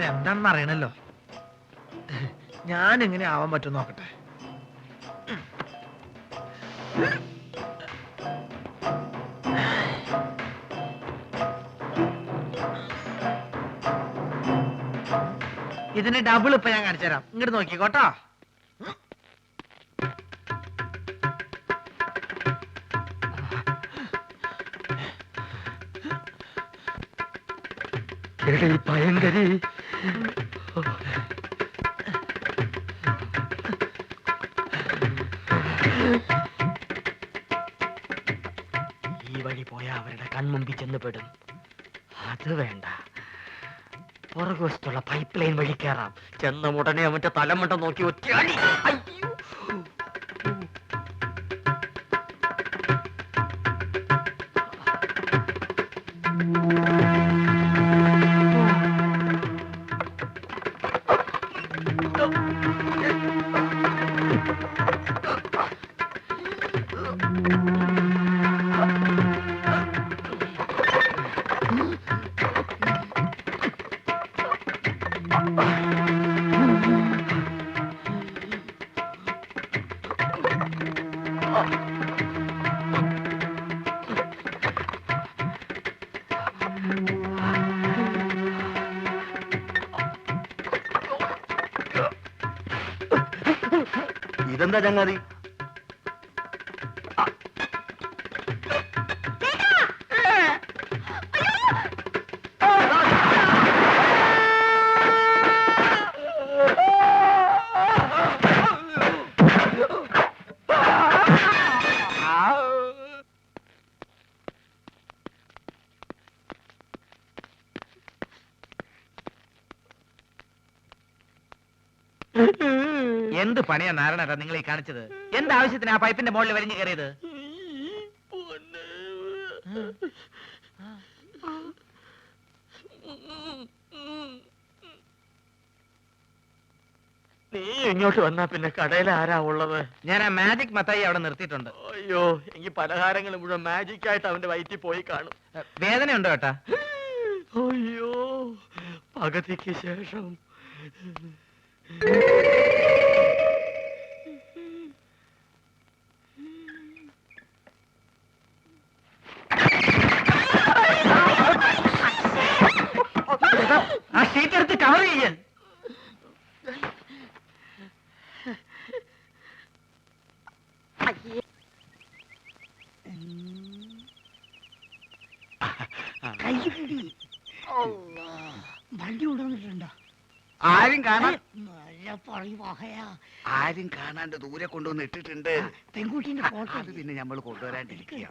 എന്താണെന്ന് അറിയണല്ലോ. ഞാൻ എങ്ങനെ ആവാൻ പറ്റും നോക്കട്ടെ. ഇതിന് ഡബിൾ ഇപ്പൊ ഞാൻ കാണിച്ചു തരാം. ഇങ്ങോട്ട് നോക്കിക്കോട്ടോ. ഭയങ്കരി തുമ്പി ചെന്ന് പെടും. അത് വേണ്ട, പുറകുവശത്തുള്ള പൈപ്പ് ലൈൻ വഴി കയറാം. ചെന്ന ഉടനെ അവന്റെ തലമണ്ട നോക്കി ഒറ്റയാടി. അയ്യോ! ഇതെന്താ ചങ്ങാതി? എന്ത് പണിയാ നാരായണ നിങ്ങൾ ഈ കാണിച്ചത്? എന്താവശ്യത്തിന് ആ പൈപ്പിന്റെ മുകളിൽ വലിഞ്ഞു കയറിയത്? നീ ഇങ്ങോട്ട് വന്നാ പിന്നെ കടയിൽ ആരാ ഉള്ളത്? ഞാൻ ആ മാജിക് മത്തായി അവിടെ നിർത്തിയിട്ടുണ്ട്. അയ്യോ, എനിക്ക് പലഹാരങ്ങൾ മുഴുവൻ മാജിക് ആയിട്ട് അവന്റെ വയറ്റിൽ പോയി കാണും. വേദനയുണ്ടോ ഏട്ടാ? അയ്യോ, പകുതിക്ക് ശേഷം. ആ ഷീറ്റ് എടുത്ത് കവർ ചെയ്യാൻ. കൈപിടി. വണ്ടി കൊണ്ടുവന്നിട്ടുണ്ടോ? ആരും കാണാൻ ആരും കാണാണ്ട് ദൂരെ കൊണ്ടുവന്ന് ഇട്ടിട്ടുണ്ട്. പെൺകുട്ടീന്റെ ഫോട്ടോ അത് പിന്നെ നമ്മൾ കൊണ്ടുവരാണ്ടിരിക്കുക.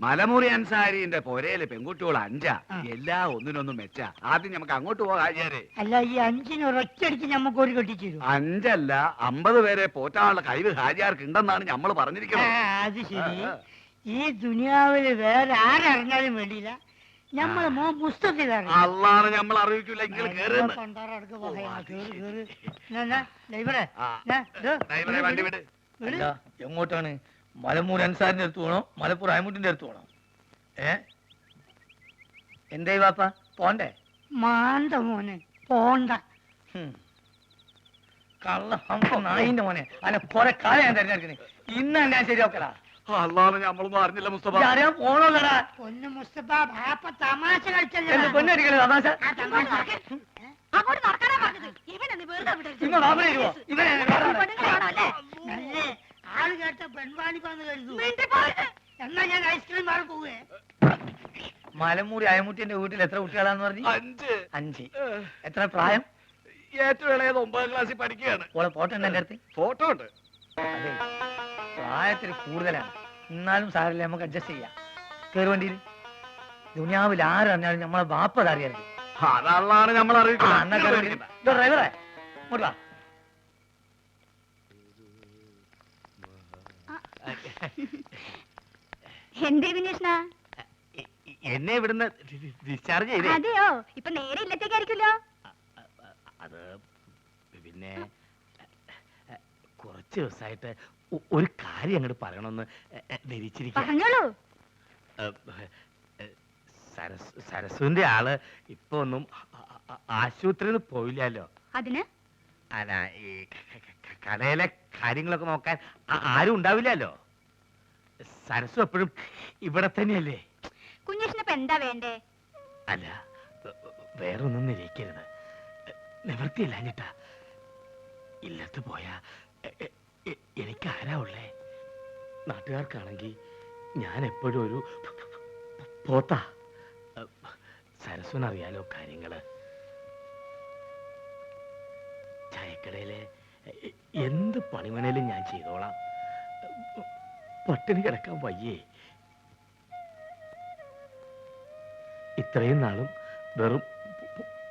മലമുറി അൻസാരിന്റെ പൊരയില് പെൺകുട്ടികൾ 5 എല്ലാ ഒന്നിനൊന്നും മെച്ച. ആദ്യം നമുക്ക് അങ്ങോട്ട് പോകാം ഹാജിയാരെ. അല്ല, ഈ 5 ഒരൊറ്റയടിക്ക് ഞമ്മക്ക് ഒരു കെട്ടിച്ചു. 5 അല്ല 50 പേരെ പോറ്റാനുള്ള കഴിവ് ഹാജിയാർക്ക് ഉണ്ടെന്നാണ് നമ്മൾ പറഞ്ഞിരിക്കുന്നത്. അത് ശരി. ഈ ദുനിയാവില് വേറെ ആരറിഞ്ഞാലും വേണ്ടിയില്ല, ഞമ്മള് പുസ്തകത്തിൽ അള്ളാണ് നമ്മൾ അറിയിക്കില്ല. എങ്കിലും കേറുന്നു. വണ്ടി വിട്. അല്ല, എങ്ങോട്ടാണ്? മലമൂർ അൻസാരിന്റെ അടുത്ത് പോണോ മലപ്പുറം അയമുട്ടിന്റെ അടുത്ത് പോണോ? എന്തേ വാപ്പ പോണ്ടേ? മാന്ത മോനെ പോണ്ട. കള്ള നായിന്റെ മോനെ അല്ല കൊറേ കാലം ഞാൻ തിരഞ്ഞെടുക്കണേ. ഇന്ന് ഞാൻ ശരിയാക്കടാ. അള്ളാണ് നമ്മളൊന്നും അറിഞ്ഞില്ല മുസ്തഫ. അറിയാൻ പോണോല്ലടാ. പൊന്നു മുസ്തഫ, ബാപ്പ തമാശ കളിച്ചല്ലേ. എന്റെ പൊന്നടിക്കണേ തമാശ. അങ്ങോട്ട് നടക്കാനാ പറഞ്ഞത്. ഇവനെന്ന് വെറുതെ വിടരുത്. ഇന്ന് ബാബു വരുവോ? ഇവനെ നല്ലേ ആള് കേട്ട പെൺവാണിപ്പാന്ന് കരുതു. മിണ്ടി പോയത്. എന്നാ ഞാൻ ഐസ്ക്രീം മാറി പോവേ. മലമൂരി അയമുട്ടിന്റെ വീട്ടിൽ എത്ര കുട്ടികളാന്ന് പറഞ്ഞു? 5. 5. എത്ര പ്രായം? ഏറ്റവും ഇളയത് 9ാം ക്ലാസ്സിൽ പഠിക്കുകയാണ്. ഓളെ ഫോട്ടോ ഉണ്ട് എന്റെ അടുത്ത്. ഫോട്ടോ ഉണ്ട്. അതെ, പ്രായത്തിൽ കൂടുതലാണ്. എന്നാലും സാരല്ലേ, നമുക്ക് അഡ്ജസ്റ്റ് ചെയ്യാം. കയറി വണ്ടിയിൽ. ദുനിയാവിൽ ആരറിഞ്ഞാലും നമ്മളെ ബാപ്പ അറിയരുത്. അതള്ളാണ് നമ്മൾ അറിയിക്കുന്നത്. ഡ്രൈവറെ ഇങ്ങോട്ട് വാ. എന്തേ വിനേഷനാ? എന്നെ ഇവിടുന്ന് ഡിസ്ചാർജ് ചെയ്തേ. അതെയോ? ഇപ്പൊ നേരെ ഇല്ലത്തേക്കായിരിക്കുമല്ലോ. അത് പിന്നെ കുറച്ച് ദിവസമായിട്ട് ഒരു കാര്യം അങ്ങോട്ട് പറയണമെന്ന് ധരിച്ചിരിക്കുക. പറഞ്ഞോളൂ. സരസുവിന്റെ ആള് ഇപ്പൊ ഒന്നും ആശുപത്രിയിൽ പോയില്ലല്ലോ. അതിന് അല്ല, ഈ കടയിലെ കാര്യങ്ങളൊക്കെ നോക്കാൻ ആരും ഉണ്ടാവില്ലല്ലോ. സരസു എപ്പോഴും ഇവിടെ തന്നെയല്ലേ. കുഞ്ഞേഷനിപ്പോ എന്താ വേണ്ടേ? അല്ല, വേറൊന്നും നിരയിക്കരുത്. നിവൃത്തിയില്ലാഞ്ഞിട്ടാ. ഇല്ലത്ത് പോയാ എനിക്ക് ആരാ ഉള്ളേ? നാട്ടുകാർക്കാണെങ്കിൽ ഞാൻ എപ്പോഴും ഒരു പോത്താ. സരസ്വനറിയാലോ കാര്യങ്ങള്. ചായക്കടയിലെ എന്ത് പണിമണേലും ഞാൻ ചെയ്തോളാം. പട്ടിണി കിടക്കാൻ വയ്യേ. ഇത്രയും നാളും വെറും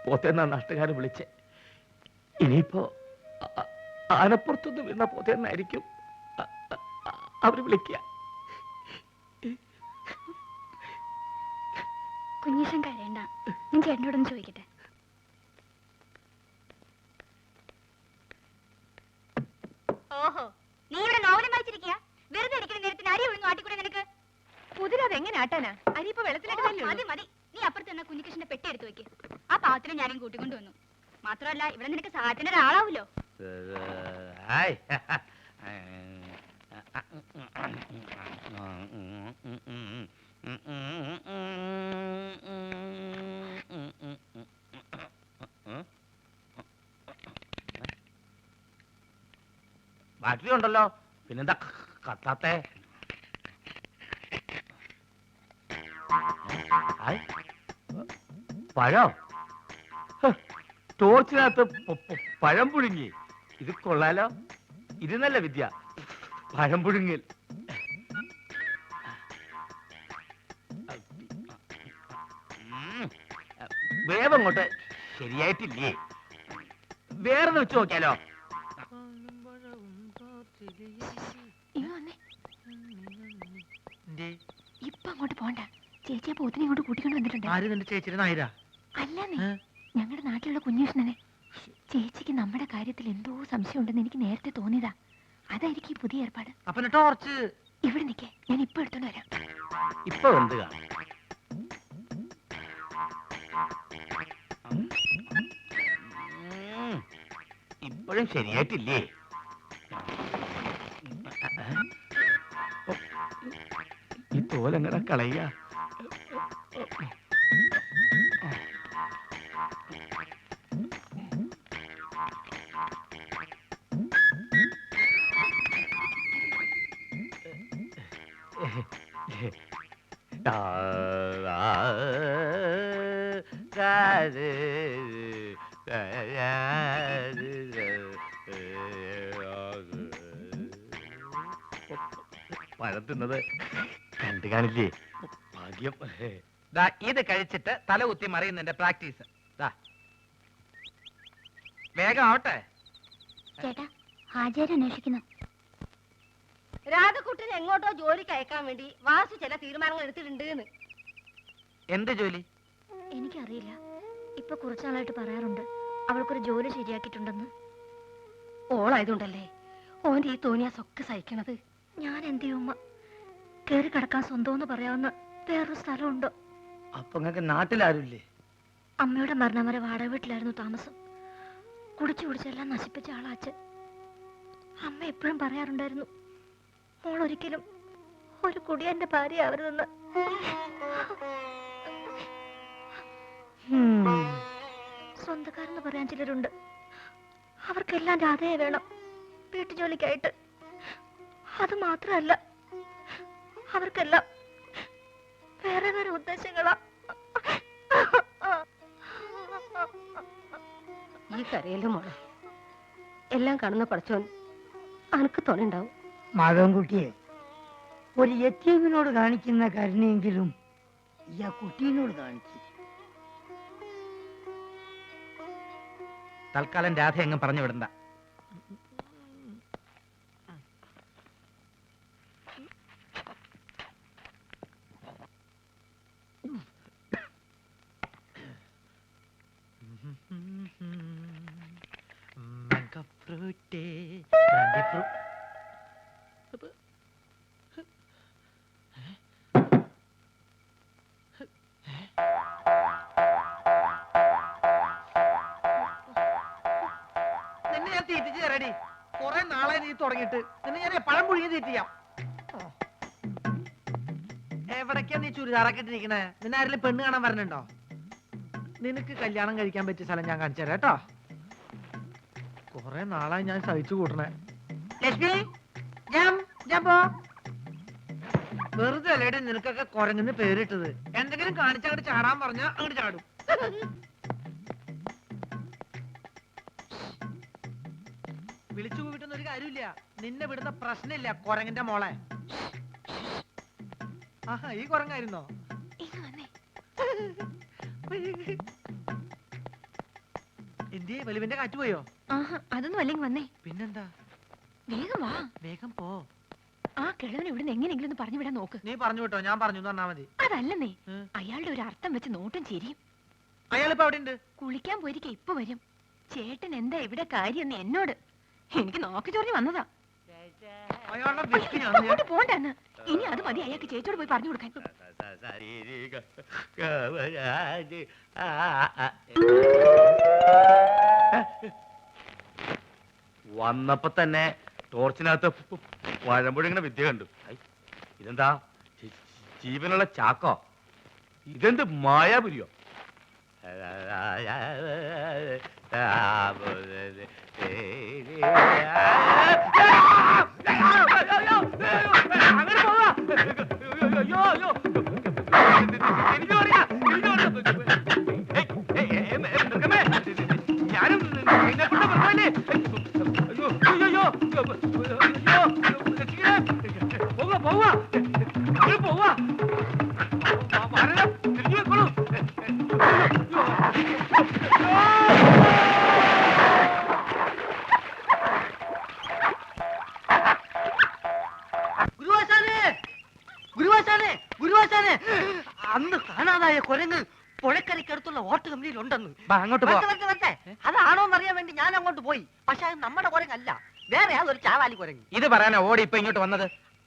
പോത്തേന്നാ നാട്ടുകാരെ വിളിച്ചേ. ഇനിയിപ്പോ ആനപ്പുറത്തുനിന്ന് വീണ പോത്തേന്നായിരിക്കും അവര് വിളിക്കുക. കുഞ്ഞീഷൻ കരയണ്ട, ഞാൻ ചേട്ടനോടൊന്ന് ചോദിക്കട്ടെ. ഓഹോ, നീ ഇവിടെ നോവലും വായിച്ചിരിക്കുക? വെറുതെ ഇരിക്കുന്ന നേരത്തിന് അരി ഒഴിഞ്ഞു ആട്ടിക്കൂടെ നിനക്ക്? കുതിരത് എങ്ങനെ ആട്ടാനാ? അരി ഇപ്പൊ വെള്ളത്തിലിട്ടതല്ലേ? മതി മതി, നീ അപ്പുറത്ത് നിന്ന കുഞ്ഞിക്കൃഷ്ണന്റെ പെട്ടി എടുത്തു വെക്ക്. ആ പാത്രം ഞാനും കൂട്ടിക്കൊണ്ട് വന്നു. മാത്രമല്ല ഇവിടെ നിനക്ക് സഹായത്തിന് ഒരാളാവൂലോ. ബാറ്ററി ഉണ്ടല്ലോ, പിന്നെന്താ കത്താത്തെ? പഴം ടോർച്ചിനകത്ത് പഴം പുഴുങ്ങി. ഇത് കൊള്ളാലോ, ഇത് നല്ല വിദ്യ, പഴം പുഴുങ്ങൽ. വേവങ്ങോട്ട് ശരിയായിട്ടില്ലേ? വേറെന്ന് വെച്ച് നോക്കിയാലോ? ഇപ്പൊ അങ്ങോട്ട് പോണ്ട, ചേച്ചിയെ പോത്തിനെ ഇങ്ങോട്ട് കൂട്ടിക്കൊണ്ട് വന്നിട്ടുണ്ട്. ആര് നിന്റെ ചേച്ചിയുടെ നായരാ? അല്ലെന്നേ, ഞങ്ങളുടെ നാട്ടിലുള്ള കുഞ്ഞീഷ്ണനെ. ചേച്ചിക്ക് നമ്മുടെ കാര്യത്തിൽ എന്തോ സംശയം ഉണ്ടെന്ന് എനിക്ക് നേരത്തെ തോന്നിയതാ. അതായിരിക്കും ഈ പുതിയ ഏർപ്പാട്. അപ്പൊ ടോർച്ച് ഇവിടെ നിൽക്കേ, ഞാൻ ഇപ്പൊ എടുത്തോണ്ട് വരാം. ഇപ്പൊ എന്ത് കാണും? ഇപ്പോഴും ശരിയായിട്ടില്ലേ? ഈ തോലെങ്ങനെ കളയ? പഴം തിന്നത് കണ്ടു കാണില്ലേ? ഭാഗ്യം. ഇത് കഴിച്ചിട്ട് തല കുത്തി മറിയുന്നതിന്റെ പ്രാക്ടീസ്. വേഗം ആവട്ടെ. ചേട്ടാ, ഹാജര് അന്വേഷിക്കുന്നു. രാധക്കുട്ടിനെ എങ്ങോട്ടോ ജോലിക്ക് അയക്കാൻ വേണ്ടി വാസു ചില തീരുമാനങ്ങൾ എടുത്തിട്ടുണ്ട്. എന്ത് ജോലി? എനിക്കറിയില്ല. ഇപ്പൊ കുറച്ചാളായിട്ട് പറയാറുണ്ട് അവൾക്കൊരു ജോലി ശരിയാക്കിയിട്ടുണ്ടെന്ന്. ഓളായതുകൊണ്ടല്ലേ ഓന്റെ ഈ തോന്നിയാസൊക്കെ സഹിക്കണത്. ഞാൻ എന്ത് ചെയ്യുമ്മ? കേറി കിടക്കാൻ സ്വന്തമെന്ന് പറയാവുന്ന വേറൊരു സ്ഥലമുണ്ടോ? അപ്പൊ നിങ്ങൾക്ക് നാട്ടിലാരുമില്ലേ? അമ്മയുടെ മരണം വരെ വാടക വീട്ടിലായിരുന്നു താമസം. കുടിച്ചു കുടിച്ചെല്ലാം നശിപ്പിച്ച ആളാ അച്ഛൻ. അമ്മ എപ്പോഴും പറയാറുണ്ടായിരുന്നു, മോൾ ഒരിക്കലും ഒരു കുടിയന്റെ ഭാര്യ ആവരുതെന്ന്. സ്വന്തക്കാരെന്ന് പറയാൻ ചിലരുണ്ട്. അവർക്കെല്ലാം രാധയെ വേണം വീട്ടുജോലിക്കായിട്ട്. അത് മാത്രമല്ല, അവർക്കെല്ലാം വേറെ വേറെ ഉദ്ദേശങ്ങളാ. ഈ കരയിലും മോളെ എല്ലാം കാണുന്ന പഠിച്ചോൻ അനക്ക് തോന്നുണ്ടാവും. മാധവൻകുട്ടിയെ, ഒരു യത്തീമിനോട് കാണിക്കുന്ന കരുണയെങ്കിലും ഈ ആ കുട്ടീനോട് കാണിക്കും. തൽക്കാലം രാധ എങ്ങും പറഞ്ഞു വിടണ്ട. നിന്നെ ഞാൻ തീറ്റിച്ച് തരാടി. കുറെ നാളായി നീ തുടങ്ങിയിട്ട്. നിന്നെ ഞാൻ പഴം പുഴുങ്ങി തീറ്റിയാം. എവിടേക്കാ നീ ചുരിദാറൊക്കെ ഇട്ടിരിക്കണേ? നിന്നെ ആരെങ്കിലും പെണ്ണ് കാണാൻ വരണുണ്ടോ? നിനക്ക് കല്യാണം കഴിക്കാൻ പറ്റിയ സ്ഥലം ഞാൻ കാണിച്ചു തരാം കേട്ടോ. കുറെ നാളായി ഞാൻ സഹിച്ചു കൂട്ടണേ. ലക്ഷ്മി, ഞാൻ പോ. വെറുതെ അല്ലേടെ നിനക്കൊക്കെ കുരങ്ങുന്ന പേരിട്ടത്. എന്തെങ്കിലും കാണിച്ചങ്ങോട്ട് ചാടാൻ പറഞ്ഞാ അങ്ങോട്ട് ചാടും. വിളിച്ചു കൂട്ടുന്ന ഒരു കാര്യമില്ല. നിന്നെ വിടുന്ന പ്രശ്നമില്ല കുരങ്ങന്റെ മോളെ. ആഹാ, ഈ കുരങ്ങായിരുന്നോ? എന്തിയെ വലിവിന്റെ കാറ്റ് പോയോ? അതൊന്നും അല്ലെങ്കിൽ വന്നേ. പിന്നെന്താ? വേഗം വാ. വേഗം പോ. ആ കിഴവൻ ഇവിടുന്ന് എങ്ങനെയെങ്കിലും ഒന്ന് പറഞ്ഞു വിടാൻ നോക്ക്. നീ പറഞ്ഞു വിട്ടോ, ഞാൻ പറഞ്ഞു പറഞ്ഞാ മതി. അതല്ലെന്നേ, അയാളുടെ ഒരു അർത്ഥം വെച്ച് നോട്ടും ചിരിയും. അയാളിപ്പോ അവിടെ ഉണ്ട്. കുളിക്കാൻ പോയിരിക്കെ ഇപ്പൊ വരും. ചേട്ടൻ എന്താ ഇവിടെ കാര്യം എന്നോട്. എനിക്ക് നോക്കി ചൊറിഞ്ഞ് വന്നതാ. അയാളുടെ വിസ്കി ഞാൻ അങ്ങോട്ട് പോണ്ടെന്ന്. ഇനി അത് മതി അയാൾക്ക് ചേച്ചിയോട് പോയി പറഞ്ഞു കൊടുക്കാൻ. വന്നപ്പോ തന്നെ ടോർച്ചിനകത്ത് പഴമ്പൊഴിങ്ങനെ വിദ്യ കണ്ടു. ഇതെന്താ ജീവനുള്ള ചാക്കോ? ഇതെന്ത് മായാപുരിയോ? അങ്ങനെ പോവാ. ഞാനും പോവാ പോവാ പോവാ. തിരിഞ്ഞു വെക്കോളൂ. ഗുരുവാശാനെ, അന്ന് കാണാതായ കുരങ്ങ് പുഴക്കരയ്ക്കടുത്തുള്ള വോട്ട് കമ്പനിയിൽ ഉണ്ടെന്ന്. അങ്ങോട്ട് അതാണോന്ന് അറിയാൻ വേണ്ടി ഞാൻ അങ്ങോട്ട് പോയി. പക്ഷെ അത് നമ്മുടെ കുരങ്ങല്ല, വേറെ അതൊരു ചാവാലി കുരങ്ങ്. ഇത് പറയാനാ ഓടി ഇപ്പൊ ഇങ്ങോട്ട് വന്നത്?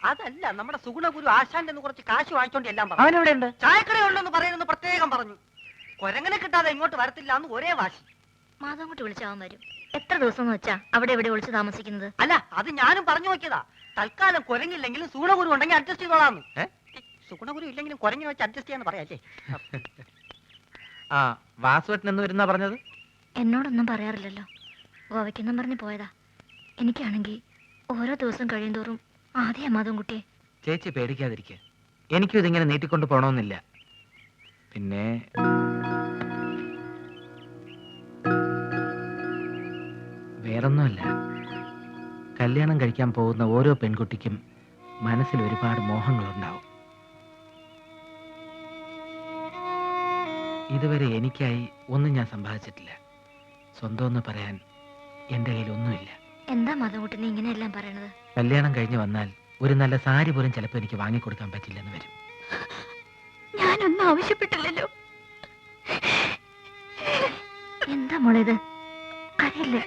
അതല്ല, നമ്മുടെ സുഗുണഗുരു ആശാന്റെ കുറച്ച് കാശ് വാങ്ങിച്ചോണ്ട് എല്ലാം പറഞ്ഞു. അവനെവിടെ ഉണ്ട്? ചായക്കടയുണ്ടെന്ന് പറയുന്നത് പ്രത്യേകം പറഞ്ഞു. കുരങ്ങനെ കിട്ടാതെ ഇങ്ങോട്ട് വരത്തില്ല എന്ന് ഒരേ വാശി. മാധവൻകുട്ടി വിളിച്ചാവാൻ വരും. എത്ര ദിവസം എന്ന് വെച്ചാ അവിടെ എവിടെ ഒളിച്ചു താമസിക്കുന്നത്? അല്ല, അത് ഞാനും പറഞ്ഞു നോക്കിയതാ. തൽക്കാലം കുരങ്ങില്ലെങ്കിലും സുഗുണഗുരു ഉണ്ടെങ്കിൽ അഡ്ജസ്റ്റ് ചെയ്തോളാന്ന്. സുഗുണഗുരു ഇല്ലെങ്കിലും കുരങ്ങിനെ വെച്ച് അഡ്ജസ്റ്റ് ചെയ്യാന്ന് പറയാല്ലേ. ആ, വാസുവേട്ടൻ എന്ന് വരുന്ന പറഞ്ഞത്? എന്നോടൊന്നും പറയാറില്ലല്ലോ. ഗോവയ്ക്കെന്നും പറഞ്ഞ് പോയതാ. എനിക്കാണെങ്കിൽ ഓരോ ദിവസം കഴിയുന്തോറും ആദ്യം മാധവൻകുട്ടിയെ. ചേച്ചി പേടിക്കാതിരിക്കുക. എനിക്കും ഇതിങ്ങനെ നീട്ടിക്കൊണ്ട് പോണമെന്നില്ല. പിന്നെ വേറൊന്നുമല്ല, കല്യാണം കഴിക്കാൻ പോകുന്ന ഓരോ പെൺകുട്ടിക്കും മനസ്സിൽ ഒരുപാട് മോഹങ്ങളുണ്ടാവും. ഇതുവരെ എനിക്കായി ഒന്നും ഞാൻ സമ്പാദിച്ചിട്ടില്ല. സ്വന്തം എന്ന് പറയാൻ എൻ്റെ കയ്യിൽ ഒന്നുമില്ല. എന്താ മാധവൻകുട്ടി നീ ഇങ്ങനെയെല്ലാം പറയണത്? കല്യാണം കഴിഞ്ഞ് വന്നാൽ ഒരു നല്ല സാരി പോലും ചിലപ്പോൾ എനിക്ക് വാങ്ങിക്കൊടുക്കാൻ പറ്റില്ലെന്ന് വരും. ഞാനൊന്നും ആവശ്യപ്പെട്ടില്ലല്ലോ. എന്താ മോളേത്? കരയല്ലേ?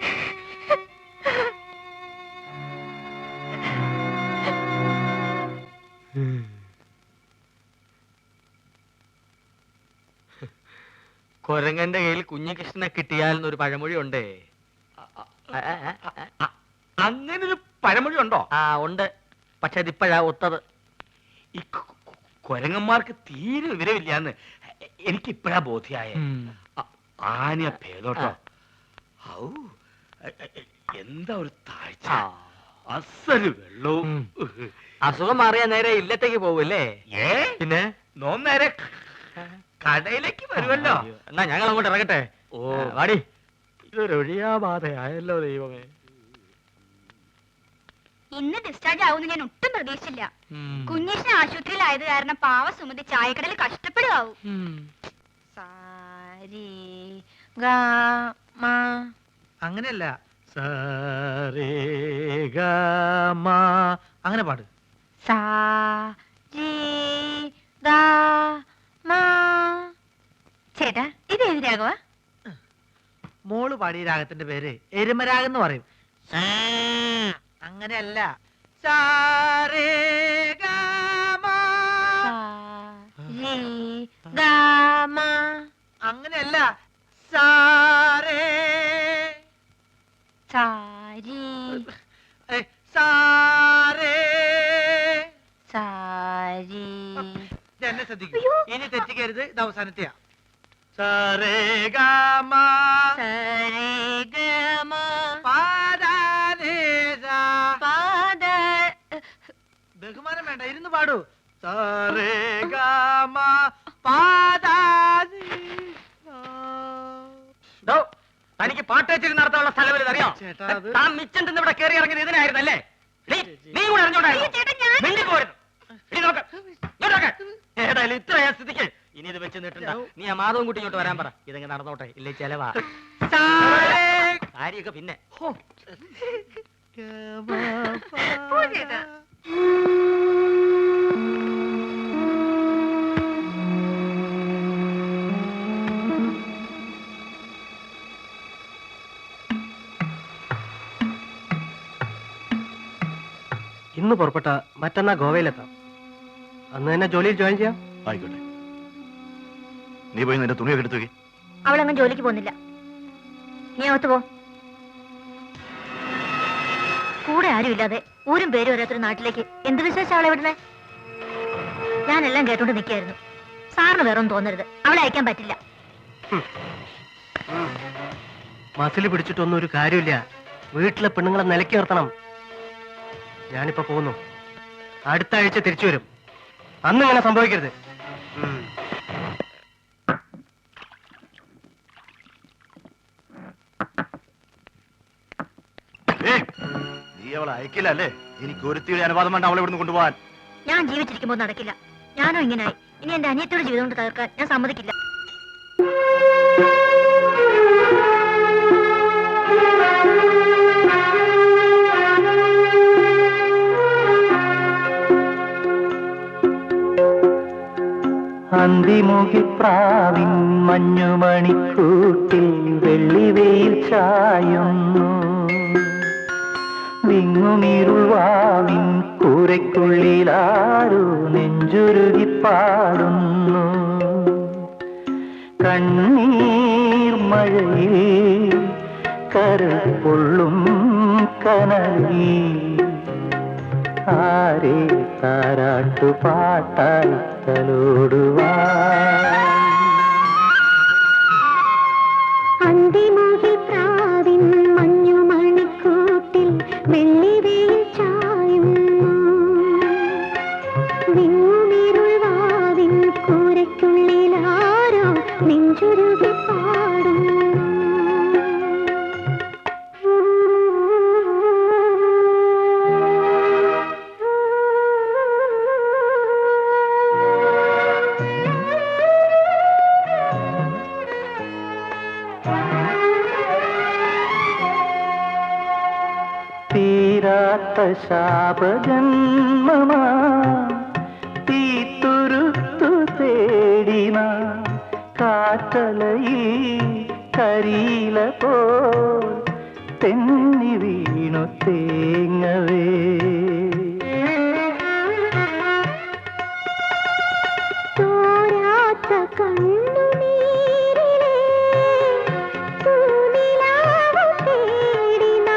കൊരങ്ങന്റെ കയ്യിൽ കുഞ്ഞികൃഷ്ണനെ കിട്ടിയാൽ എന്നൊരു പഴമൊഴി ഉണ്ടേ. അങ്ങനെ ഒരു പഴമൊഴി ഉണ്ടോ? ആ ഉണ്ട്, പക്ഷെ അതിപ്പോഴാ ഒത്തത്. ഈ കൊരങ്ങന്മാർക്ക് തീരെ വിവരമില്ലാന്ന് എനിക്ക് ഇപ്പോഴാ ബോധ്യായ. ആനയ ഭേദോട്ടോ. ഔ, എന്താ ഒരു താഴ്ച, അസല് വെള്ളവും. അസുഖം മാറിയാ നേരെ ഇല്ലത്തേക്ക് പോവല്ലേ? പിന്നെ നോം നേരെ കടയിലേക്ക് വരുമല്ലോ. എന്നാ ഞങ്ങൾ അങ്ങോട്ട് ഇറങ്ങട്ടെ. ഓ വാടി. ഇതൊരു ഒഴിയാബാധയായല്ലോ ദൈവമേ. ഇന്ന് ഡിസ്ചാർജ് ആവുമെന്ന് ഞാൻ ഒട്ടും പ്രതീക്ഷിച്ചില്ല. കുഞ്ഞേഷിന് ആശുപത്രിയിലായത് കാരണം പാവ സുമതി ചായക്കടയിൽ കഷ്ടപ്പെടുകയാവും. അങ്ങനെയല്ല, അങ്ങനെ പാട്. ചേട്ടാ, ഇത് ഏത് രാഘവ? മോള് പാടിയ രാഗത്തിന്റെ പേര് എരുമരാഗം എന്ന് പറയും. അങ്ങനെയല്ല, അങ്ങനെയല്ല, എന്നെ ശ്രദ്ധിക്കൂ, ഇനി തെറ്റിക്കരുത്. ഇത് അവസാനത്തെയാ. ബഹുമാനം വേണ്ട, ഇരുന്ന് പാടൂ. തനിക്ക് പാട്ടേച്ചിരി നടത്താനുള്ള സ്ഥലം അറിയാം. താൻ മിച്ചം തിന്ന് ഇവിടെ കയറി ഇറങ്ങിയത് ഇതിനായിരുന്നല്ലേ? നീ കൂടെ അറിഞ്ഞോണ്ടായിരുന്നു. ഇത്രയാ സ്ഥിതിക്ക് ഇനി ഇത് വെച്ച് നീട്ടണ്ട. നീ ആ മാധവൻ കുട്ടി ഇങ്ങോട്ട് വരാൻ പറ. ഇതെങ്ങനെ നടന്നോട്ടെ, ഇല്ലേ ചെലവാ കാര്യൊക്കെ പിന്നെ. ഇന്ന് പുറപ്പെട്ട മറ്റന്നാ ഗോവയിലെത്താം. അന്ന് തന്നെ ജോലിയിൽ ജോയിൻ ചെയ്യാം. ആയിക്കോട്ടെ. നീ പോയി നിന്റെ തുണിയൊക്കെ എടുത്തു നോക്കി. അവളങ്ങനെ ജോലിക്ക് പോകുന്നില്ല. നീ അകത്ത് പോ. കൂടെ ആരുമില്ലാതെ ഊരും പേരും വരാത്തൊരു നാട്ടിലേക്ക് എന്ത് വിശേഷം അവളെ വിടുന്നേ? ഞാനെല്ലാം കേട്ടോണ്ട് നിൽക്കായിരുന്നു. സാറിന് വേറൊന്നും തോന്നരുത്. അവളെ അയക്കാൻ പറ്റില്ല. മസിൽ പിടിച്ചിട്ടൊന്നും ഒരു കാര്യമില്ല. വീട്ടിലെ പെണ്ണുങ്ങളെ നിലയ്ക്ക് നിർത്തണം. ഞാനിപ്പോ പോകുന്നു. അടുത്ത ആഴ്ച തിരിച്ചു വരും. അന്ന് ഇങ്ങനെ സംഭവിക്കരുത്. നീ അവളെ അയക്കില്ല അല്ലേ? എനിക്ക് ഒരുത്തിയുടെ അനുവാദം വേണ്ട അവളെ ഇവിടുന്ന് കൊണ്ടുപോകാൻ. ഞാൻ ജീവിച്ചിരിക്കുമ്പോൾ നടക്കില്ല. ഞാനോ ഇങ്ങനായി. ഇനി എന്റെ അനിയത്തിയുടെ ജീവിതം കൊണ്ട് തകർക്കാൻ ഞാൻ സമ്മതിക്കില്ല. അന്തിമുഖിപ്രാവിൻ മഞ്ഞുമണിക്കൂട്ടിൽ വെള്ളിവെയിൽ ചായുന്നു. വിങ്ങുമിരുൾവാവിൻ കൂരയ്ക്കുള്ളിലാരോ നെഞ്ചുരുകി പാടുന്നു. കണ്ണീർ മഴയിൽ കരൾ പൊള്ളും കനലിൽ ആരെ താരാട്ടു പാട്ടായി തലോടുവാൻ. അന്തിമുഖിപ്രാവിൻ മഞ്ഞുമണിക്കൂട്ടിൽ വെള്ളിവെയിൽ ചായുന്നു. വിങ്ങുമിരുൾവാവിൻ കൂരയ്ക്കുള്ളിലാരോ നെഞ്ചുരുകി പാടുന്നു. തീരാത്ത ശാപജന്മമാ തീത്തുരുത്തു തേടിന കാറ്റലയിൽ കരിയില പോൽ തെന്നി വീണു തേങ്ങവേ. തോരാത്ത കണ്ണുനീരിലെ തൂനിലാവ് തേടിന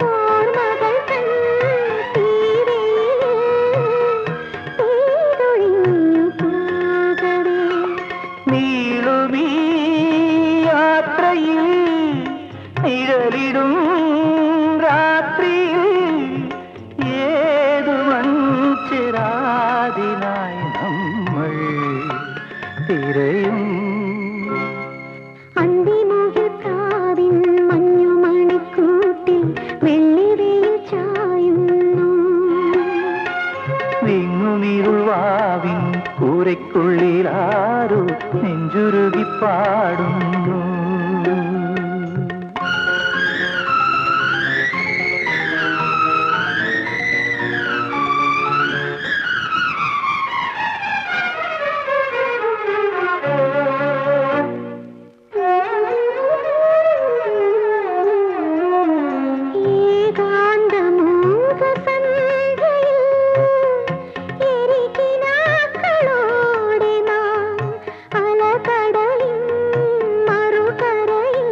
ഓർമ്മകൾ തൻ തീരയിൽ പെയ്തൊഴിഞ്ഞു പോകവേ. നീളുമീ യാത്രയിൽ നിഴലിടും രാത്രിയിൽ ഏതു വഞ്ചിരാതിനായി നമ്മൾ തിരയും. അന്തിമുഖിപ്രാവിൻ മഞ്ഞുമണിക്കൂട്ടിൽ വെള്ളിവെയിൽ ചായുന്നു. വിങ്ങുമിരുൾവാവിൻ കൂരയ്ക്കുള്ളിലാരോ നെഞ്ചുരുകി പാടുന്നു. എരികിനാക്കളോടെ നാം അലകടലിൻ മറുകരയിൽ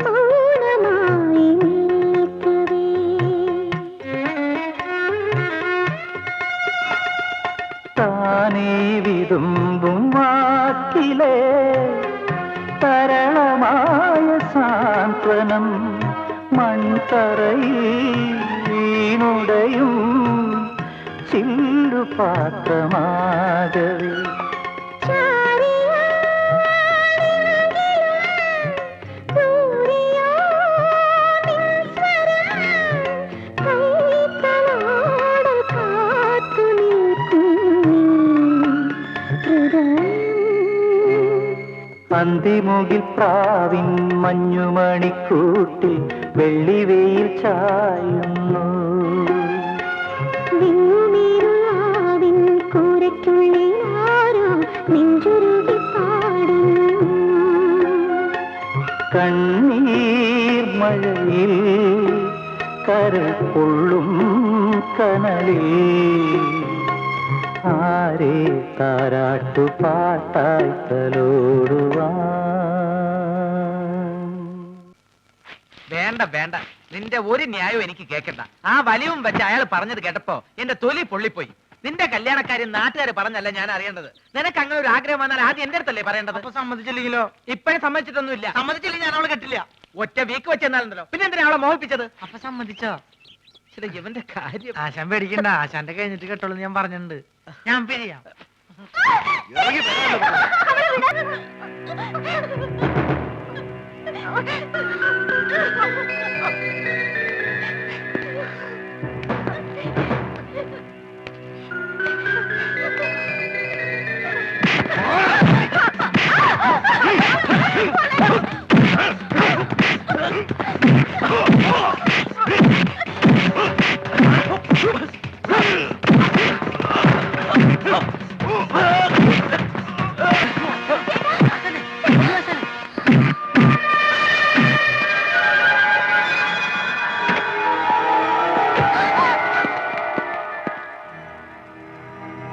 മൗനമായി നിൽക്കവേ. താനേ വിതുമ്പും വാക്കിലെ തരളമായ സാന്ത്വനം മൺതറയിൽ വീണുടയും ചില്ലു പാത്രമാകവേ അന്തിമുകിൽ പ്രാവിൻ മഞ്ഞുമണിക്കൂട്ടിൽ വെള്ളിവെയിൽ ചായുന്നു കണ്ണീർ മഴയിൽ കരൾ പൊള്ളും കനലിൽ ആരെ താരാട്ടു പാട്ടായി തലോടുവാൻ. വേണ്ട വേണ്ട, നിന്റെ ഒരു ന്യായവും എനിക്ക് കേൾക്കണ്ട. ആ വലിവും വെച്ച് അയാൾ പറഞ്ഞത് കേട്ടപ്പോ എന്റെ തൊലി പൊള്ളിപ്പോയി. നിന്റെ കല്യാണക്കാരി നാട്ടുകാർ പറഞ്ഞല്ല ഞാൻ അറിയേണ്ടത്. നിനക്ക് അങ്ങനെ ഒരു ആഗ്രഹം വന്നാൽ ആദ്യം എന്റെ അടുത്തല്ലേ പറയേണ്ടത്? അപ്പൊ സമ്മതിച്ചില്ലെങ്കിലോ? ഇപ്പഴും സമ്മതിച്ചിട്ടൊന്നുമില്ല. സമ്മതിച്ചില്ലെങ്കിൽ ഞാൻ അവളെ കെട്ടില്ല. ഒറ്റ വീക്ക് വെച്ചെന്നാലുണ്ടല്ലോ. പിന്നെ എന്തിനാ അവളെ മോഹിപ്പിച്ചത്? അപ്പൊ സമ്മതിച്ചോ? ശരി, ഇവന്റെ കാര്യം. ആശാൻ പേടിക്കണ്ട, ആശാന്റെ കഴിഞ്ഞിട്ട് കേട്ടോളൂ ഞാൻ പറഞ്ഞിട്ടുണ്ട്. ഞാൻ പിരിയാം.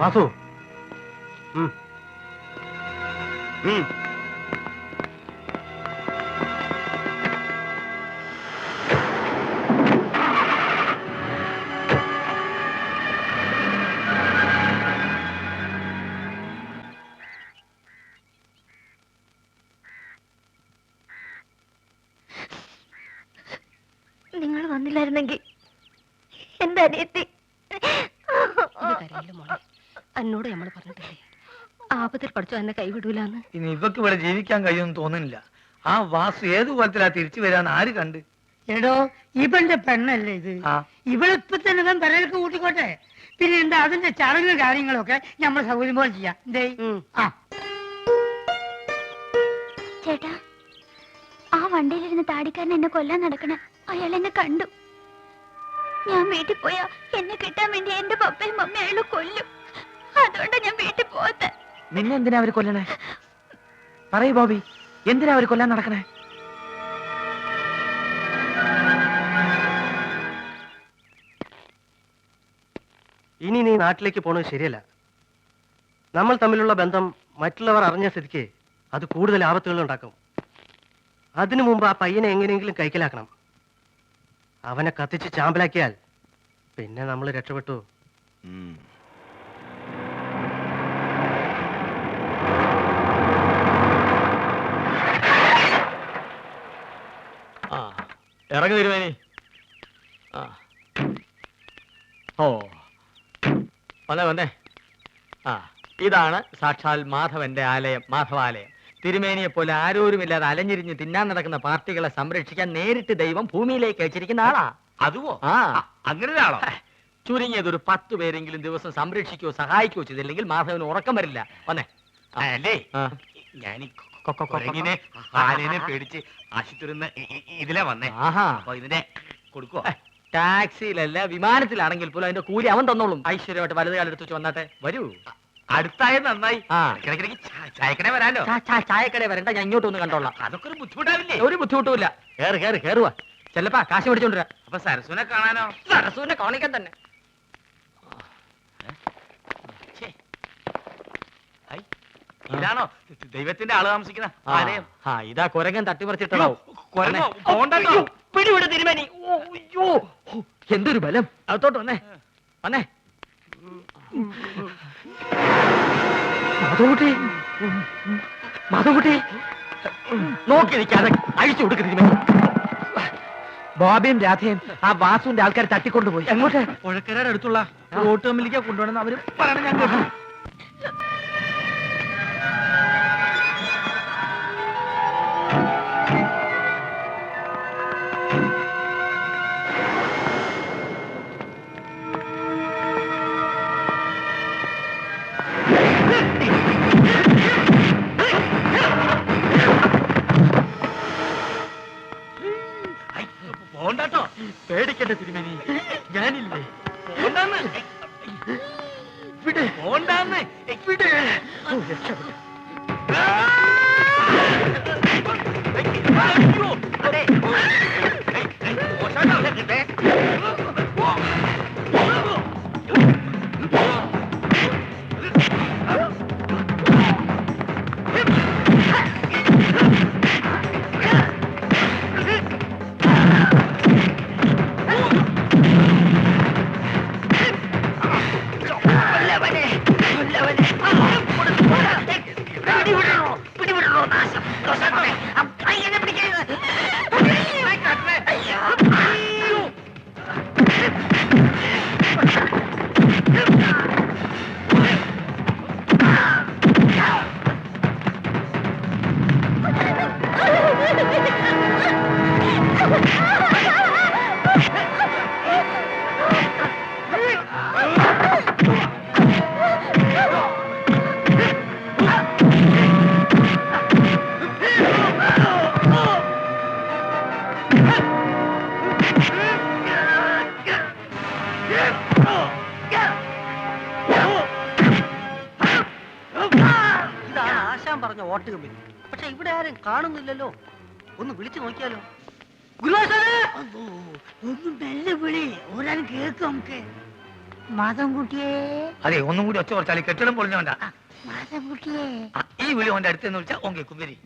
വാസു നിങ്ങൾ വന്നില്ലായിരുന്നെങ്കിൽ എന്റെ അനിയത്തി. എന്നോട് നമ്മൾ പറഞ്ഞിട്ടില്ലേ ആപത്തിൽ പഠിച്ചു എന്നെ കൈവിടൂലെന്ന്. ഇനി ഇവക്ക് ഇവിടെ ജീവിക്കാൻ കഴിയുമെന്ന് തോന്നുന്നില്ല. ആ വാസു ഏതു കോലത്തിലാ തിരിച്ചു വരാന്ന് ആര് കണ്ട്? എടോ ഇവന്റെ പെണ്ണല്ലേ ഇത്? ഇവളിപ്പൊ തന്നെ ഇവൻ പെരക്ക് കൂട്ടിക്കോട്ടെ. പിന്നെ എന്താ അതിന്റെ ചടങ്ങ് കാര്യങ്ങളൊക്കെ നമ്മൾ സൗകര്യം പോലെ ചെയ്യാം. എന്തേ? ആ ചേട്ടാ, ആ വണ്ടിയിലിരുന്ന് താടിക്കാരൻ എന്നെ കൊല്ലാൻ നടക്കണ അയാൾ എന്നെ കണ്ടു. ഞാൻ വീട്ടിൽ പോയാ എന്നെ കിട്ടാൻ വേണ്ടി എന്റെ പപ്പയും മമ്മയും അയാൾ കൊല്ലും. അതുകൊണ്ടാ ഞാൻ വീട്ടിൽ പോകാത്ത. നിന്നെ എന്തിനാ അവര് കൊല്ലണേ? പറയൂ ബോബി, എന്തിനാ അവര് കൊല്ലാൻ നടക്കണേ? ഇനി നീ നാട്ടിലേക്ക് പോണത് ശരിയല്ല. നമ്മൾ തമ്മിലുള്ള ബന്ധം മറ്റുള്ളവർ അറിഞ്ഞ സ്ഥിതിക്ക് അത് കൂടുതൽ ആപത്തുകൾ ഉണ്ടാക്കും. അതിനു മുമ്പ് ആ പയ്യനെ എങ്ങനെയെങ്കിലും കൈക്കലാക്കണം. അവനെ കത്തിച്ച് ചാമ്പലാക്കിയാൽ പിന്നെ നമ്മൾ രക്ഷപ്പെട്ടു. ഇറങ്ങി തിരുമേനി. ഓ വന്നേ വന്നേ. ഇതാണ് സാക്ഷാൽ മാധവന്റെ ആലയം, മാധവാലയം. തിരുമേനിയെ പോലെ ആരോരുമില്ലാതെ അലഞ്ഞിരിഞ്ഞ് തിന്നാൻ നടക്കുന്ന പാർട്ടികളെ സംരക്ഷിക്കാൻ നേരിട്ട് ദൈവം ഭൂമിയിലേക്ക് അയച്ചിരിക്കുന്ന ആളാ. അതുവോ? അങ്ങനെ ആളോ? ചുരുങ്ങിയത് ഒരു 10 പേരെങ്കിലും ദിവസം സംരക്ഷിക്കുകയോ സഹായിക്കുകയോ ചെയ്തില്ലെങ്കിൽ മാധവന് ഉറക്കം വരില്ല. വന്നേ. അല്ലേ ഞാൻ ഇങ്ങനെ ആനേനെ പേടിച്ച് ആശുപത്രി ഇതിലെ വന്നേ. അപ്പൊ ഇതിനെ കൊടുക്കുവോ? ടാക്സിയിലല്ല വിമാനത്തിലാണെങ്കിൽ പോലും അതിന്റെ കൂലി അവൻ തന്നോളും. ഐശ്വര്യമായിട്ട് വലത് കാലെടുത്ത് വെച്ച് വന്നാട്ടെ. വരൂ. അടുത്തായത് നന്നായി. ചായക്കട വരാലോ? ചായക്കട വരണ്ട, ഞാൻ ഇങ്ങോട്ട് ഒന്ന് കണ്ടോളാം. അതൊക്കെ ഒരു ബുദ്ധിമുട്ടാവില്ലേ? ഒരു ബുദ്ധിമുട്ടുമില്ല. കേറുവാ. ചെല്ലപ്പാ കാശ് മേടിച്ചോണ്ടിരാ. അപ്പൊ സരസുനെ കാണാനോ? സരസുവിനെ കാണിക്കാൻ തന്നെ. ഇതാണോ ദൈവത്തിന്റെ ആള് താമസിക്കുന്ന ആലയം? ഇതാ കുരങ്ങൻ തട്ടിമറിച്ചിട്ടോ. പിടിവിടെ തിരുമേനി. എന്തൊരു ബലം. അകത്തോട്ട് വന്നേ. വന്നേ. മാധവകുട്ടി നോക്കി നിൽക്കാതെ അഴിച്ചു കൊടുക്ക് തിരുമേനി. ബോബിയും രാധയും ആ വാസുവിന്റെ ആൾക്കാർ തട്ടിക്കൊണ്ടുപോയി. എങ്ങോട്ട്? പുഴക്കരയുടെ അടുത്തുള്ള റോട്ട് കമ്പിലേക്ക് കൊണ്ടുപോകണമെന്ന് അവര് പറയണ ഞാൻ കേട്ടു. പോണ്ടാട്ടോ, പേടിക്കണ്ട തിരുമേനി, ഞാനില്ലേ. പോണ്ടാന്ന് വിട്, പോണ്ടാന്ന് വിട്. ഓ, രക്ഷപ്പെട്ടു. അയ്യോ, അതെ, ഇതാണ് ആശാൻ പറഞ്ഞ വോട്ട് കമ്പനി. പക്ഷെ ഇവിടെ ആരും കാണുന്നില്ലല്ലോ. ഒന്ന് വിളിച്ചു നോക്കിയാലോ? ഒന്ന് മെല്ലെ വിളി, ഒരാൾ കേൾക്കും നമുക്ക്. മാധവൻകുട്ടിയെ, അതെ, ഒന്നും കൂടി ഒച്ച കുറച്ചാൽ കെട്ടിടം പൊളിഞ്ഞോണ്ടാ. മാധവൻകുട്ടിയെ. ഈ വിളി ഓന്റെ അടുത്തെന്ന് വിളിച്ചാ ഓൻ കേൾക്കും. വരി.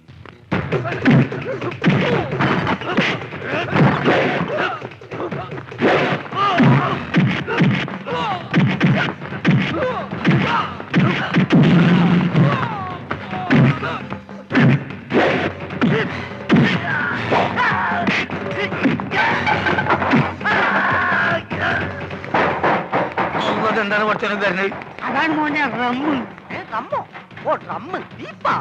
എന്താണ് കുറച്ചു വരുന്നത്? അതാണ് മോനെ റമ്മ്. റമ്മോ? ഓ, റമ്മ് ദീപ്പാ.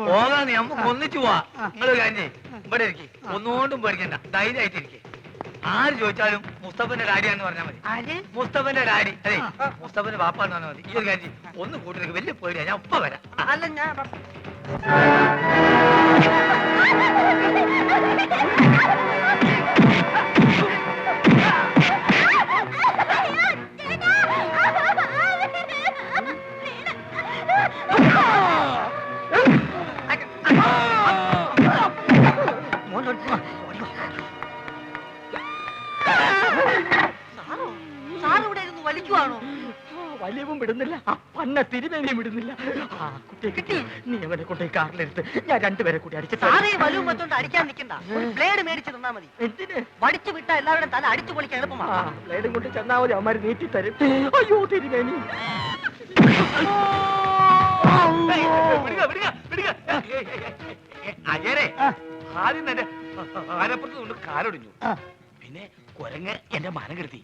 പോകാൻ നമുക്ക് ഒന്നിച്ചു പോവാ. നിങ്ങള് കഴിഞ്ഞേ ഇവിടെ ഇരിക്കും, ഒന്നുകൊണ്ടും പേടിക്കണ്ട, ധൈര്യമായിട്ടിരിക്കെ. ആര് ചോദിച്ചാലും മുസ്തഫന്റെ ഡാഡിയാന്ന് പറഞ്ഞാൽ മതി. ആര്? മുസ്തഫന്റെ ഡാഡി. അതെ, മുസ്തഫന്റെ വാപ്പാന്ന് പറഞ്ഞാൽ മതി. ഈ ഒരു കാര്യം ഒന്ന് കൂട്ടിലേക്ക് വലിയ പേടിയാ. ഞാൻ ഒപ്പം വരാം. അല്ല, ഞാൻ വലിക്കുവാണോ? വലിയവും വിടുന്നില്ല, പന്ന തിരുമേനിയും വിടുന്നില്ല. ആ കുട്ടിയെ കിട്ടി. നീ അവനെ കൊണ്ടേ കാറിലെടുത്ത് ഞാൻ രണ്ടുപേരെ കൂടി അടിച്ചു. സാറേ വലുവും വെച്ചോണ്ട് അടിക്കാൻ നിൽക്കണ്ട. ഒരു ബ്ലേഡ് മേടിച്ച് തന്നാ മതി. എന്തിന്? വടിച്ചു വിട്ടാ എല്ലാവരും തല അടിച്ചു പൊളിക്കാൻ എളുപ്പമാണ്. ബ്ലേഡും കൊണ്ട് ചെന്നാ മതി, അവന്മാര് നീട്ടി തരും. അയ്യോ തിരുമേനി. അജയരെ, ആദ്യം തന്നെ ആരപ്പുറത്ത് കൊണ്ട് കാലൊടിഞ്ഞു. പിന്നെ കുരങ്ങ് എന്റെ മനം കെടുത്തി.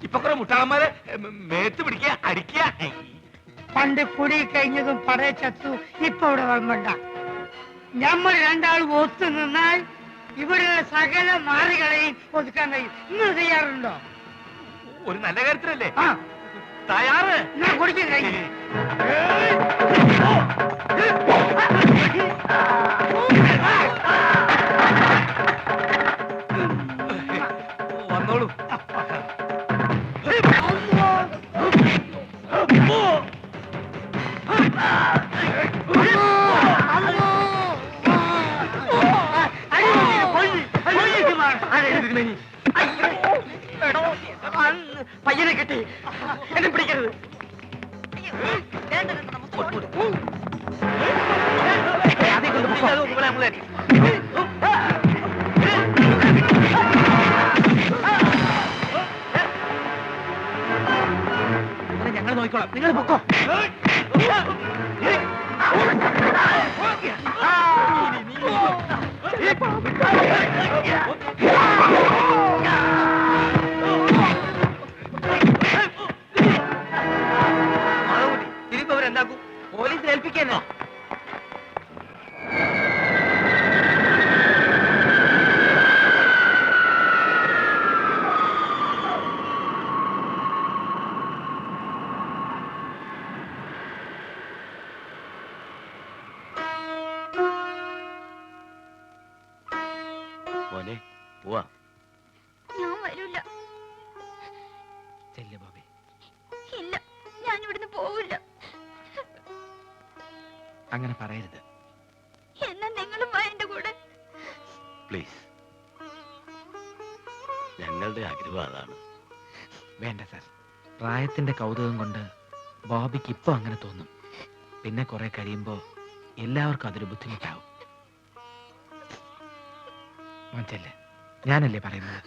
ഇപ്പൊ കുറെ മുട്ടാളന്മാരെ മേത്ത് പിടിക്കുക, അടിക്കുക. പണ്ട് കുടി കഴിഞ്ഞതും പറയ ചത്തു. ഇപ്പൊ ഇവിടെ വളമ്പണ്ട. നമ്മൾ രണ്ടാളും ഒത്തു നിന്നാൽ ഇവിടെയുള്ള സകല മാറികളെയും ഒതുക്കാൻ കഴിയും. നിങ്ങൾ തയ്യാറുണ്ടോ? ഒരു നല്ല കാര്യത്തിലല്ലേ? ആ, തയ്യാറ്. ഞാൻ കുടിക്കാൻ കഴിയും. വന്നോളൂ. പയ്യനെ കെട്ടി എന്നെ പിടിക്കരുത്. ഞങ്ങൾ നോക്കിക്കോളാം, നിങ്ങൾ പൊക്കോ. ആ പോവാ. ഞാൻ വരൂല. ചെല്ല് ബോബി. ഇല്ല, ഞാൻ ഇവിടുന്ന് പോവില്ല. അങ്ങനെ പറയരുത്. എന്നാ നിങ്ങളും വാ എന്റെ കൂടെ. പ്ലീസ്, ഞങ്ങളുടെ ആഗ്രഹം അതാണ്. വേണ്ട സാർ, പ്രായത്തിന്റെ കൗതുകം കൊണ്ട് ബോബിക്ക് ഇപ്പൊ അങ്ങനെ തോന്നും. പിന്നെ കുറെ കഴിയുമ്പോ എല്ലാവർക്കും അതൊരു ബുദ്ധിമുട്ടാവും. മോൻചല്ലേ, ഞാനല്ലേ പറയുന്നത്.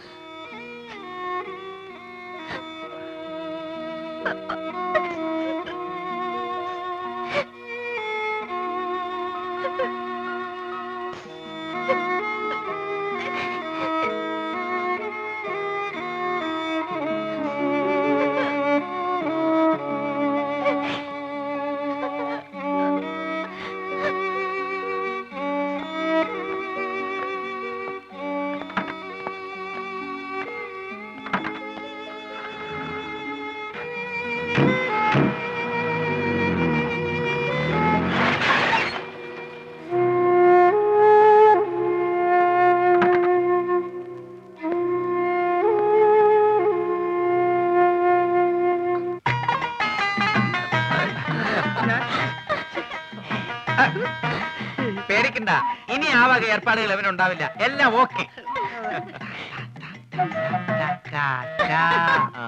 പേടിക്കണ്ട, ഇനി ആ വക ഏർപ്പാടുകൾ അവനുണ്ടാവില്ല. എല്ലാം ഓക്കെ. ആ.